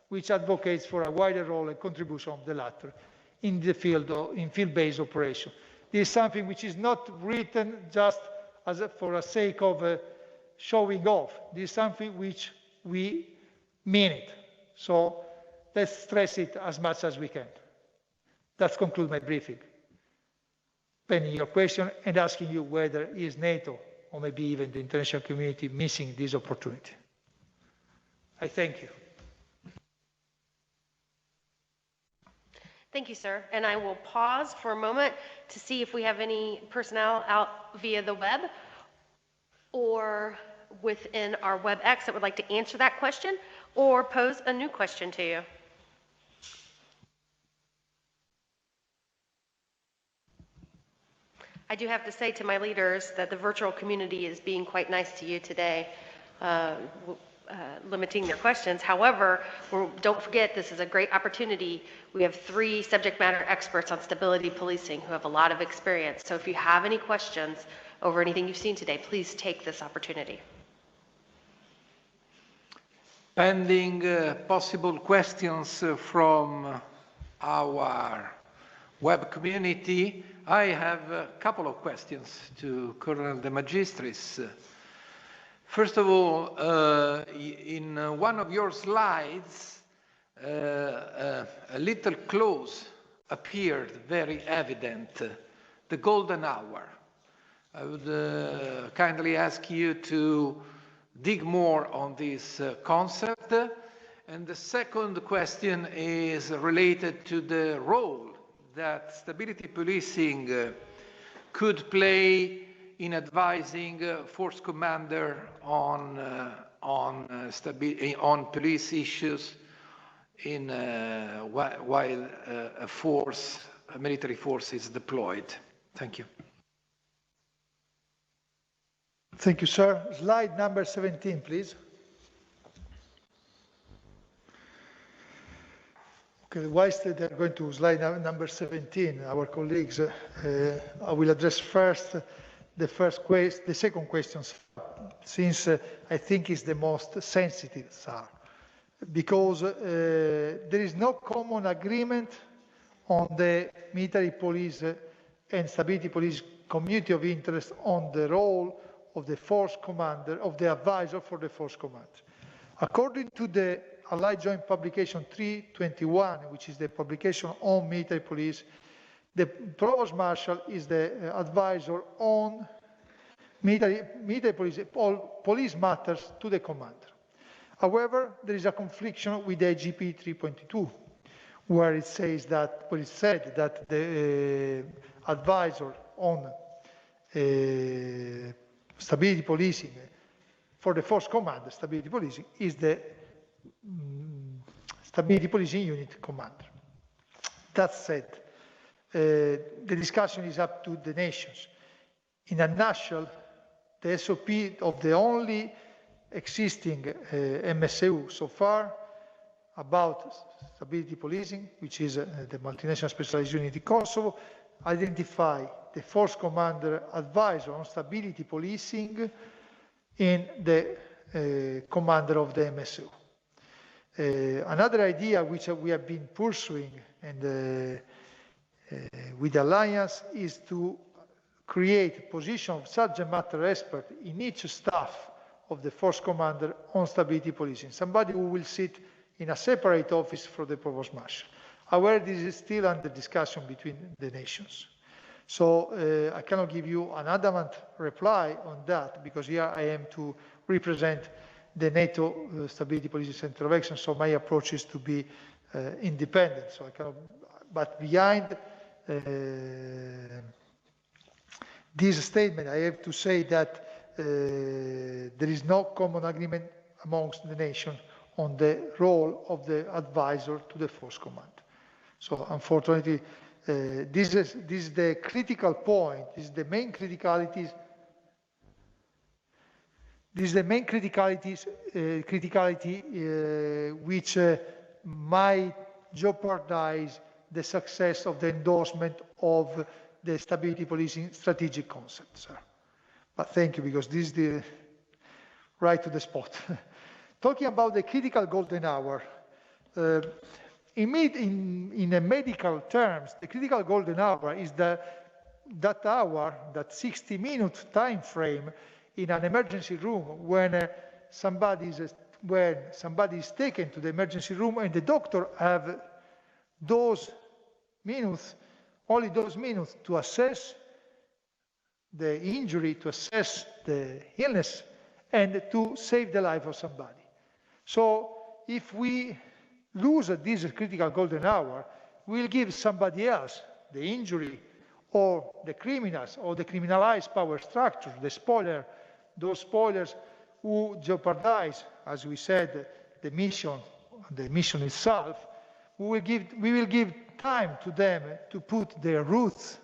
which advocates for a wider role and contribution of the latter in the field-based operation. This is something which is not written just for the sake of showing off. This is something which we mean it. So let's stress it as much as we can. That concludes my briefing. Pending your question and asking you whether is NATO or maybe even the international community missing this opportunity. I thank you. Thank you, sir. And I will pause for a moment to see if we have any personnel out via the web or within our WebEx that would like to answer that question or pose a new question to you. I do have to say to my leaders that the virtual community is being quite nice to you today, limiting their questions. However, don't forget this is a great opportunity. We have 3 subject matter experts on stability policing who have a lot of experience. So if you have any questions over anything you've seen today, please take this opportunity. Pending possible questions from our web community, I have a couple of questions to Colonel De Magistris. First of all, in one of your slides, a little clause appeared very evident, the golden hour. I would kindly ask you to dig more on this concept. And the second question is related to the role that stability policing could play in advising force commander on police issues in while a military force is deployed. Thank you. Thank you, sir. Slide number 17, please. Okay, whilst they're going to slide number 17, our colleagues, I will address first the second question, since I think it's the most sensitive, sir, because there is no common agreement on the military police and stability police community of interest on the role of the force commander, of the advisor for the force commander. According to the Allied Joint Publication 321, which is the publication on military police, the Provost Marshal is the advisor on military police, all police matters to the commander. However, there is a confliction with the IGP 3.2, where it says that, where it said that the advisor on stability policing for the force commander, stability policing, is the stability policing unit commander. That said, the discussion is up to the nations. In a nutshell, the SOP of the only existing MSU so far about stability policing, which is the multinational specialized unit in Kosovo, identify the force commander advisor on stability policing in the commander of the MSU. Another idea which we have been pursuing and with the Alliance is to create a position of subject matter expert in each staff of the force commander on stability policing, somebody who will sit in a separate office from the Provost Marshal. However, this is still under discussion between the nations. So I cannot give you an adamant reply on that, because here I am to represent the NATO Stability Policing Center of Excellence, so my approach is to be independent. So I cannot, but behind this statement, I have to say that there is no common agreement amongst the nations on the role of the advisor to the force command. So unfortunately, this is the critical point, this is the main criticalities. This is the main criticality which might jeopardize the success of the endorsement of the stability policing strategic concept, sir. But thank you, because this is the right to the spot. Talking about the critical golden hour, in a medical terms, the critical golden hour is that hour, that 60-minute time frame in an emergency room when somebody is taken to the emergency room and the doctor have those minutes, only those minutes to assess the injury, to assess the illness, and to save the life of somebody. So if we lose this critical golden hour, we'll give somebody else the injury, or the criminals, or the criminalized power structure, those spoilers who jeopardize, as we said, the mission itself. We will give time to them to put their roots,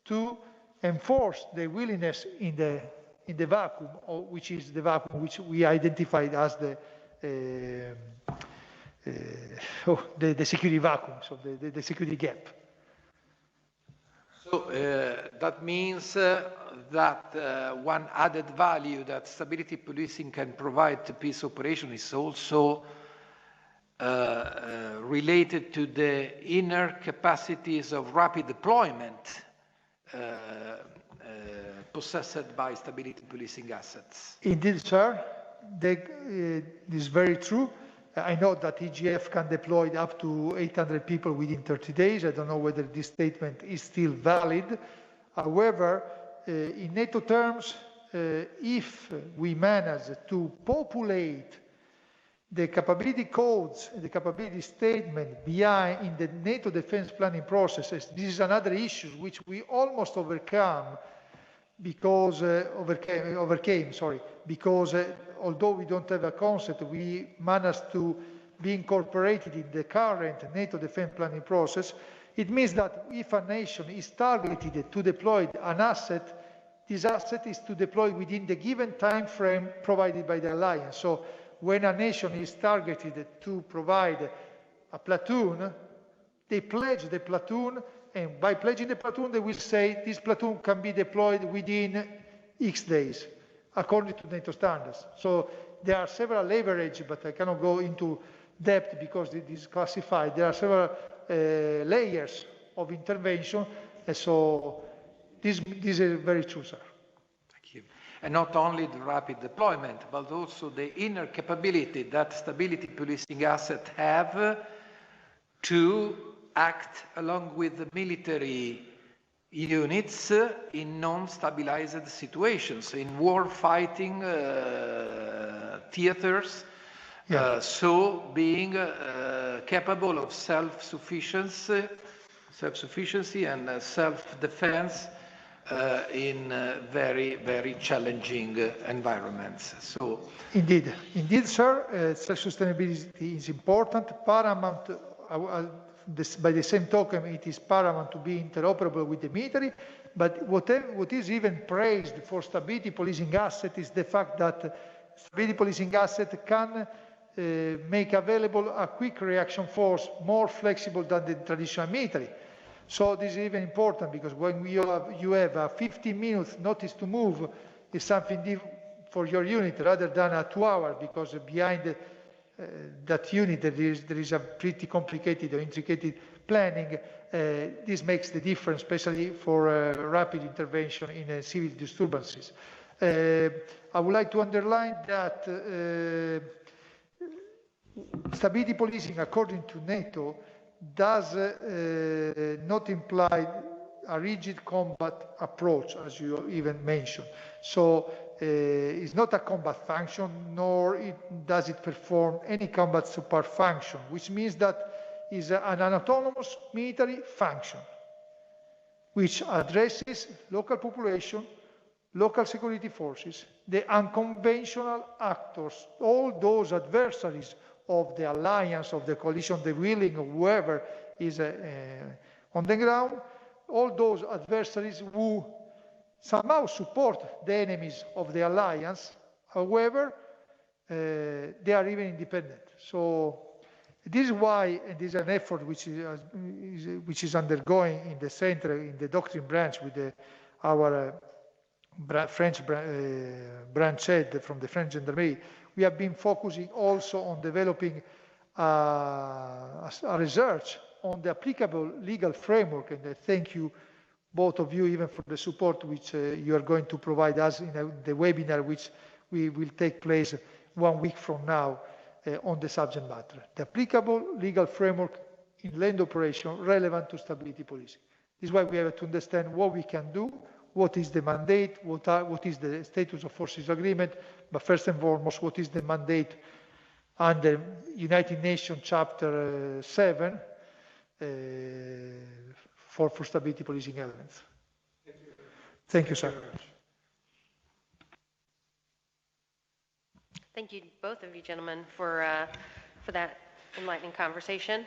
to enforce the willingness in the vacuum, which is the vacuum which we identified as the security vacuum, so the security gap. So that means that one added value that stability policing can provide to peace operation is also related to the inner capacities of rapid deployment possessed by stability policing assets. Indeed, sir, this is very true. I know that EGF can deploy up to 800 people within 30 days. I don't know whether this statement is still valid. However, in NATO terms, if we manage to populate the capability codes, the capability statement behind in the NATO defense planning processes, this is another issue which we almost overcame, because although we don't have a concept, we managed to be incorporated in the current NATO defense planning process. It means that if a nation is targeted to deploy an asset, this asset is to deploy within the given time frame provided by the alliance. So when a nation is targeted to provide a platoon, they pledge the platoon, and by pledging the platoon, they will say this platoon can be deployed within X days, according to NATO standards. So there are several leverage, but I cannot go into depth because it is classified. There are several layers of intervention, and so this is very true, sir. Thank you. And not only the rapid deployment, but also the inner capability that stability policing assets have to act along with the military units in non-stabilized situations, in war-fighting theaters, so being capable of self-sufficiency and self-defense in very, very challenging environments. So, Indeed, sir, self-sustainability is important, paramount. By the same token, it is paramount to be interoperable with the military, but what is even praised for stability policing asset is the fact that stability policing asset can make available a quick reaction force more flexible than the traditional military. So this is even important, because when you have a 15-minute notice to move, is something for your unit rather than a 2 hours, because behind that unit there is a pretty complicated or intricate planning. This makes the difference, especially for rapid intervention in civil disturbances. I would like to underline that stability policing, according to NATO, does not imply a rigid combat approach, as you even mentioned. So it's not a combat function, nor does it perform any combat support function, which means that it's an autonomous military function, which addresses local population, local security forces, the unconventional actors, all those adversaries of the alliance, of the coalition, the willing of whoever is on the ground, all those adversaries who somehow support the enemies of the alliance. However, they are even independent. So This is why, and this is an effort which is undergoing in the center, in the doctrine branch with our French branch head from the French Gendarmerie. We have been focusing also on developing a research on the applicable legal framework, and I thank you, both of you, even for the support which you are going to provide us in the webinar, which will take place 1 week from now on the subject matter. The applicable legal framework in land operation relevant to stability policing. This is why we have to understand what we can do, what is the mandate, what is the status of forces agreement, but first and foremost, what is the mandate under United Nations Chapter 7 for stability policing elements. Thank you, sir. Thank you, both of you gentlemen, for that enlightening conversation.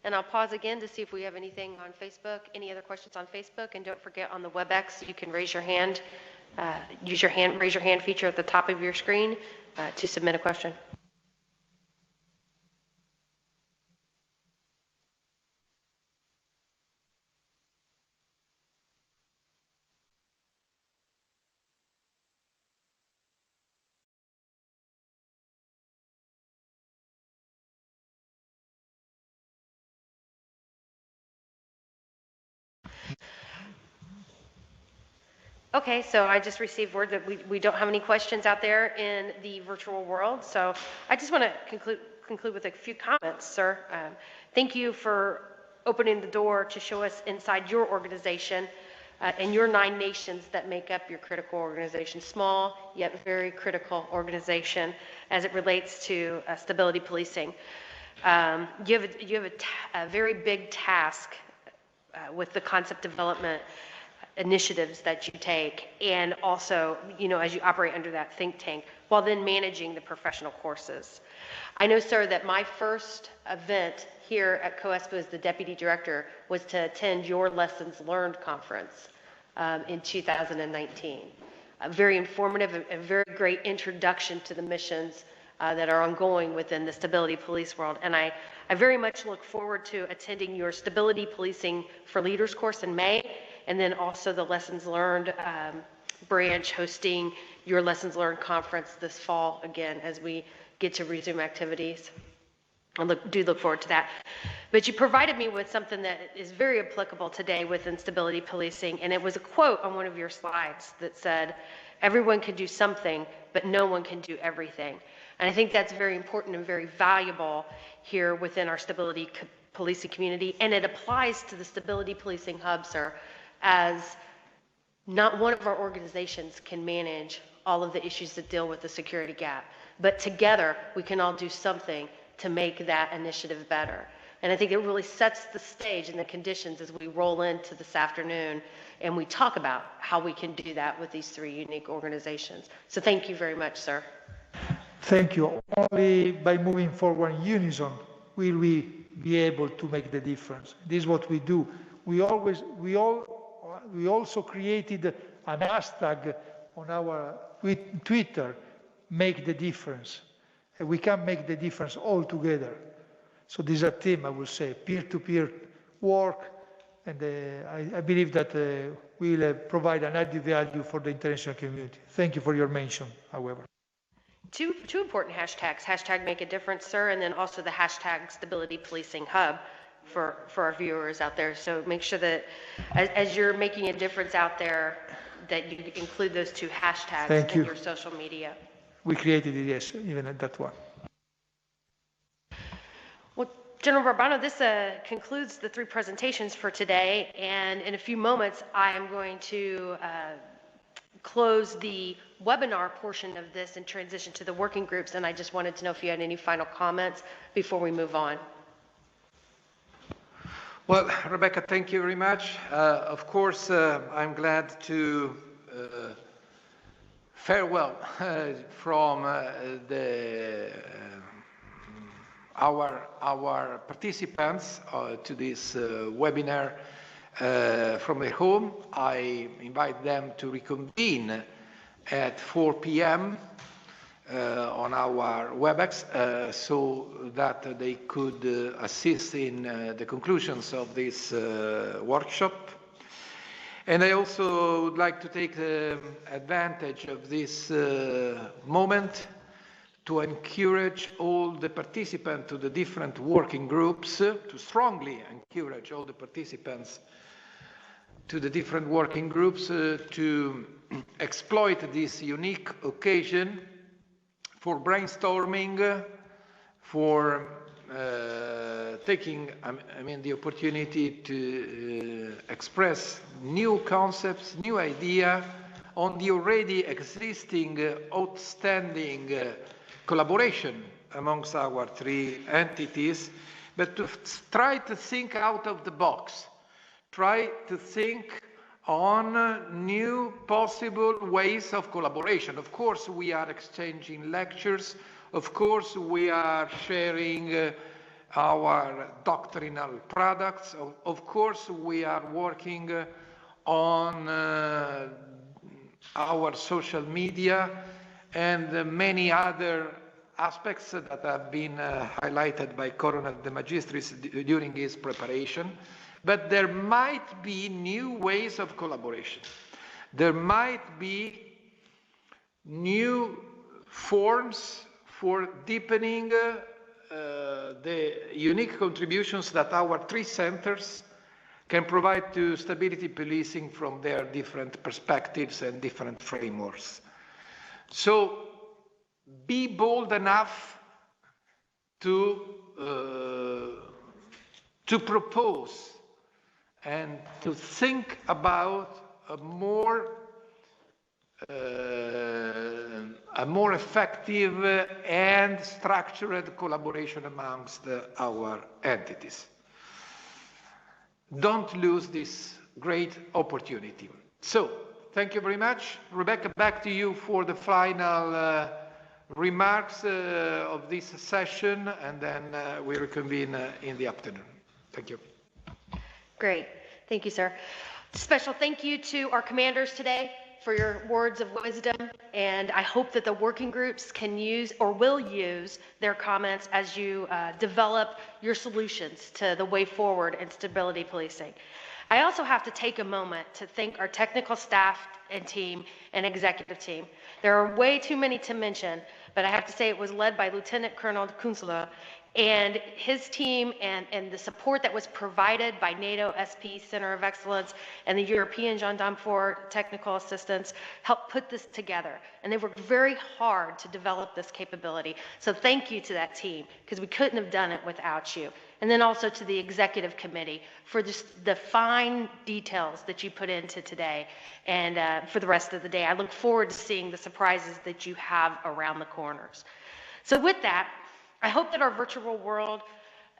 And I'll pause again to see if we have anything on Facebook, any other questions on Facebook. And don't forget, on the WebEx, you can raise your hand, raise your hand feature at the top of your screen to submit a question. Okay, so I just received word that we don't have any questions out there in the virtual world. So I just want to conclude with a few comments, sir. Thank you for opening the door to show us inside your organization and your 9 nations that make up your critical organization. Small, yet very critical organization as it relates to stability policing. You have a very big task with the concept development initiatives that you take, and also, as you operate under that think tank, while then managing the professional courses. I know, sir, that my first event here at CoESPU as the Deputy Director was to attend your Lessons Learned conference in 2019. Very informative, a very great introduction to the missions that are ongoing within the Stability Police world. And I very much look forward to attending your Stability Policing for Leaders course in May, and then also the Lessons Learned branch hosting your Lessons Learned conference this fall again as we get to resume activities. I do look forward to that. But you provided me with something that is very applicable today within stability policing, and it was a quote on one of your slides that said, "Everyone can do something, but no one can do everything." And I think that's very important and very valuable here within our stability policing community, and it applies to the Stability Policing Hub, sir, as not one of our organizations can manage all of the issues that deal with the security gap, but together we can all do something to make that initiative better. And I think it really sets the stage and the conditions as we roll into this afternoon and we talk about how we can do that with these 3 unique organizations. So thank you very much, sir. Thank you. Only by moving forward in unison will we be able to make the difference. This is what we do. We also created an hashtag on our Twitter, make the difference. And we can make the difference all together. So this is a team, I will say, peer-to-peer work, and I believe that will provide an added value for the international community. Thank you for your mention, however. Two important hashtags, hashtag make a difference, sir, and then also the hashtag Stability Policing Hub for our viewers out there. So make sure that as you're making a difference out there, that you include those 2 hashtags in your social media. We created it, yes, even at that one. Well, General Barbano, this concludes the 3 presentations for today, and in a few moments I am going to close the webinar portion of this and transition to the working groups, and I just wanted to know if you had any final comments before we move on. Well, Rebecca, thank you very much. Of course, I'm glad to farewell from our participants to this webinar from their home. I invite them to reconvene at 4 p.m. on our WebEx so that they could assist in the conclusions of this workshop. And I also would like to take advantage of this moment to encourage all the participants to the different working groups, to strongly encourage all the participants to the different working groups to exploit this unique occasion for brainstorming, for taking the opportunity to express new concepts, new ideas on the already existing outstanding collaboration amongst our three entities, but to try to think out of the box, try to think on new possible ways of collaboration. Of course, we are exchanging lectures. Of course, we are sharing our doctrinal products. Of course, we are working on our social media and many other aspects that have been highlighted by Coronel De Magistris during his preparation. But there might be new ways of collaboration. There might be new forms for deepening the unique contributions that our three centers can provide to stability policing from their different perspectives and different frameworks. So be bold enough to propose and to think about a more effective and structured collaboration amongst our entities. Don't lose this great opportunity. So, thank you very much. Rebecca, back to you for the final remarks of this session, and then we reconvene in the afternoon. Thank you. Great. Thank you, sir. Special thank you to our commanders today for your words of wisdom, and I hope that the working groups can use or will use their comments as you develop your solutions to the way forward in stability policing. I also have to take a moment to thank our technical staff and team and executive team. There are way too many to mention, but I have to say it was led by Lieutenant Colonel Kunzler and his team, and the support that was provided by NATO SP Center of Excellence and the Eurogendfor technical assistance helped put this together. And they worked very hard to develop this capability. So thank you to that team, because we couldn't have done it without you. And then also to the executive committee for just the fine details that you put into today and for the rest of the day. I look forward to seeing the surprises that you have around the corners. So with that, I hope that our virtual world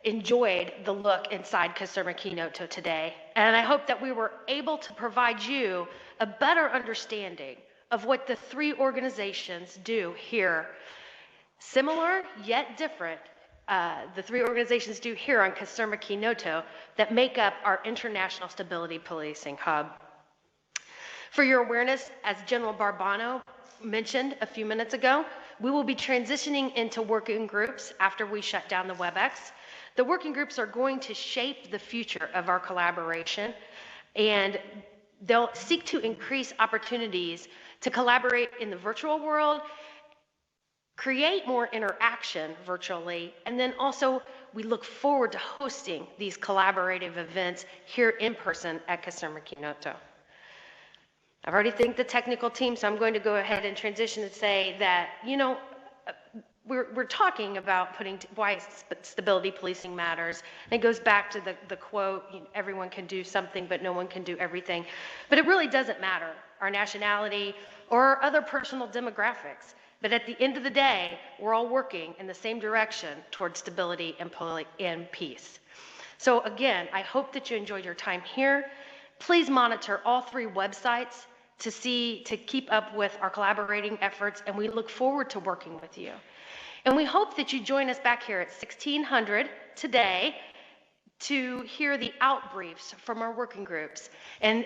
enjoyed the look inside CoESPU Nato today, and I hope that we were able to provide you a better understanding of what the three organizations do here. Similar yet different, the three organizations do here on CoESPU Nato that make up our International Stability Policing Hub. For your awareness, as General Barbano mentioned a few minutes ago, we will be transitioning into working groups after we shut down the WebEx. The working groups are going to shape the future of our collaboration, and they'll seek to increase opportunities to collaborate in the virtual world, create more interaction virtually, and then also we look forward to hosting these collaborative events here in person at CoESPU Nato. I've already thanked the technical team, so I'm going to go ahead and transition and say that, you know, we're talking about why stability policing matters. And it goes back to the quote, everyone can do something, but no one can do everything. But it really doesn't matter, our nationality or our other personal demographics. But at the end of the day, we're all working in the same direction towards stability and peace. So again, I hope that you enjoyed your time here. Please monitor all three websites to keep up with our collaborating efforts, and we look forward to working with you. And we hope that you join us back here at 1600 today to hear the outbriefs from our working groups and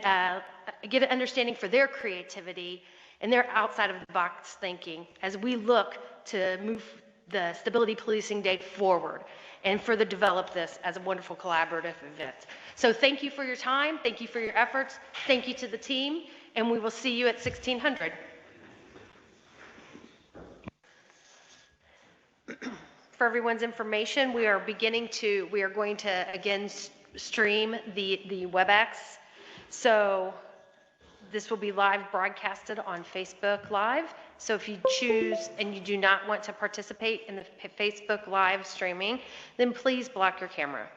get an understanding for their creativity and their outside of the box thinking as we look to move the Stability Policing Day forward and further develop this as a wonderful collaborative event. So thank you for your time, thank you for your efforts, thank you to the team, and we will see you at 1600. For everyone's information, we are going to again stream the WebEx. So this will be live broadcasted on Facebook Live. So if you choose and you do not want to participate in the Facebook Live streaming, then please block your camera.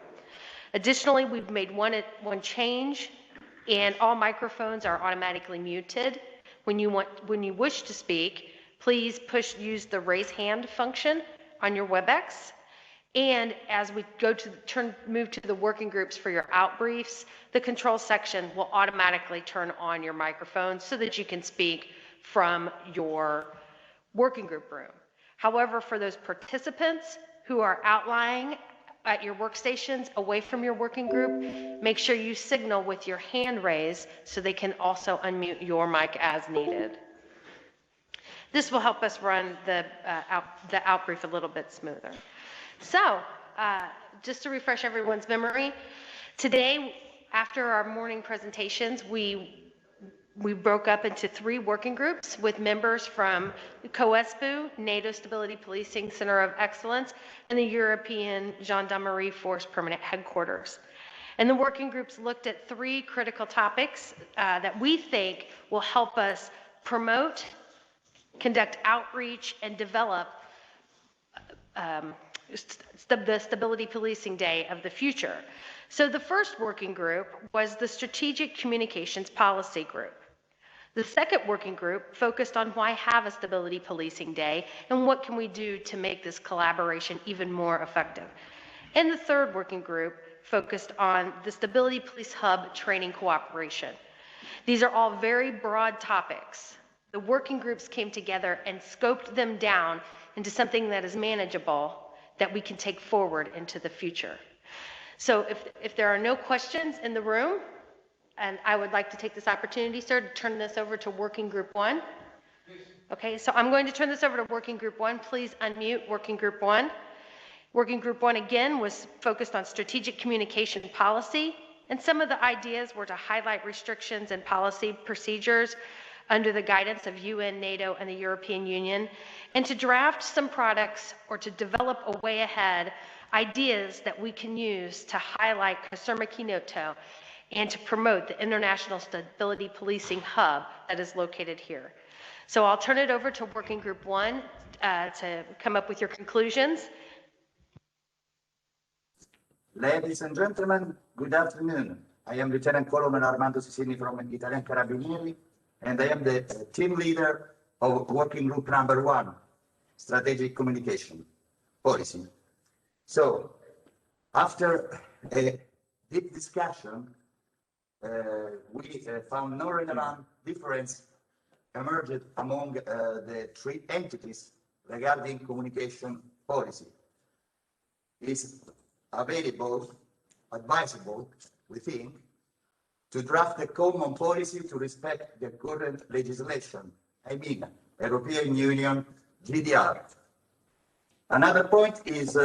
Additionally, we've made one change, and all microphones are automatically muted. When you wish to speak, please use the raise hand function on your WebEx. And as we go to move to the working groups for your outbriefs, the control section will automatically turn on your microphone so that you can speak from your working group room. However, for those participants who are outlying at your workstations away from your working group, make sure you signal with your hand raise so they can also unmute your mic as needed. This will help us run the outbrief a little bit smoother. So, just to refresh everyone's memory, today, after our morning presentations, we broke up into 3 working groups with members from CoESPU, NATO Stability Policing Center of Excellence, and the European Gendarmerie Force Permanent Headquarters. And the working groups looked at 3 critical topics that we think will help us promote, conduct outreach, and develop the Stability Policing Day of the future. So the first working group was the Strategic Communications Policy Group. The second working group focused on why have a Stability Policing Day and what can we do to make this collaboration even more effective. And the third working group focused on the Stability Police Hub training cooperation. These are all very broad topics. The working groups came together and scoped them down into something that is manageable that we can take forward into the future. So if there are no questions in the room, and I would like to take this opportunity, sir, to turn this over to Working Group 1. Okay, so I'm going to turn this over to Working Group 1. Please unmute Working Group 1. Working Group 1, again, was focused on strategic communication policy, and some of the ideas were to highlight restrictions and policy procedures under the guidance of UN, NATO, and the European Union, and to draft some products or to develop a way ahead ideas that we can use to highlight CoESPU Nato and to promote the International Stability Policing Hub that is located here. So I'll turn it over to Working Group 1 to come up with your conclusions. Ladies and gentlemen, good afternoon. I am Lieutenant Colonel Armando Sisini from Italian Carabinieri, and I am the team leader of Working Group number 1, Strategic Communication Policy. So, after a deep discussion, we found no relevant difference emerged among the 3 entities regarding communication policy. It is available, advisable, we think, to draft a common policy to respect the current legislation, I mean, European Union GDR. Another point is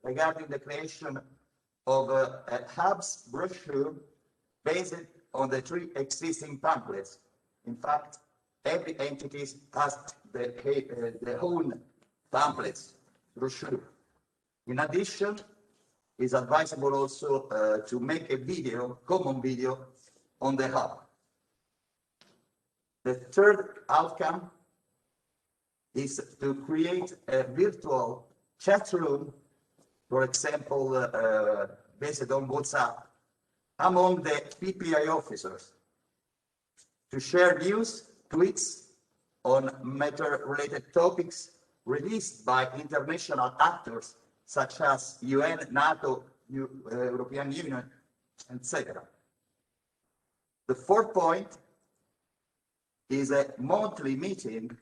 regarding the creation of a hub's brochure based on the 3 existing pamphlets. In fact, every entity has their own pamphlets, brochure. In addition, it's advisable also to make a video, common video, on the hub. The third outcome is to create a virtual chat room, for example, based on WhatsApp, among the PPI officers to share news, tweets on matter-related topics released by international actors such as UN, NATO, European Union, etc. The fourth point is a monthly meeting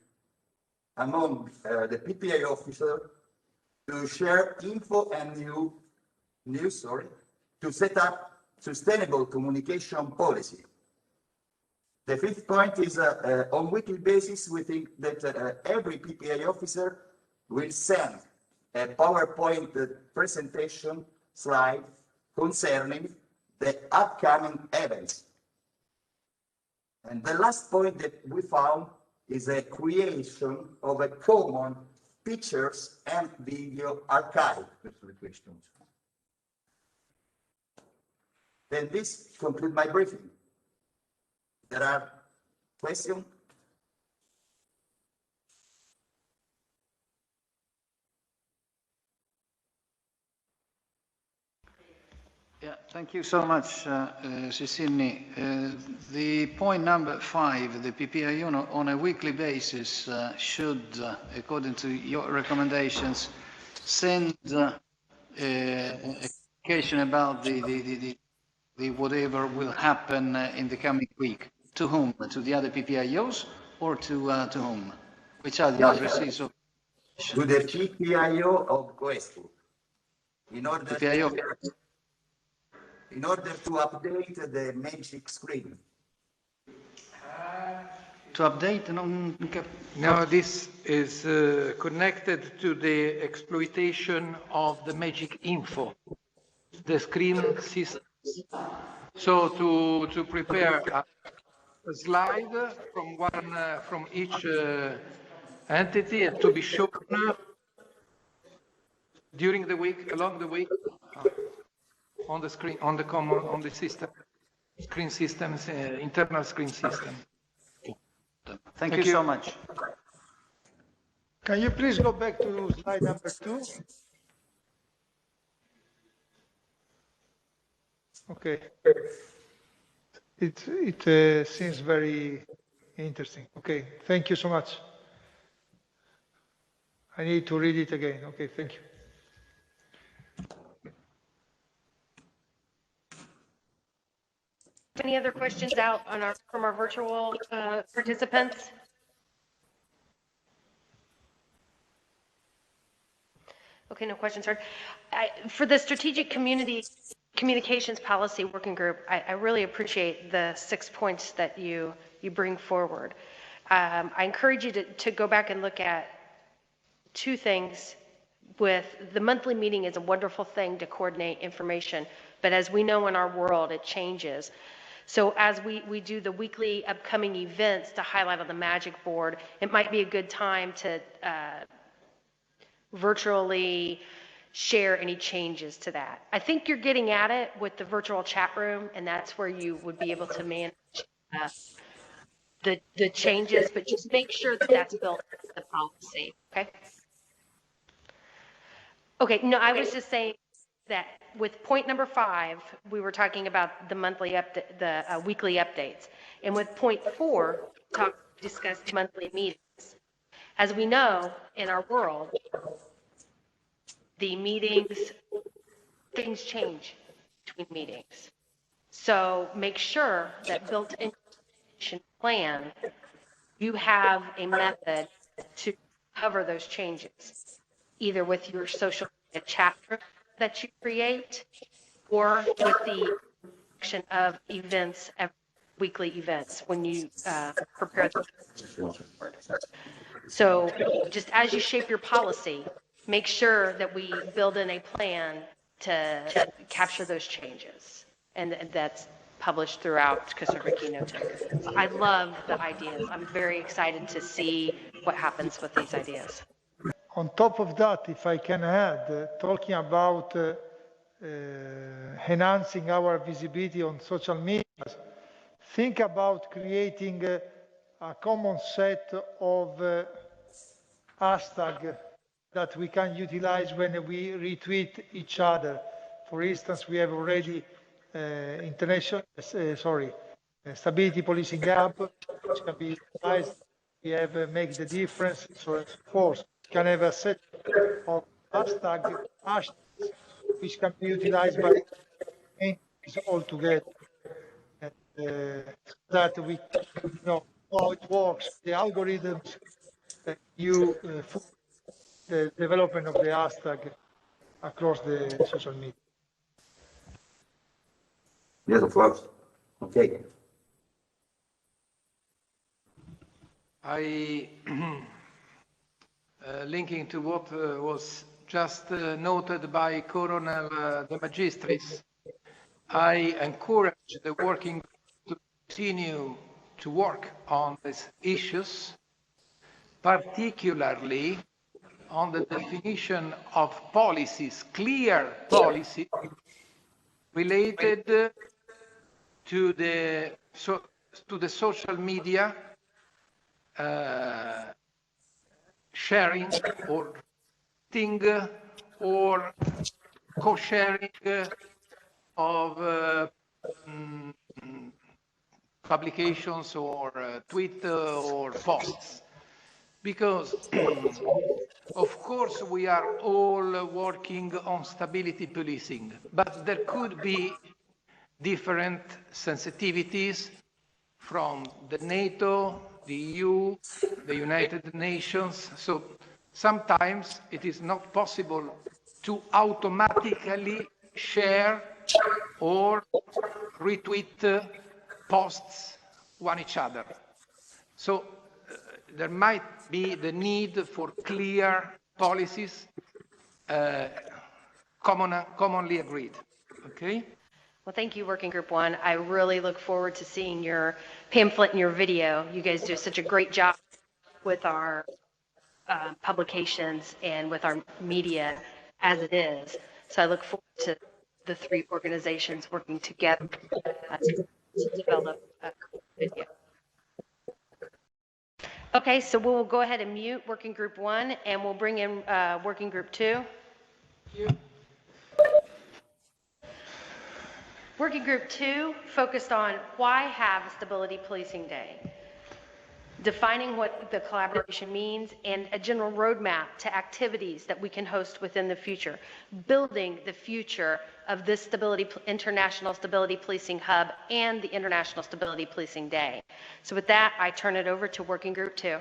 among the PPI officers to share info and news, to set up sustainable communication policy. The fifth point is on weekly basis, we think that every PPA officer will send a PowerPoint presentation slide concerning the upcoming events. And the last point that we found is a creation of a common pictures and video archive. Then this concludes my briefing. There are questions? Yeah, thank you so much, Cicini. The point number 5, the PPIU on a weekly basis should, according to your recommendations, send a communication about the whatever will happen in the coming week. To whom? To the other PPIOs or to whom? Which are the addresses of? To the PPIO of CoESPU. In order to update the magic screen. To update? No, this is connected to the exploitation of the magic info, the screen system. So to prepare a slide from each entity and to be shown during the week, along the week, on the screen, on the system, screen systems, internal screen system. Thank you so much. Can you please go back to slide number 2? Okay. It seems very interesting. Okay, thank you so much. I need to read it again. Okay, thank you. Any other questions out from our virtual participants? Okay, no questions heard. For the Strategic Communications Policy Working Group, I really appreciate the 6 points that you bring forward. I encourage you to go back and look at 2 things. With the monthly meeting is a wonderful thing to coordinate information, but as we know in our world, it changes. So as we do the weekly upcoming events to highlight on the Magic Board, it might be a good time to virtually share any changes to that. I think you're getting at it with the virtual chat room, and that's where you would be able to manage the changes, but just make sure that that's built into the policy, okay? Okay, no, I was just saying that with point number 5, we were talking about the monthly update, the weekly updates. And with point 4, discussed monthly meetings. As we know, in our world, the meetings, things change between meetings. So make sure that built into the plan, you have a method to cover those changes, either with your social media chapter that you create or with the action of events, weekly events when you prepare the report. So just as you shape your policy, make sure that we build in a plan to capture those changes, and that's published throughout CoESPU Nato. So I love the ideas. I'm very excited to see what happens with these ideas. On top of that, if I can add, talking about enhancing our visibility on social media, think about creating a common set of hashtags that we can utilize when we retweet each other. For instance, we have already Stability Policing App, which can be utilized. We have Make the Difference, so on and so forth. We can have a set of hashtags which can be utilized by all together. And that we know how it works, the algorithms, the development of the hashtag across the social media. Yes, of course. Okay. I, linking to what was just noted by Coronel De Magistris, I encourage the working group to continue to work on these issues, particularly on the definition of policies, clear policies related to the social media sharing or thing or co-sharing of publications or tweet or posts. Because of course we are all working on stability policing, but there could be different sensitivities from the NATO, the EU, the United Nations. So sometimes it is not possible to automatically share or retweet posts one each other. So there might be the need for clear policies commonly agreed. Okay? Well, thank you, Working Group 1. I really look forward to seeing your pamphlet and your video. You guys do such a great job with our publications and with our media as it is. So I look forward to the three organizations working together to develop a video. Okay, so we'll go ahead and mute Working Group 1 and we'll bring in Working Group 2. Working Group 2 focused on why have Stability Policing Day, defining what the collaboration means, and a general roadmap to activities that we can host within the future, building the future of this International Stability Policing Hub and the International Stability Policing Day. So with that, I turn it over to Working Group 2.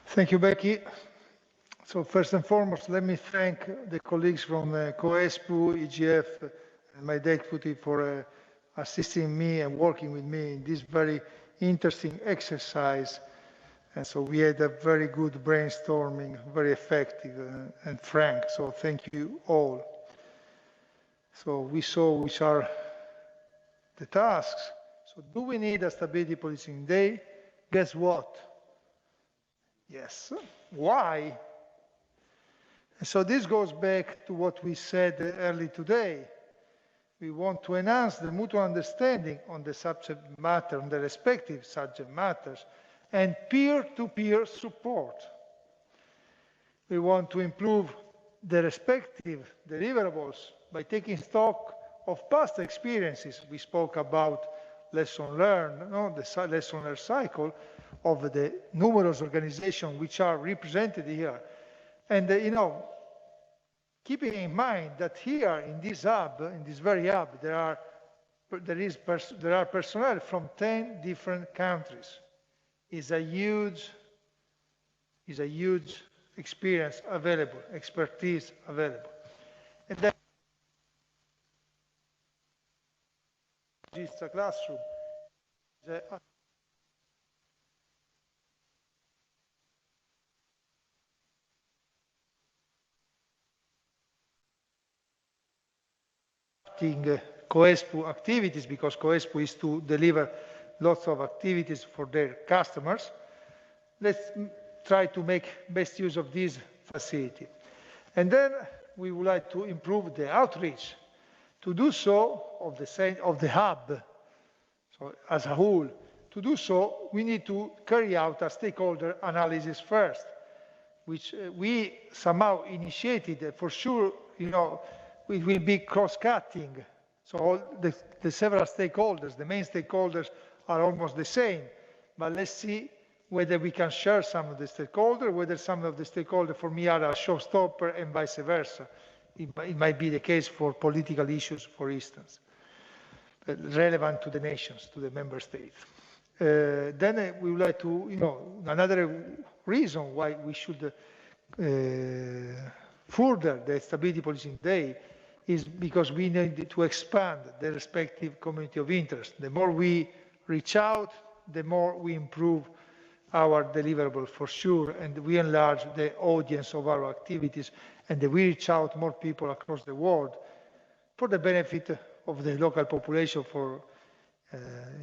Thank you, Becky. So first and foremost, let me thank the colleagues from CoESPU, EGF, and my deputy for assisting me and working with me in this very interesting exercise. And so we had a very good brainstorming, very effective and frank. So thank you all. So we saw which are the tasks. So do we need a Stability Policing Day? Guess what? Yes. Why? And so this goes back to what we said early today. We want to enhance the mutual understanding on the subject matter, on the respective subject matters, and peer-to-peer support. We want to improve the respective deliverables by taking stock of past experiences. We spoke about lesson learned, the lesson learned cycle of the numerous organizations which are represented here. And, keeping in mind that here in this hub, in this very hub, there are personnel from 10 different countries. Is a huge experience available, expertise available. And then it's a classroom. CoESPU activities, because CoESPU is to deliver lots of activities for their customers. Let's try to make best use of this facility. And then we would like to improve the outreach. To do so, of the hub, so as a whole, to do so, we need to carry out a stakeholder analysis first, which we somehow initiated. For sure, it will be cross-cutting. So all the several stakeholders, the main stakeholders are almost the same. But let's see whether we can share some of the stakeholders, whether some of the stakeholders for me are a showstopper and vice versa. It might be the case for political issues, for instance, relevant to the nations, to the member states. Then we would like to, another reason why we should further the Stability Policing Day is because we need to expand the respective community of interest. The more we reach out, the more we improve our deliverable for sure, and we enlarge the audience of our activities, and we reach out more people across the world for the benefit of the local population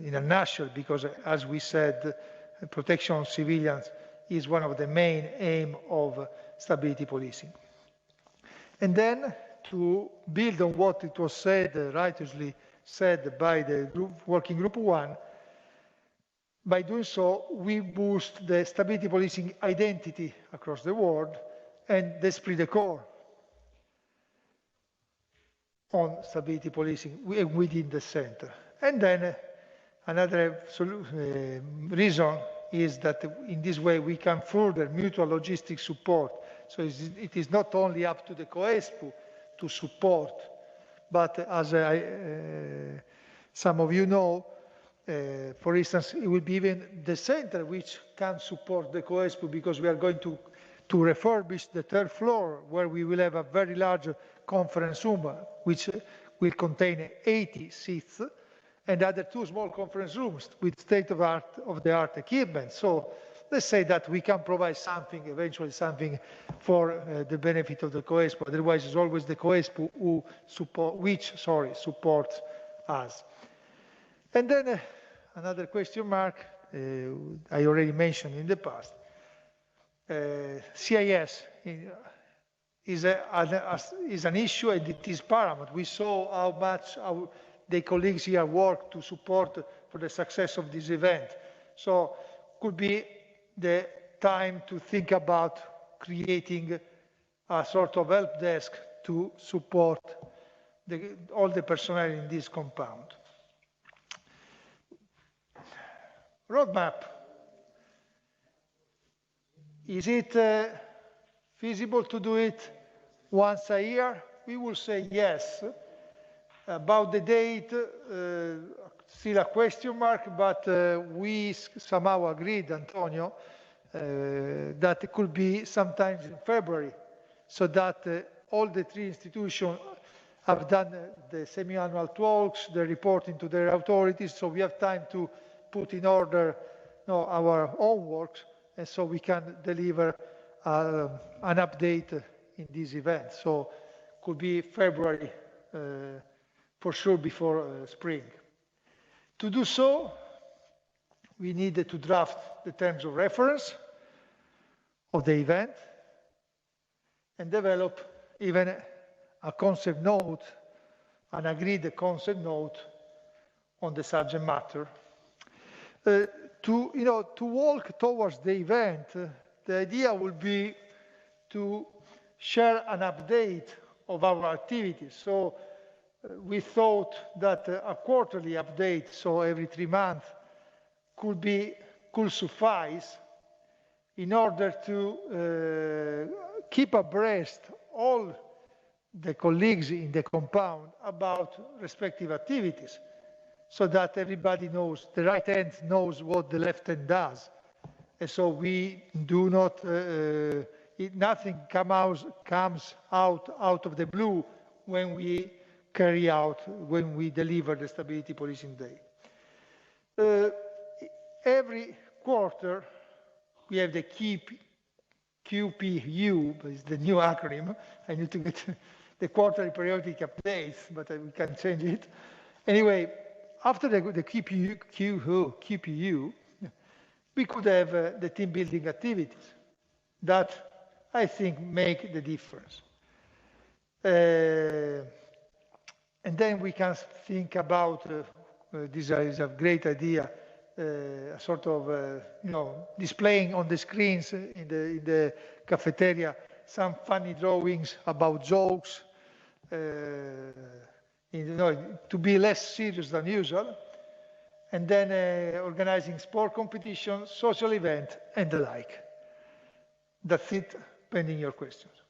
in a nutshell, because as we said, protection of civilians is one of the main aims of stability policing. And then to build on what it was said, righteously said by the working group 1, by doing so, we boost the stability policing identity across the world and the esprit de corps on stability policing within the center. And then another reason is that in this way we can further mutual logistic support. So it is not only up to the CoESPU to support, but as some of you know, for instance, it will be even the center which can support the CoESPU, because we are going to refurbish the 3rd floor, where we will have a very large conference room, which will contain 80 seats, and other 2 small conference rooms with state-of-the-art equipment. So let's say that we can provide something, eventually something, for the benefit of the CoESPU. Otherwise, it's always the CoESPU which supports us. And then another question mark, I already mentioned in the past, CIS is an issue, and it is paramount. We saw how much the colleagues here work to support for the success of this event. So could be the time to think about creating a sort of help desk to support all the personnel in this compound. Roadmap. Is it feasible to do it once a year? We will say yes. About the date, still a question mark, but we somehow agreed, Antonio, that it could be sometime in February, so that all the 3 institutions have done the semi-annual talks, the reporting to their authorities, so we have time to put in order our own work, and so we can deliver an update in this event. So could be February for sure, before spring. To do so, we needed to draft the terms of reference of the event and develop even a concept note, an agreed concept note on the subject matter. To walk towards the event, the idea would be to share an update of our activities. So we thought that a quarterly update, so every 3 months, could suffice in order to keep abreast all the colleagues in the compound about respective activities, so that everybody knows, the right hand knows what the left hand does. And so we do not, nothing comes out of the blue when we when we deliver the Stability Policing Day. Every quarter, we have the QPU, but it's the new acronym. I need to get the quarterly periodic updates, but we can change it. Anyway, after the QPU, we could have the team building activities that I think make the difference. And then we can think about, this is a great idea, a sort of, displaying on the screens in the cafeteria some funny drawings about jokes, to be less serious than usual, and then organizing sport competitions, social event, and the like. That's it, pending your questions.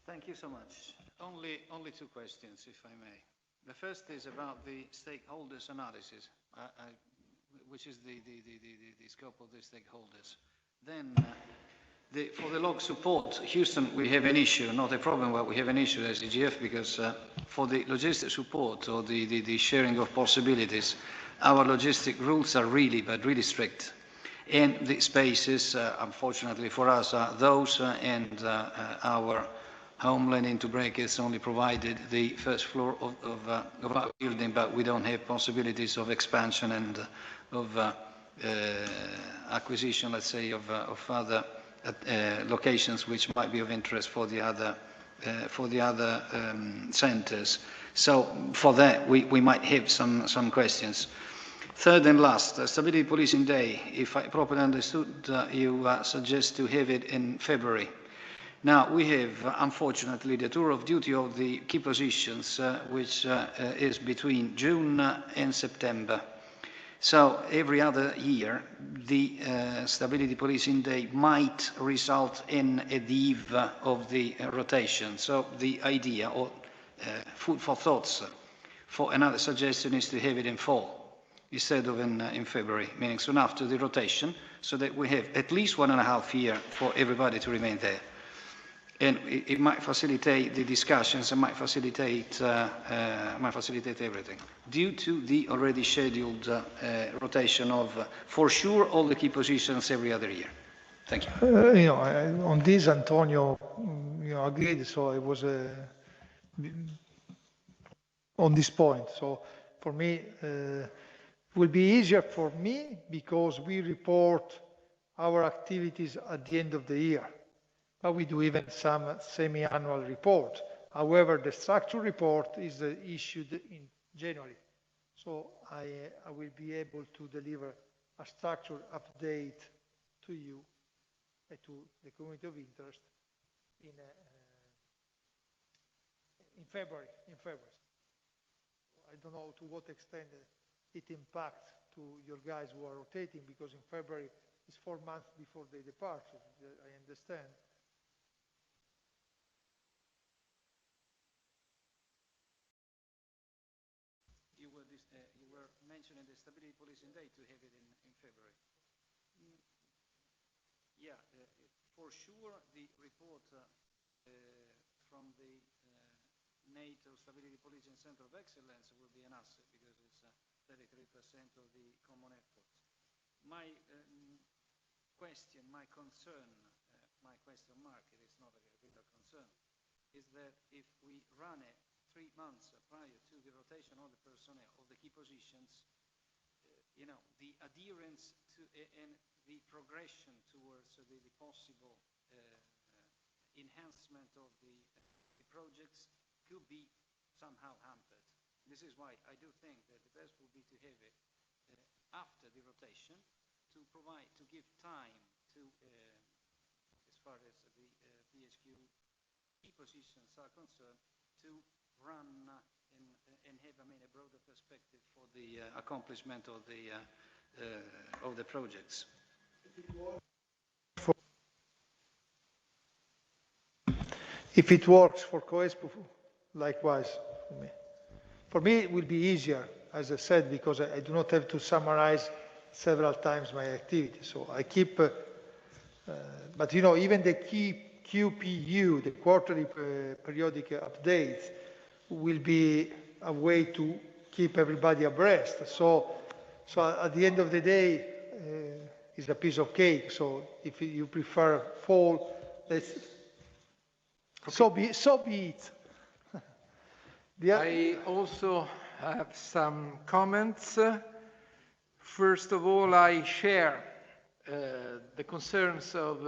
Thank you so much. Only 2 questions, if I may. The first is about the stakeholders analysis, which is the scope of the stakeholders. Then For the log support, Houston, we have an issue, not a problem, but we have an issue as EGF because for the logistic support or the sharing of possibilities, our logistic rules are really strict. And the spaces, unfortunately for us, are those and our homeland into brackets only provided the first floor of our building, but we don't have possibilities of expansion and of acquisition, let's say, of other locations which might be of interest for the other centers. So for that, we might have some questions. Third and last, Stability Policing Day. If I properly understood, you suggest to have it in February. Now, we have, unfortunately, the tour of duty of the key positions, which is between June and September. So every other year, the Stability Policing Day might result in the eve of the rotation. So the idea, or food for thoughts, for another suggestion is to have it in fall instead of in February, meaning soon after the rotation, so that we have at least 1.5 years for everybody to remain there. And it might facilitate the discussions and might facilitate everything. Due to the already scheduled rotation of, for sure, all the key positions every other year. Thank you. On this, Antonio, agreed. So it was on this point. So for me, it will be easier for me because we report our activities at the end of the year. But we do even some semi-annual report. However, the structure report is issued in January. So I will be able to deliver a structured update to you, to the community of interest in February. I don't know to what extent it impacts to your guys who are rotating, because in February it's 4 months before the departure, I understand. You were mentioning the Stability Policing Day to have it in February. Yeah, for sure the report from the NATO Stability Policing Center of Excellence will be an asset because it's 33% of the common effort. My question, my concern, my question mark, it is not a real concern, is that if we run it 3 months prior to the rotation of the personnel of the key positions, the adherence to and the progression towards the possible enhancement of the projects could be somehow hampered. This is why I do think that the best would be to have it after the rotation to give time to, as far as the PSQ key positions are concerned, to run and have a broader perspective for the accomplishment of the projects. If it works for CoESPU, likewise for me. For me, it will be easier, as I said, because I do not have to summarize several times my activity. So I keep, but even the key QPU, the quarterly periodic updates, will be a way to keep everybody abreast. So at the end of the day, it's a piece of cake. So if you prefer fall, so be it. I also have some comments. First of all, I share the concerns of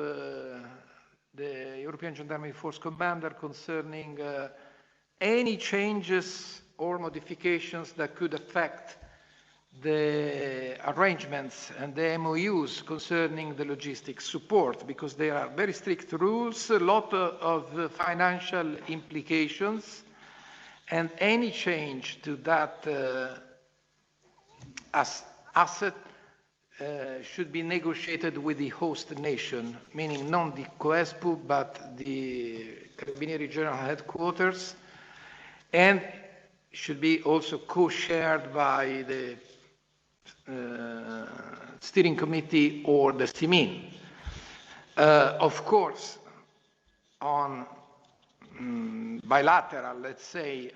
the European Gendarmerie Force Commander concerning any changes or modifications that could affect the arrangements and the MOUs concerning the logistics support, because there are very strict rules, a lot of financial implications, and any change to that asset should be negotiated with the host nation, meaning not the CoESPU, but the Carabinieri General Headquarters, and should be also co-shared by the steering committee or the CIMIN. Of course, on bilateral, let's say,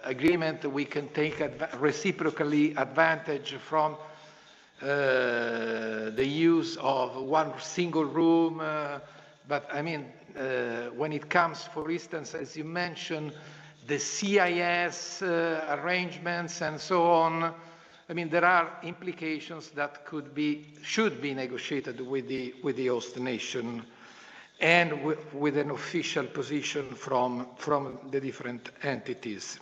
agreement, we can take reciprocally advantage from the use of one single room. But I mean, when it comes, for instance, as you mentioned, the CIS arrangements and so on, I mean, there are implications that should be negotiated with the host nation and with an official position from the different entities.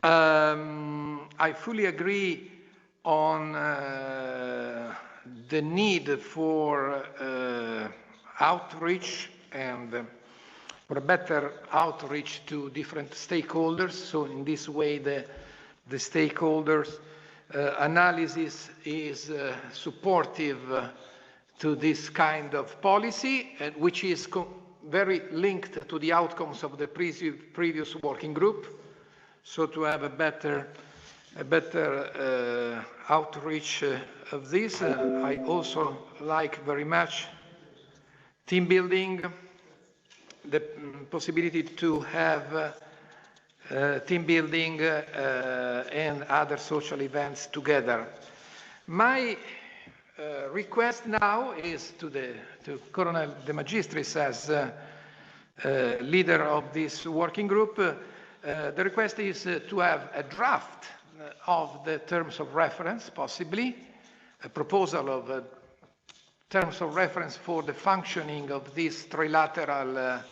I fully agree on the need for outreach and for a better outreach to different stakeholders. So in this way, the stakeholders analysis is supportive to this kind of policy, which is very linked to the outcomes of the previous working group. So to have a better outreach of this. I also like very much team building, the possibility to have team building and other social events together. My request now is to Colonel De Magistris as leader of this working group. The request is to have a draft of the terms of reference, possibly, a proposal of terms of reference for the functioning of these trilateral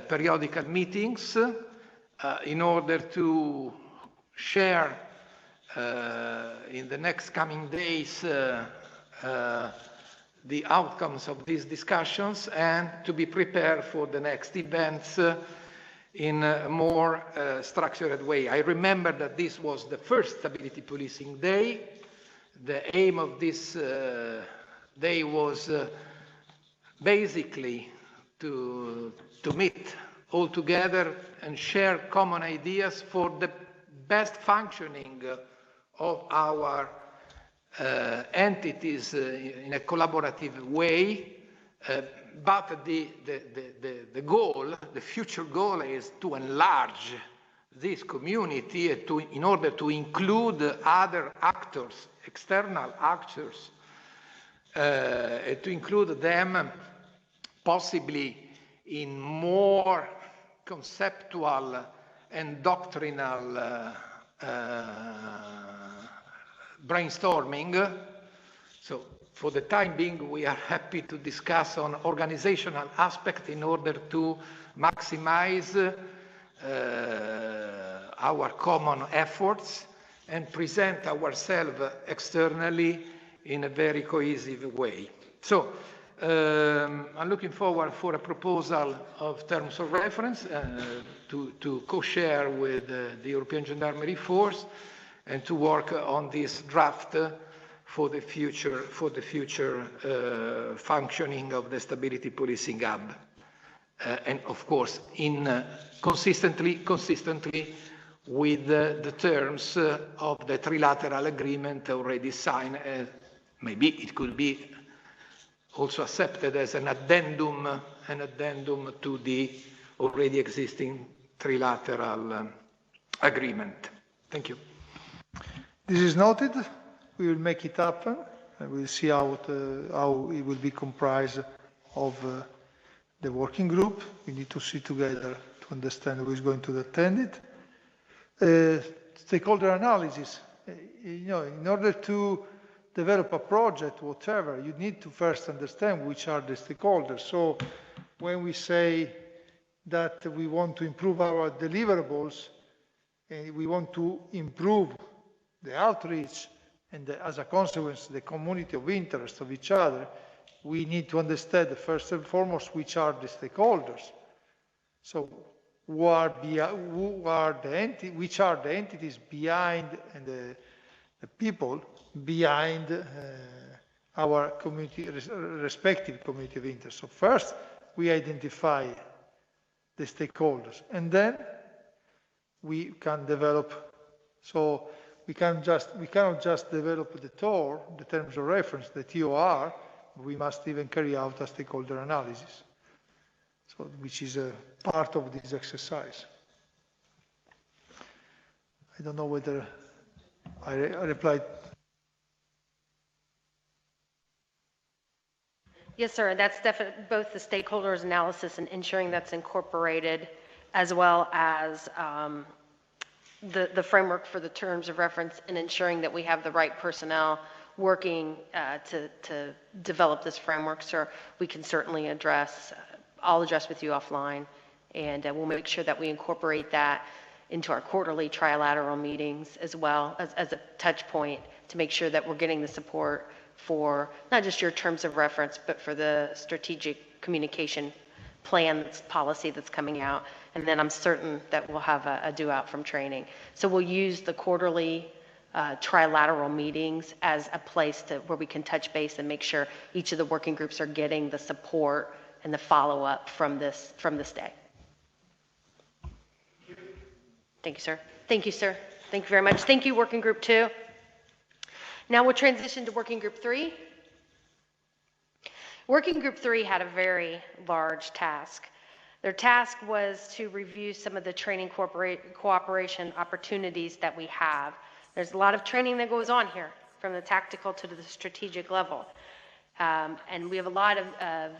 periodical meetings in order to share in the next coming days the outcomes of these discussions and to be prepared for the next events in a more structured way. I remember that this was the first Stability Policing Day. The aim of this day was basically to meet all together and share common ideas for the best functioning of our entities in a collaborative way. But the goal, the future goal, is to enlarge this community in order to include other actors, external actors, to include them possibly in more conceptual and doctrinal brainstorming. So for the time being, we are happy to discuss on organizational aspect in order to maximize our common efforts and present ourselves externally in a very cohesive way. So I'm looking forward for a proposal of terms of reference to co-share with the European Gendarmerie Force and to work on this draft for the future functioning of the Stability Policing Hub. And of course, consistently with the terms of the trilateral agreement already signed. Maybe it could be also accepted as an addendum to the already existing trilateral agreement. Thank you. This is noted. We will make it happen, and we'll see how it will be comprised of the working group. We need to sit together to understand who is going to attend it. Stakeholder analysis. In order to develop a project, whatever, you need to first understand which are the stakeholders. So when we say that we want to improve our deliverables, and we want to improve the outreach, and as a consequence, the community of interest of each other, we need to understand first and foremost which are the stakeholders. So which are the entities behind and the people behind our community, respective community of interest. So first, we identify the stakeholders, and then we can develop. So we cannot just develop the TOR, the terms of reference, the TOR, We must even carry out a stakeholder analysis, so, which is a part of this exercise. I don't know whether I replied. Yes, sir. That's definitely both the stakeholders analysis and ensuring that's incorporated, as well as the framework for the terms of reference and ensuring that we have the right personnel working to develop this framework. Sir, we can certainly address, I'll address with you offline, and we'll make sure that we incorporate that into our quarterly trilateral meetings as well as a touch point to make sure that we're getting the support for not just your terms of reference, but for the strategic communication plan, policy that's coming out. And then I'm certain that we'll have a due out from training. So we'll use the quarterly trilateral meetings as a place where we can touch base and make sure each of the working groups are getting the support and the follow-up from this day. Thank you, sir. Thank you, sir. Thank you very much. Thank you, Working Group 2. Now we'll transition to Working Group 3. Working Group 3 had a very large task. Their task was to review some of the training cooperation opportunities that we have. There's a lot of training that goes on here, from the tactical to the strategic level. And we have a lot of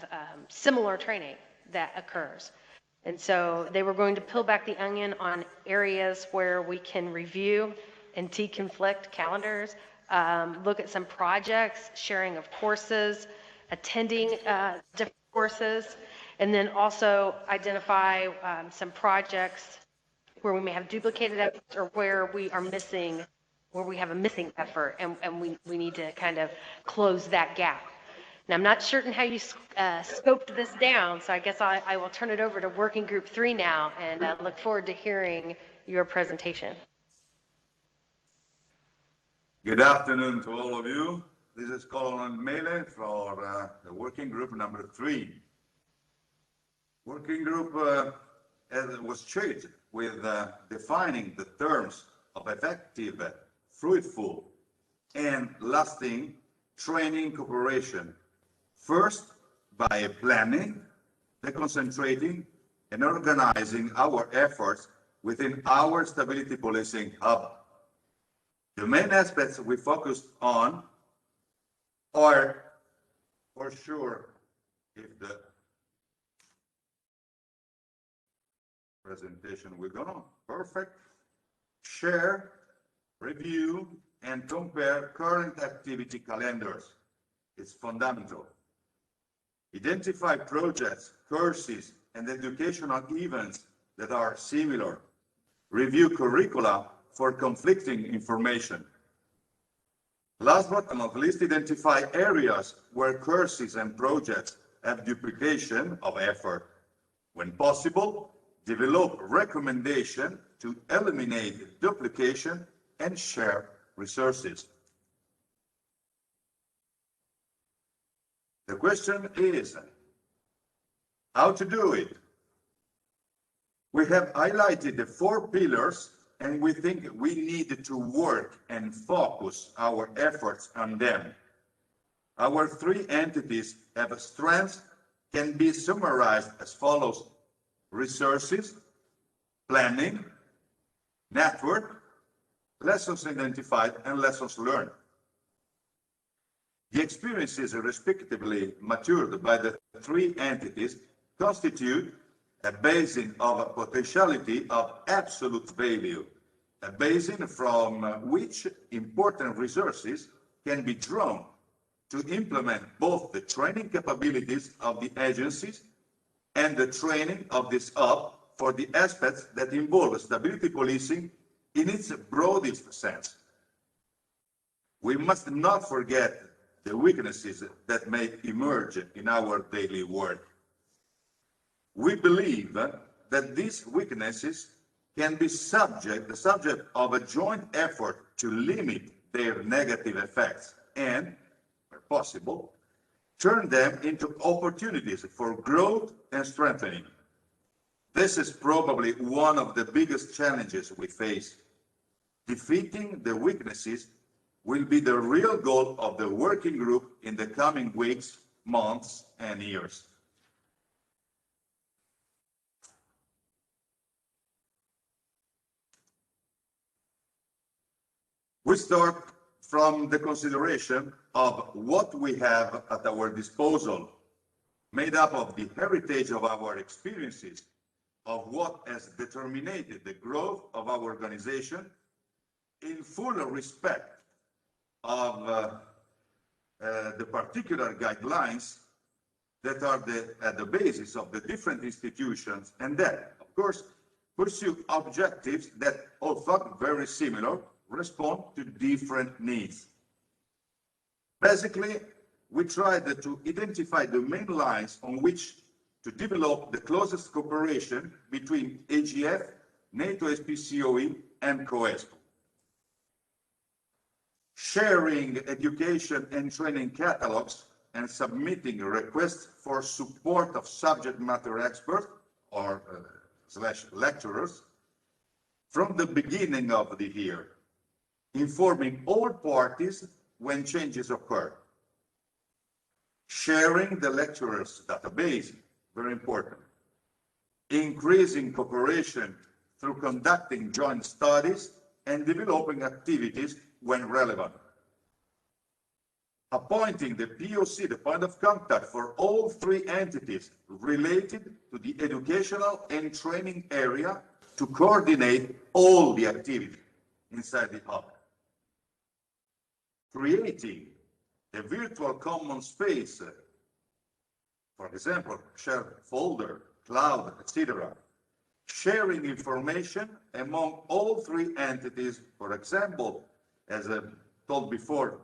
similar training that occurs. And so they were going to peel back the onion on areas where we can review and deconflict calendars, look at some projects, sharing of courses, attending different courses, and then also identify some projects where we may have duplicated efforts or where we are missing, where we have a missing effort, and we need to kind of close that gap. Now, I'm not certain how you scoped this down, so I guess I will turn it over to Working Group 3 now, and I look forward to hearing your presentation. Good afternoon to all of you. This is Colonel Mele for the Working Group number 3. Working Group was charged with defining the terms of effective, fruitful, and lasting training cooperation. First, by planning, concentrating, and organizing our efforts within our stability policing hub. The main aspects we focused on are, for sure, if the presentation will go on, perfect, share, review, and compare current activity calendars. It's fundamental. Identify projects, courses, and educational events that are similar. Review curricula for conflicting information. Last but not least, identify areas where courses and projects have duplication of effort. When possible, develop recommendations to eliminate duplication and share resources. The question is, how to do it? We have highlighted the 4 pillars, and we think we need to work and focus our efforts on them. Our 3 entities have strengths can be summarized as follows: resources, planning, network, lessons identified, and lessons learned. The experiences respectively matured by the 3 entities constitute a basin of potentiality of absolute value, a basin from which important resources can be drawn to implement both the training capabilities of the agencies and the training of this hub for the aspects that involve stability policing in its broadest sense. We must not forget the weaknesses that may emerge in our daily work. We believe that these weaknesses can be the subject of a joint effort to limit their negative effects and, where possible, turn them into opportunities for growth and strengthening. This is probably one of the biggest challenges we face. Defeating the weaknesses will be the real goal of the working group in the coming weeks months and years. We start from the consideration of what we have at our disposal, made up of the heritage of our experiences, of what has determined the growth of our organization, in full respect of the particular guidelines that are at the basis of the different institutions, and that, of course, pursue objectives that, although very similar, respond to different needs. Basically, we tried to identify the main lines on which to develop the closest cooperation between AGF, NATO SPCOE, and CoESPU. Sharing education and training catalogs and submitting requests for support of subject matter experts or slash lecturers from the beginning of the year, informing all parties when changes occur. Sharing the lecturers' database, very important. Increasing cooperation through conducting joint studies and developing activities when relevant. Appointing the POC, the point of contact, for all three entities related to the educational and training area to coordinate all the activities inside the hub. Creating a virtual common space, for example, shared folder, cloud, etc. Sharing information among all three entities, for example, as I told before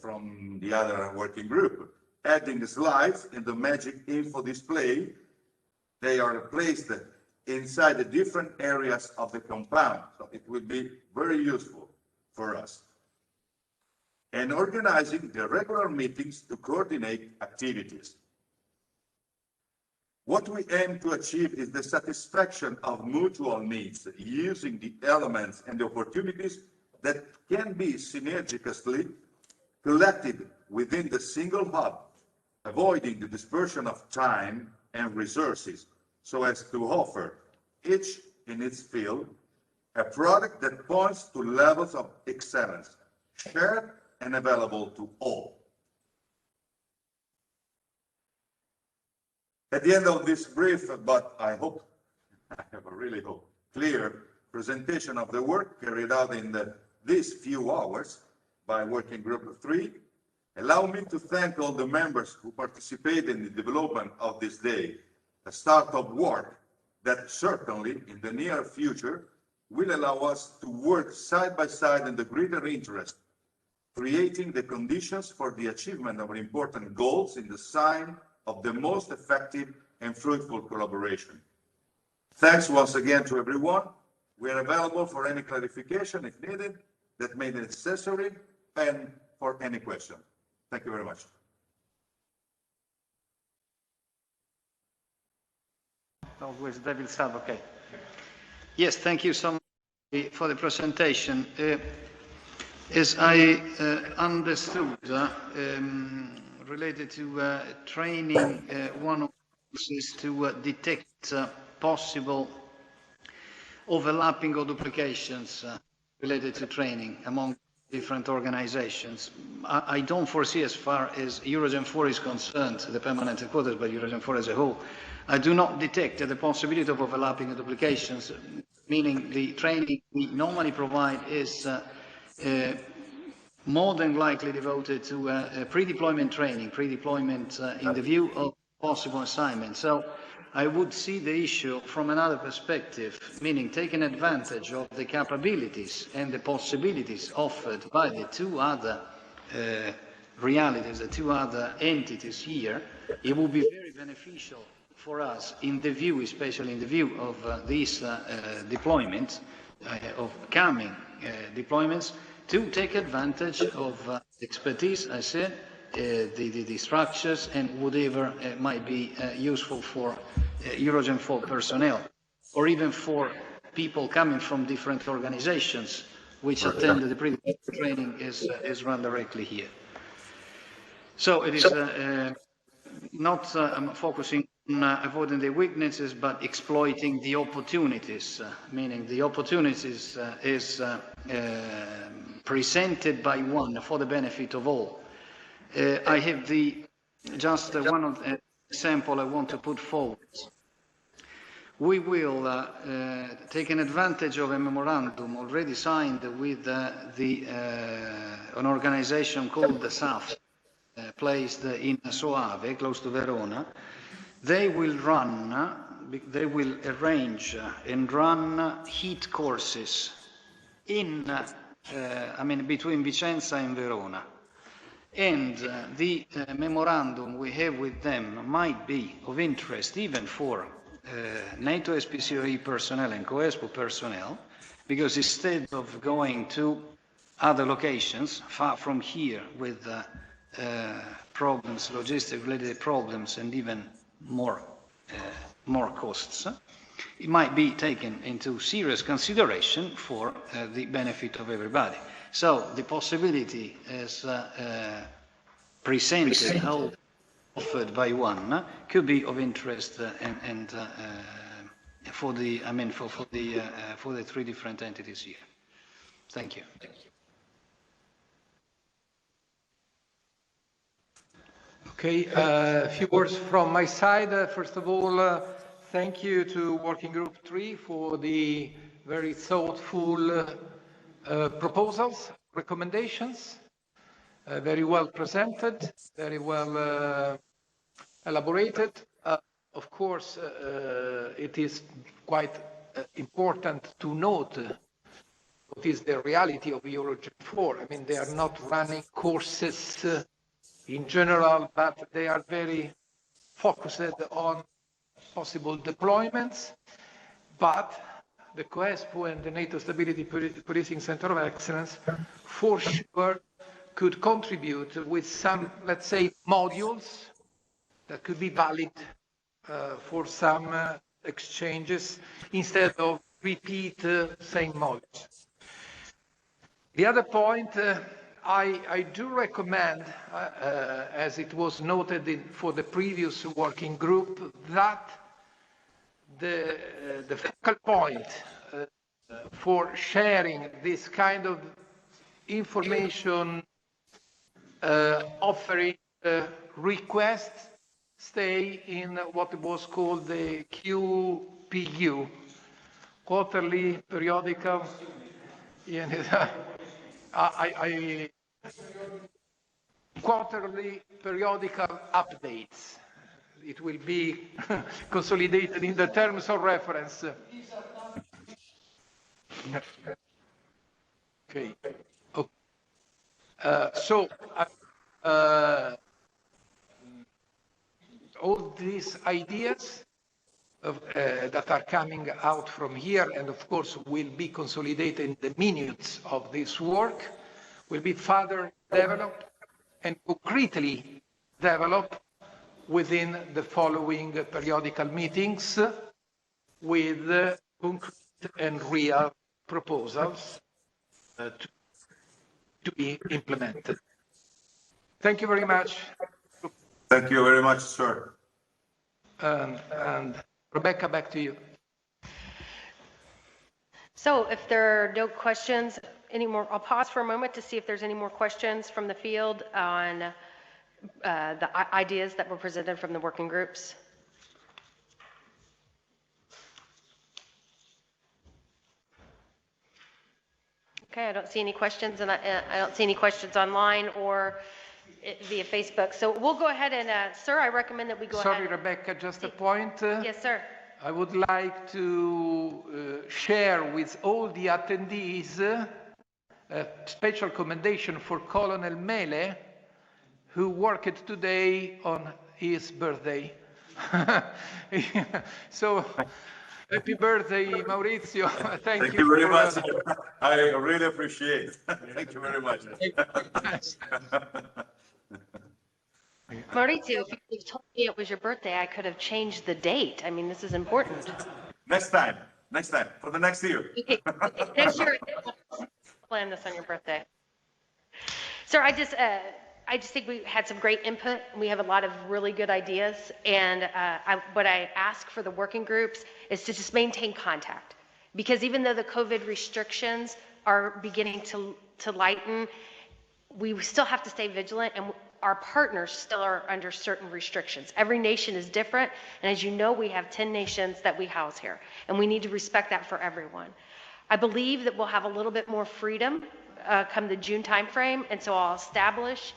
from the other working group, adding slides in the magic info display. They are placed inside the different areas of the compound, so it will be very useful for us. And organizing the regular meetings to coordinate activities. What we aim to achieve is the satisfaction of mutual needs using the elements and the opportunities that can be synergistically collected within the single hub, avoiding the dispersion of time and resources, so as to offer, each in its field, a product that points to levels of excellence, shared and available to all. At the end of this brief, but I really hope, clear presentation of the work carried out in these few hours by Working Group 3, allow me to thank all the members who participated in the development of this day, a start of work that certainly in the near future will allow us to work side by side in the greater interest, creating the conditions for the achievement of important goals in the sign of the most effective and fruitful collaboration. Thanks once again to everyone. We are available for any clarification if needed that may be necessary and for any question. Thank you very much. Always David Sab, okay. Yes, thank you so much for the presentation. As I understood, related to training, one of the is to detect possible overlapping or duplications related to training among different organizations. I don't foresee, as far as Eurogendfor is concerned, the permanent headquarters, but Eurogendfor as a whole, I do not detect the possibility of overlapping and duplications, meaning the training we normally provide is more than likely devoted to pre-deployment training, pre-deployment in the view of possible assignments. So I would see the issue from another perspective, meaning taking advantage of the capabilities and the possibilities offered by the two other realities, the two other entities here. It would be very beneficial for us in the view, especially in the view of these deployments, of coming deployments, to take advantage of expertise, I said, the structures and whatever might be useful for Eurogendfor personnel, or even for people coming from different organizations which attend the previous training is run directly here. So it is not focusing on avoiding the weaknesses, but exploiting the opportunities, meaning the opportunities is presented by one for the benefit of all. I have just one of the example I want to put forward. We will take an advantage of a memorandum already signed with an organization called the SAF, placed in Soave, close to Verona. They will arrange and run heat courses in, between Vicenza and Verona. And the memorandum we have with them might be of interest even for NATO SPCOE personnel and CoESPU personnel, because instead of going to other locations far from here with problems, logistic-related problems, and even more costs, it might be taken into serious consideration for the benefit of everybody. So the possibility is presented, offered by one, could be of interest and for the three different entities here. Thank you. Okay, a few words from my side. First of all, thank you to Working Group 3 for the very thoughtful proposals, recommendations, very well presented, very well elaborated. Of course, it is quite important to note what is the reality of Eurogendfor. I mean, they are not running courses in general, but they are very focused on possible deployments. But the CoESPU and the NATO Stability Policing Center of Excellence for sure could contribute with some, let's say, modules that could be valid for some exchanges instead of repeat same modules. The other point, I do recommend, as it was noted for the previous working group, that the focal point for sharing this kind of information, offering request, stay in what was called the QPU, quarterly periodical. Quarterly periodical updates. It will be consolidated in the terms of reference. Okay. So all these ideas that are coming out from here, and of course will be consolidated in the minutes of this work, will be further developed and concretely developed within the following periodical meetings with concrete and real proposals to be implemented. Thank you very much. Thank you very much, sir. And Rebecca, back to you. So if there are no questions anymore, I'll pause for a moment to see if there's any more questions from the field on the ideas that were presented from the working groups. Okay, I don't see any questions, and I don't see any questions online or via Facebook. So we'll go ahead and, sir, I recommend that we go ahead. Sorry, Rebecca, just a point. Yes, sir. I would like to share with all the attendees a special commendation for Colonel Mele, who worked today on his birthday. So, happy birthday, Maurizio. Thank you very much. I really appreciate it. Thank you very much. Maurizio, if you told me it was your birthday, I could have changed the date. I mean, this is important. Next time, for the next year. Okay. Next year, plan this on your birthday. Sir, I I just think we had some great input. We have a lot of really good ideas. And what I ask for the working groups is to just maintain contact. Because even though the COVID restrictions are beginning to lighten, we still have to stay vigilant, and our partners still are under certain restrictions. Every nation is different, and as you know, we have 10 nations that we house here, and we need to respect that for everyone. I believe that we'll have a little bit more freedom come the June timeframe, and so I'll establish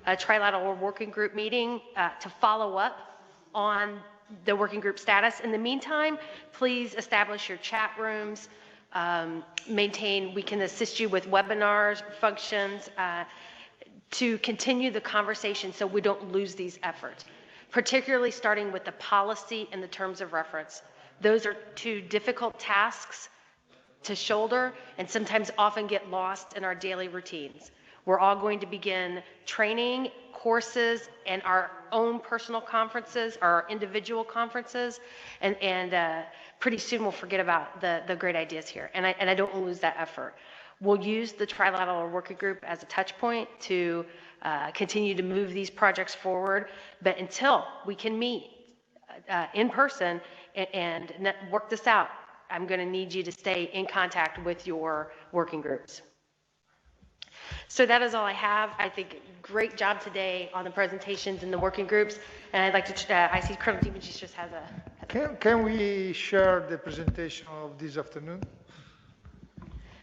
a trilateral working group meeting to follow up on the working group status. In the meantime, please establish your chat rooms, we can assist you with webinars, functions, to continue the conversation so we don't lose these efforts, particularly starting with the policy and the terms of reference. Those are two difficult tasks to shoulder and sometimes often get lost in our daily routines. We're all going to begin training, courses, and our own personal conferences, our individual conferences, and pretty soon we'll forget about the great ideas here. And I don't want to lose that effort. We'll use the trilateral working group as a touch point to continue to move these projects forward. But until we can meet in person and work this out, I'm going to need you to stay in contact with your working groups. So that is all I have. I think great job today on the presentations and the working groups. And I'd like to, I see Colonel Dimitris just has a... Can we share the presentation of this afternoon?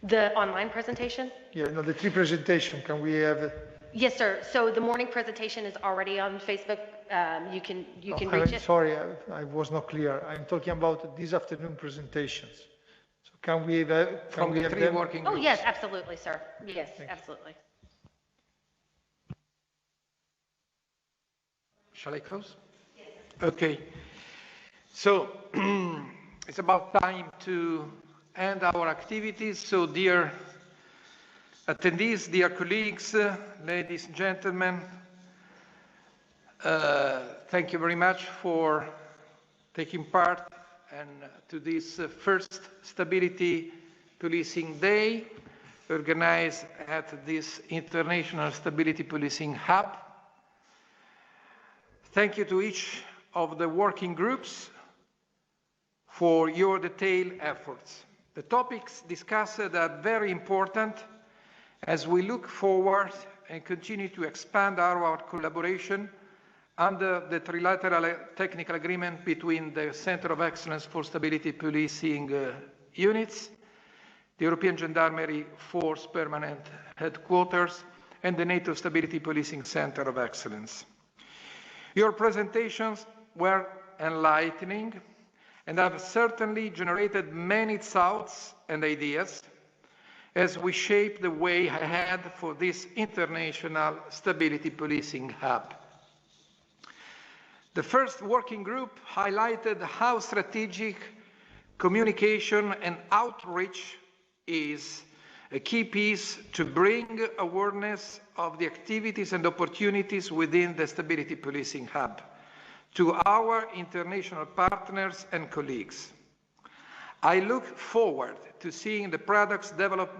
The online presentation? Yeah, no, the three presentation, can we have? Yes, sir. So the morning presentation is already on Facebook. You can reach it. Sorry, I was not clear. I'm talking about this afternoon presentations. So can we have, from the three working groups? Oh, yes, absolutely, sir. Yes, absolutely. Shall I close? Yes. Okay. So it's about time to end our activities. So dear attendees, dear colleagues, ladies and gentlemen, thank you very much for taking part and to this first Stability Policing Day organized at this International Stability Policing Hub. Thank you to each of the working groups for your detailed efforts. The topics discussed are very important as we look forward and continue to expand our collaboration under the trilateral technical agreement between the Center of Excellence for Stability Policing units, the European Gendarmerie Force Permanent Headquarters, and the NATO Stability Policing Center of Excellence. Your presentations were enlightening and have certainly generated many thoughts and ideas as we shape the way ahead for this international stability policing hub. The first working group highlighted how strategic communication and outreach is a key piece to bring awareness of the activities and opportunities within the Stability Policing Hub to our international partners and colleagues. I look forward to seeing the products developed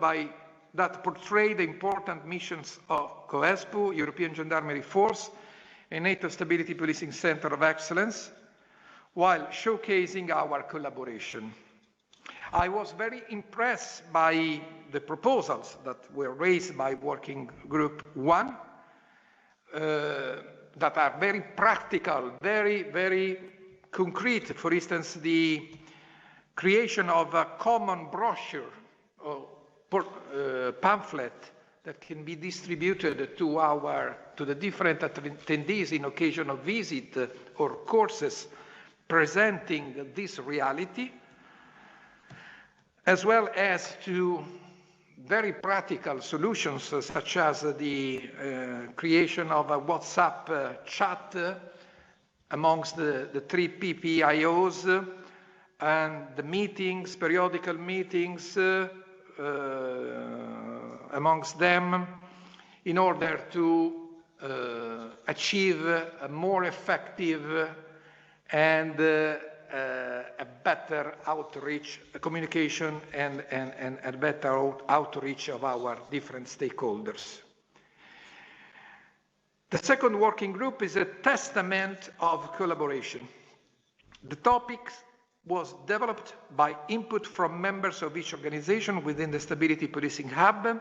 that portray the important missions of CoESPU, European Gendarmerie Force, and NATO Stability Policing Center of Excellence, while showcasing our collaboration. I was very impressed by the proposals that were raised by Working Group 1, that are very practical, very concrete. For instance, the creation of a common brochure or pamphlet that can be distributed to the different attendees in occasion of visit or courses presenting this reality, as well as to very practical solutions such as the creation of a WhatsApp chat amongst the three PPIOs and the meetings, periodical meetings amongst them in order to achieve a more effective and a better outreach, communication, and a better outreach of our different stakeholders. The second working group is a testament of collaboration. The topic was developed by input from members of each organization within the Stability Policing Hub,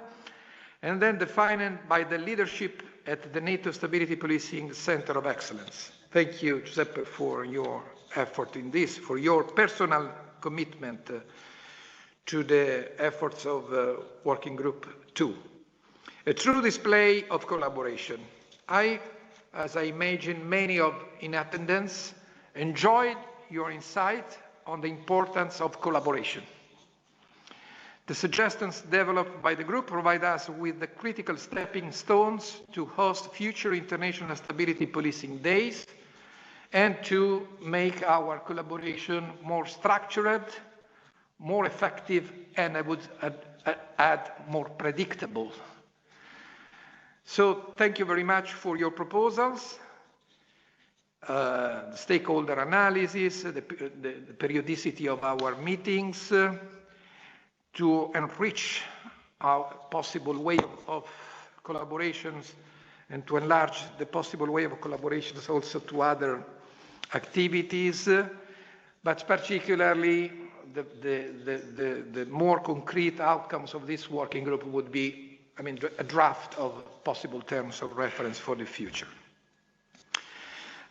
and then defined by the leadership at the NATO Stability Policing Center of Excellence. Thank you, Giuseppe, for your effort in this, for your personal commitment to the efforts of Working Group 2. A true display of collaboration. I, as I imagine many in attendance, enjoyed your insight on the importance of collaboration. The suggestions developed by the group provide us with the critical stepping stones to host future international stability policing days and to make our collaboration more structured, more effective, and I would add more predictable. So thank you very much for your proposals, the stakeholder analysis, the periodicity of our meetings, to enrich our possible way of collaborations and to enlarge the possible way of collaborations also to other activities, but particularly the more concrete outcomes of this working group would be, a draft of possible terms of reference for the future.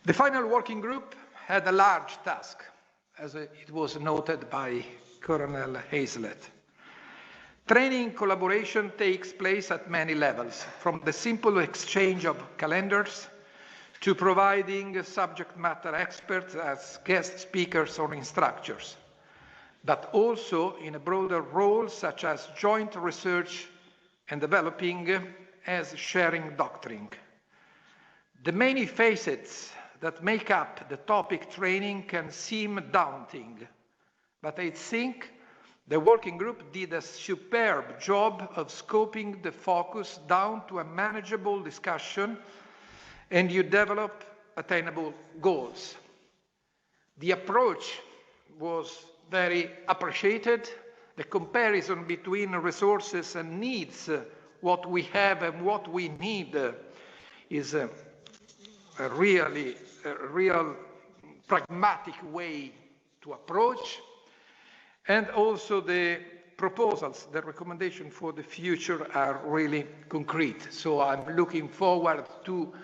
The final working group had a large task, as it was noted by Colonel Hazlett. Training collaboration takes place at many levels, from the simple exchange of calendars to providing subject matter experts as guest speakers or instructors, but also in a broader role such as joint research and developing as sharing doctrine. The many facets that make up the topic training can seem daunting, but I think the working group did a superb job of scoping the focus down to a manageable discussion, and you develop attainable goals. The approach was very appreciated. The comparison between resources and needs, what we have and what we need, is a real pragmatic way to approach. And also the proposals, the recommendation for the future are really concrete. So I'm looking forward to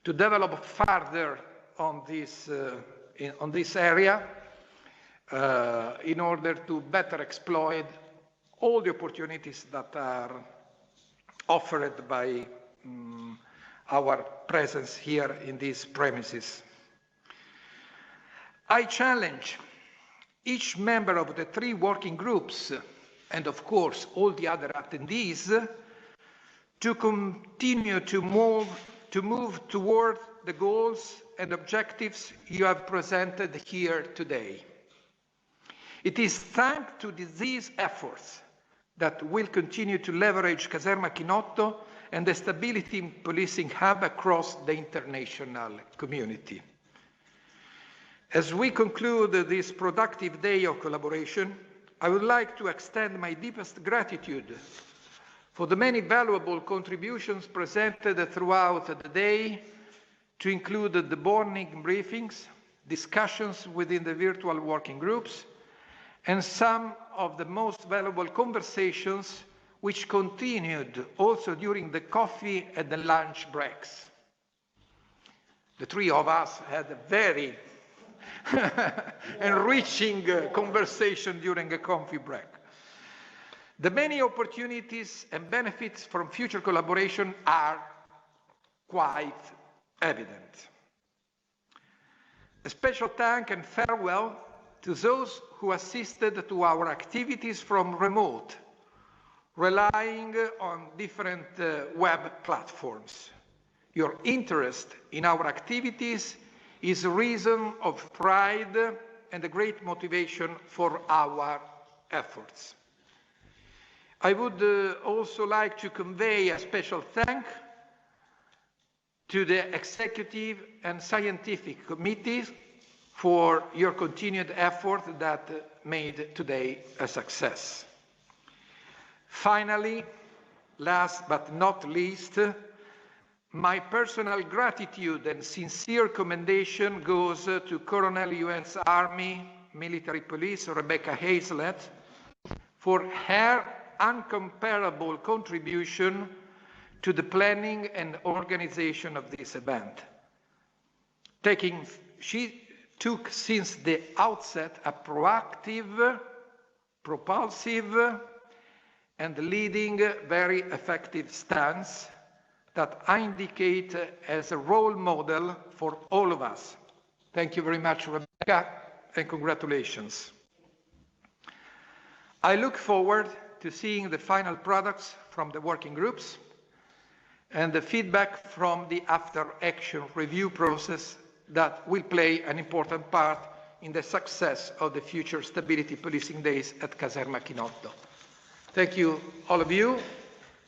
develop further on this area in order to better exploit all the opportunities that are offered by our presence here in these premises. I challenge each member of the 3 working groups, and of course all the other attendees, to continue to move toward the goals and objectives you have presented here today. It is thanks to these efforts that we'll continue to leverage Caserma Chinotto and the Stability Policing Hub across the international community. As we conclude this productive day of collaboration, I would like to extend my deepest gratitude for the many valuable contributions presented throughout the day, to include the morning briefings, discussions within the virtual working groups, and some of the most valuable conversations which continued also during the coffee and the lunch breaks. The 3 of us had a very enriching conversation during a coffee break. The many opportunities and benefits from future collaboration are quite evident. A special thank and farewell to those who assisted to our activities from remote, relying on different web platforms. Your interest in our activities is a reason of pride and a great motivation for our efforts. I would also like to convey a special thank to the Executive and Scientific Committees for your continued effort that made today a success. Finally, last but not least, My personal gratitude and sincere commendation goes to Colonel U.S. Army Military Police Rebecca Hazlett for her uncomparable contribution to the planning and organization of this event. She took since the outset a proactive, propulsive, and leading very effective stance that I indicate as a role model for all of us. Thank you very much, Rebecca, and congratulations. I look forward to seeing the final products from the working groups and the feedback from the after-action review process that will play an important part in the success of the future Stability Policing Days at Caserma Chinotto. Thank you, all of you.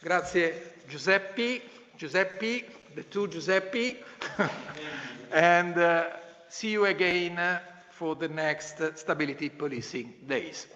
Grazie, Giuseppe, the two Giuseppe, and see you again for the next Stability Policing Days.